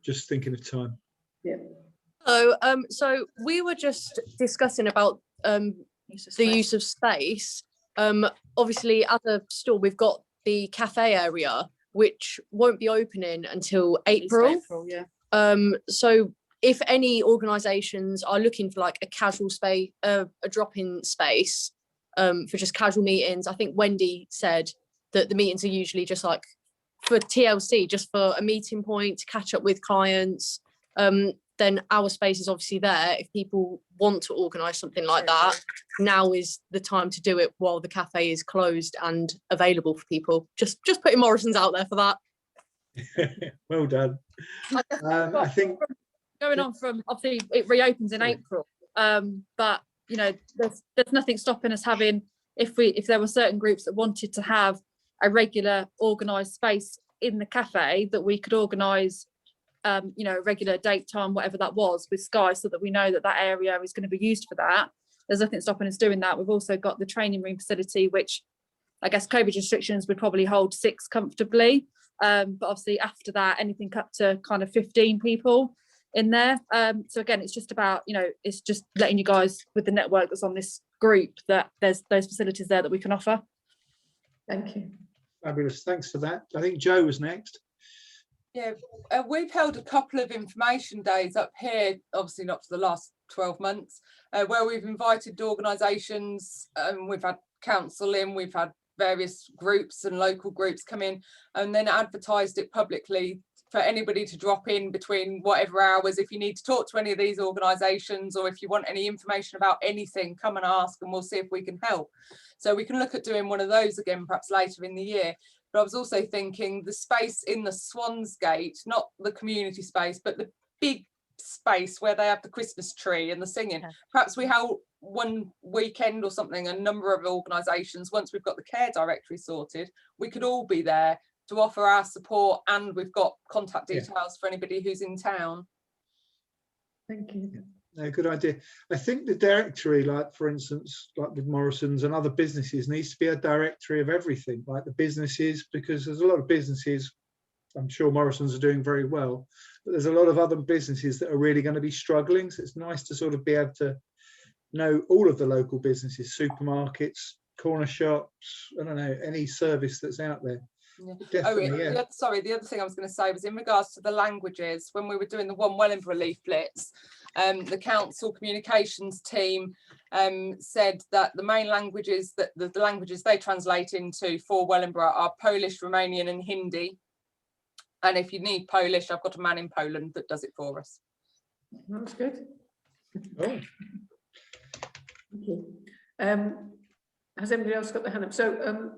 [SPEAKER 2] Just thinking of time.
[SPEAKER 1] Yeah.
[SPEAKER 13] So we were just discussing about the use of space. Obviously, at the store, we've got the cafe area, which won't be opening until April. So if any organisations are looking for like a casual space, a drop-in space for just casual meetings, I think Wendy said that the meetings are usually just like for TLC, just for a meeting point to catch up with clients. Then our space is obviously there. If people want to organise something like that, now is the time to do it while the cafe is closed and available for people. Just putting Morrison's out there for that.
[SPEAKER 2] Well done. I think
[SPEAKER 15] going on from, obviously it reopens in April, but you know, there's nothing stopping us having, if there were certain groups that wanted to have a regular organised space in the cafe, that we could organise you know, a regular date time, whatever that was, with Sky, so that we know that that area is going to be used for that. there's nothing stopping us doing that. We've also got the training room facility, which I guess COVID restrictions would probably hold 6 comfortably. But obviously after that, anything up to kind of 15 people in there. So again, it's just about, you know, it's just letting you guys with the network that's on this group that there's those facilities there that we can offer.
[SPEAKER 1] Thank you.
[SPEAKER 2] Fabulous, thanks for that. I think Joe was next.
[SPEAKER 12] Yeah, we've held a couple of information days up here, obviously not for the last 12 months, where we've invited organisations, we've had council in, we've had various groups and local groups come in, and then advertised it publicly for anybody to drop in between whatever hours. If you need to talk to any of these organisations, or if you want any information about anything, come and ask and we'll see if we can help. So we can look at doing one of those again perhaps later in the year. But I was also thinking the space in the Swansgate, not the community space, but the big space where they have the Christmas tree and the singing. Perhaps we have one weekend or something, a number of organisations, once we've got the care directory sorted, we could all be there to offer our support, and we've got contact details for anybody who's in town.
[SPEAKER 1] Thank you.
[SPEAKER 2] No, good idea. I think the directory, like for instance, like with Morrison's and other businesses, needs to be a directory of everything, like the businesses, because there's a lot of businesses, I'm sure Morrison's are doing very well, but there's a lot of other businesses that are really going to be struggling. So it's nice to sort of be able to know all of the local businesses, supermarkets, corner shops, I don't know, any service that's out there.
[SPEAKER 12] Yeah.
[SPEAKER 2] Definitely, yeah.
[SPEAKER 12] Sorry, the other thing I was going to say was in regards to the languages. When we were doing the One Wellingborough leaflets, the council communications team said that the main languages that the languages they translate into for Wellingborough are Polish, Romanian and Hindi. And if you need Polish, I've got a man in Poland that does it for us.
[SPEAKER 1] That's good.
[SPEAKER 2] Oh.
[SPEAKER 1] Thank you. Has anybody else got their hand up? So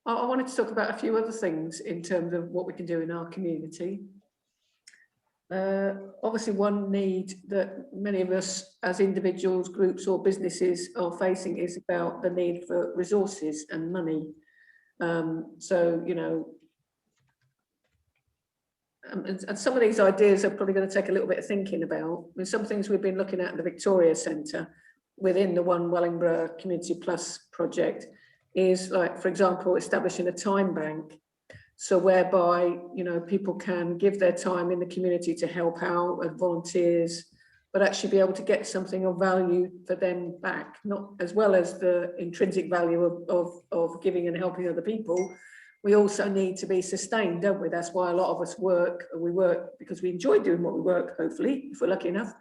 [SPEAKER 1] I wanted to talk about a few other things in terms of what we can do in our community. Obviously, one need that many of us as individuals, groups or businesses are facing is about the need for resources and money. So, you know, and some of these ideas are probably going to take a little bit of thinking about. I mean, some things we've been looking at the Victoria Centre within the One Wellingborough Community Plus project is, like, for example, establishing a time bank. So whereby, you know, people can give their time in the community to help out as volunteers, but actually be able to get something of value for them back, not as well as the intrinsic value of giving and helping other people. We also need to be sustained, don't we? That's why a lot of us work. We work because we enjoy doing what we work, hopefully, if we're lucky enough.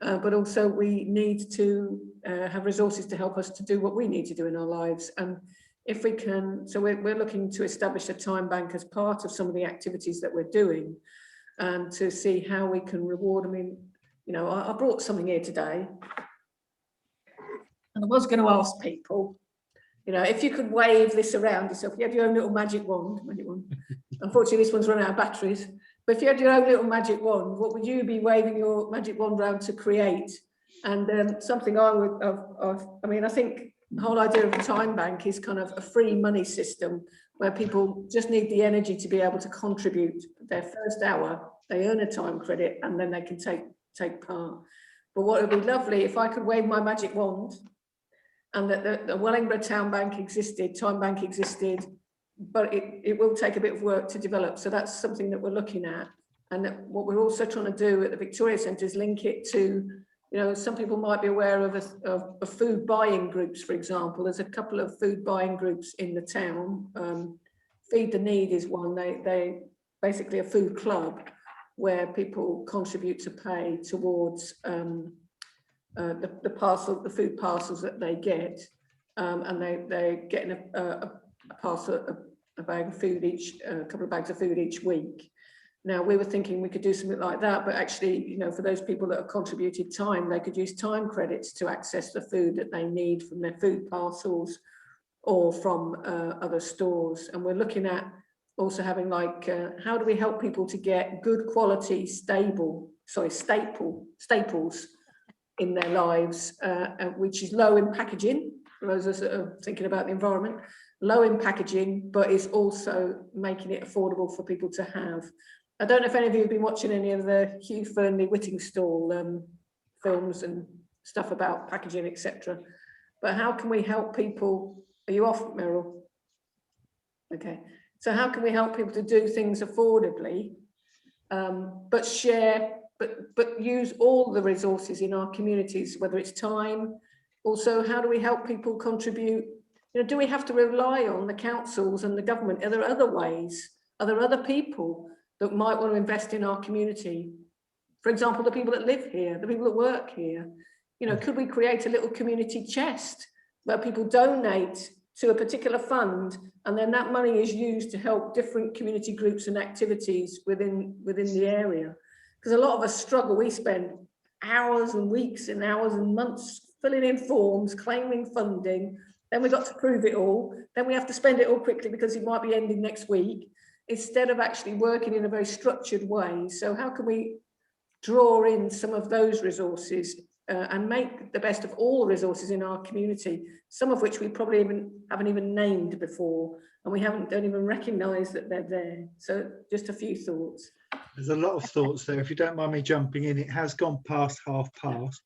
[SPEAKER 1] But also we need to have resources to help us to do what we need to do in our lives. And if we can, so we're looking to establish a time bank as part of some of the activities that we're doing, and to see how we can reward. I mean, you know, I brought something here today, and I was going to ask people, you know, if you could wave this around yourself, you had your own little magic wand. Unfortunately, this one's run out of batteries. But if you had your own little magic wand, what would you be waving your magic wand around to create? And something I would, I mean, I think the whole idea of a time bank is kind of a free money system where people just need the energy to be able to contribute their first hour. They earn a time credit and then they can take part. But what would be lovely if I could wave my magic wand and that the Wellingborough Town Bank existed, time bank existed, but it will take a bit of work to develop. So that's something that we're looking at. And that what we're also trying to do at the Victoria Centre is link it to, you know, some people might be aware of food buying groups, for example. There's a couple of food buying groups in the town. Feed the Need is one. They basically a food club where people contribute to pay towards the food parcels that they get, and they're getting a parcel, a bag of food each, a couple of bags of food each week. Now, we were thinking we could do something like that, but actually, you know, for those people that have contributed time, they could use time credits to access the food that they need from their food parcels or from other stores. And we're looking at also having like, how do we help people to get good quality, staples in their lives, which is low in packaging, for those that are thinking about the environment, low in packaging, but is also making it affordable for people to have. I don't know if any of you have been watching any of the Hugh Fearnley Whittingstall films and stuff about packaging, etc. But how can we help people? Are you off, Meryl? Okay. So how can we help people to do things affordably, but share, but use all the resources in our communities, whether it's time. Also, how do we help people contribute? You know, do we have to rely on the councils and the government? Are there other ways? Are there other people that might want to invest in our community? For example, the people that live here, the people that work here. You know, could we create a little community chest where people donate to a particular fund, and then that money is used to help different community groups and activities within the area? Because a lot of us struggle. We spend hours and weeks and hours and months filling in forms, claiming funding. Then we've got to prove it all. Then we have to spend it all quickly because it might be ending next week, instead of actually working in a very structured way. So how can we draw in some of those resources and make the best of all the resources in our community, some of which we probably haven't even named before, and we don't even recognise that they're there. So just a few thoughts.
[SPEAKER 2] There's a lot of thoughts there. If you don't mind me jumping in, it has gone past past,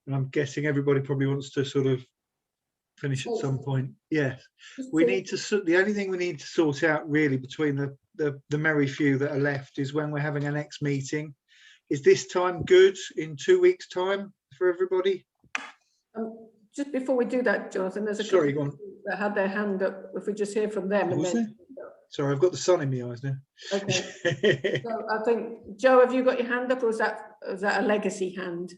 [SPEAKER 2] and I'm guessing everybody probably wants to sort of finish at some point. Yes, we need to. The only thing we need to sort out really between the merry few that are left is when we're having our next meeting. Is this time good in 2 weeks' time for everybody?
[SPEAKER 1] Just before we do that, Jonathan, there's a couple that had their hand up. If we just hear from them. And then...
[SPEAKER 2] Sorry, I've got the sun in my eyes now.
[SPEAKER 1] Okay. So I think, Joe, have you got your hand up, or is that a legacy hand?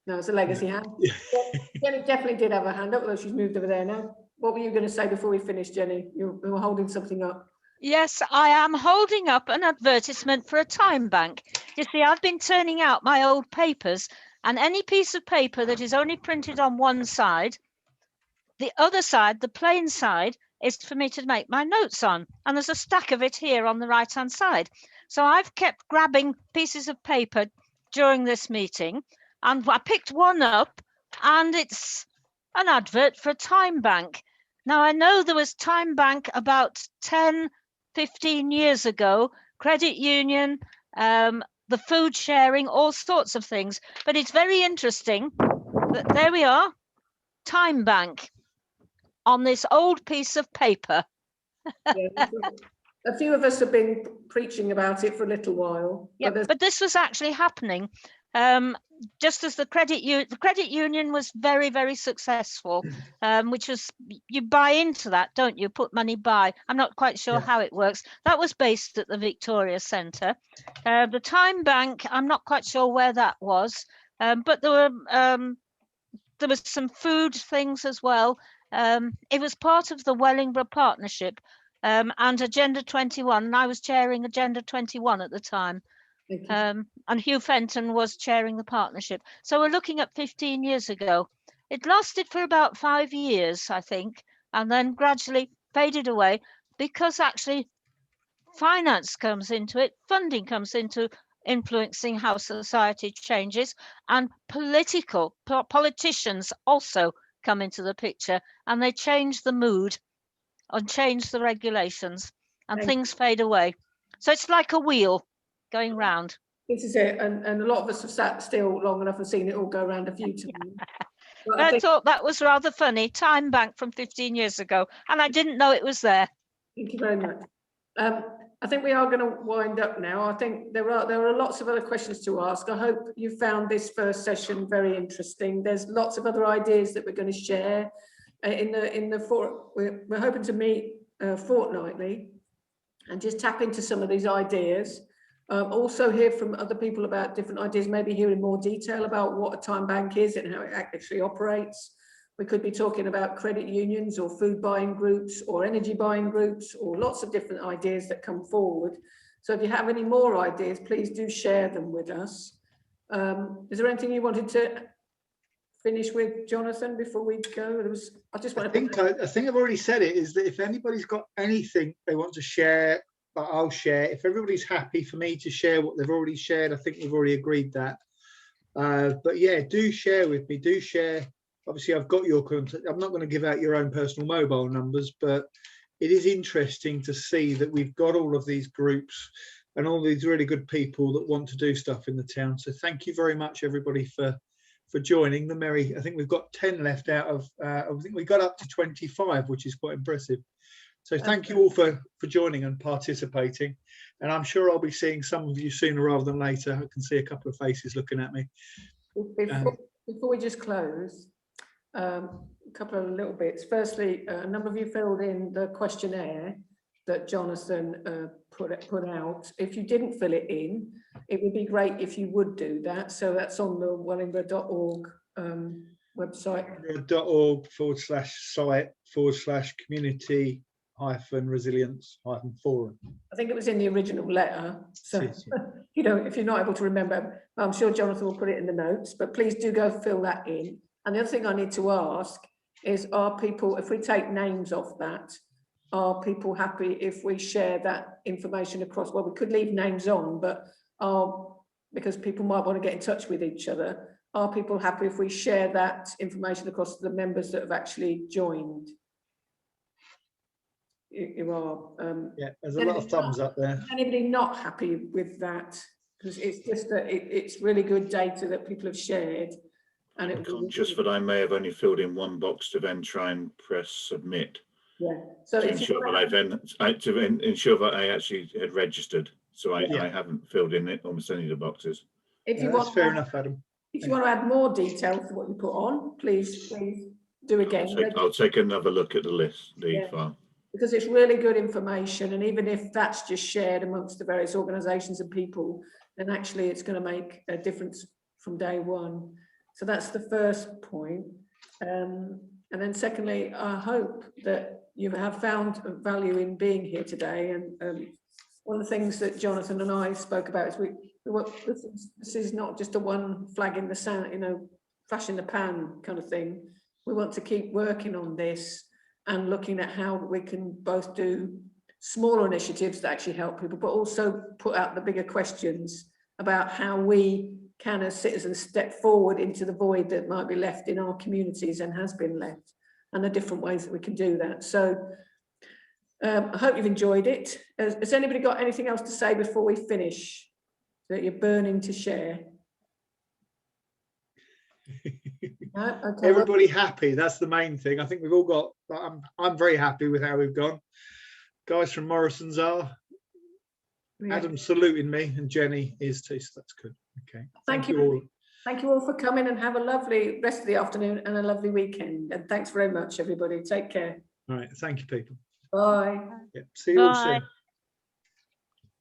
[SPEAKER 1] No, it's a legacy hand. Jenny definitely did have a hand up, although she's moved over there now. What were you going to say before we finish, Jenny? You were holding something up.
[SPEAKER 3] Yes, I am holding up an advertisement for a time bank. You see, I've been turning out my old papers, and any piece of paper that is only printed on one side, the other side, the plain side, is for me to make my notes on. And there's a stack of it here on the right-hand side. So I've kept grabbing pieces of paper during this meeting, and I picked one up, and it's an advert for a time bank. Now, I know there was time bank about 10-15 years ago, credit union, the food sharing, all sorts of things. But it's very interesting that there we are, time bank on this old piece of paper.
[SPEAKER 1] Yeah, a few of us have been preaching about it for a little while.
[SPEAKER 3] Yeah, but this was actually happening. Just as the credit union was very, very successful, which was, you buy into that, don't you? Put money by. I'm not quite sure how it works. That was based at the Victoria Centre. The Time Bank, I'm not quite sure where that was, but there was some food things as well. It was part of the Wellingborough Partnership and Agenda 21, and I was chairing Agenda 21 at the time. And Hugh Fenton was chairing the partnership. So we're looking at 15 years ago. It lasted for about 5 years, I think, and then gradually faded away because actually finance comes into it, funding comes into influencing how society changes, and politicians also come into the picture, and they change the mood and change the regulations, and things fade away. So it's like a wheel going round.
[SPEAKER 1] This is it, and a lot of us have sat still long enough and seen it all go around a few times.
[SPEAKER 3] But I thought that was rather funny. Time bank from 15 years ago, and I didn't know it was there.
[SPEAKER 1] Thank you very much. I think we are going to wind up now. I think there are lots of other questions to ask. I hope you found this first session very interesting. There's lots of other ideas that we're going to share we're hoping to meet fortnightly and just tap into some of these ideas. Also hear from other people about different ideas, maybe hear in more detail about what a time bank is and how it actually operates. We could be talking about credit unions or food buying groups or energy buying groups, or lots of different ideas that come forward. So if you have any more ideas, please do share them with us. Is there anything you wanted to finish with, Jonathan, before we go? I think
[SPEAKER 2] I've already said it, is that if anybody's got anything they want to share, I'll share. If everybody's happy for me to share what they've already shared, I think we've already agreed that. But yeah, do share with me. Do share. Obviously, I've got your contact. I'm not going to give out your own personal mobile numbers, but it is interesting to see that we've got all of these groups and all these really good people that want to do stuff in the town. So thank you very much, everybody, for joining the merry. I think we've got 10 left out of, I think we got up to 25, which is quite impressive. So thank you all for joining and participating. And I'm sure I'll be seeing some of you sooner rather than later. I can see a couple of faces looking at me.
[SPEAKER 1] Before we just close, a couple of little bits. Firstly, a number of you filled in the questionnaire that Jonathan put out. If you didn't fill it in, it would be great if you would do that. So that's on the wellingborough.org website.
[SPEAKER 2] wellingborough.org/site/community-resilience-forum.
[SPEAKER 1] I think it was in the original letter. So you know, if you're not able to remember, I'm sure Jonathan will put it in the notes, but please do go fill that in. And the other thing I need to ask is, are people, if we take names off that, are people happy if we share that information across? Well, we could leave names on, but because people might want to get in touch with each other, are people happy if we share that information across to the members that have actually joined? You are.
[SPEAKER 2] Yeah, there's a lot of thumbs up there.
[SPEAKER 1] Anybody not happy with that? Because it's just that it's really good data that people have shared. And
[SPEAKER 14] I'm conscious that I may have only filled in one box to then try and press submit.
[SPEAKER 1] Yeah. So
[SPEAKER 14] to ensure that I then ensure that I actually had registered. So I haven't filled in almost any of the boxes.
[SPEAKER 1] If you
[SPEAKER 2] that's fair enough, Adam.
[SPEAKER 1] If you want to add more detail to what you put on, please do again.
[SPEAKER 14] I'll take another look at the list, file.
[SPEAKER 1] Because it's really good information, and even if that's just shared amongst the various organisations and people, then actually it's going to make a difference from day one. So that's the first point. And then secondly, I hope that you have found value in being here today. And one of the things that Jonathan and I spoke about is this is not just a one flag in the sand, you know, flash in the pan kind of thing. We want to keep working on this and looking at how we can both do smaller initiatives that actually help people, but also put out the bigger questions about how we can, as citizens, step forward into the void that might be left in our communities and has been left, and the different ways that we can do that. So I hope you've enjoyed it. Has anybody got anything else to say before we finish that you're burning to share? No? Okay,
[SPEAKER 2] everybody happy, that's the main thing. I think we've all got, I'm very happy with how we've gone. Guys from Morrison's are. Adam's saluting me and Jenny is too, so that's good. Okay, thank you all.
[SPEAKER 1] Thank you all for coming, and have a lovely rest of the afternoon and a lovely weekend, and thanks very much, everybody. Take care.
[SPEAKER 2] All right, thank you, people.
[SPEAKER 1] Bye.
[SPEAKER 2] Yeah, see you all soon.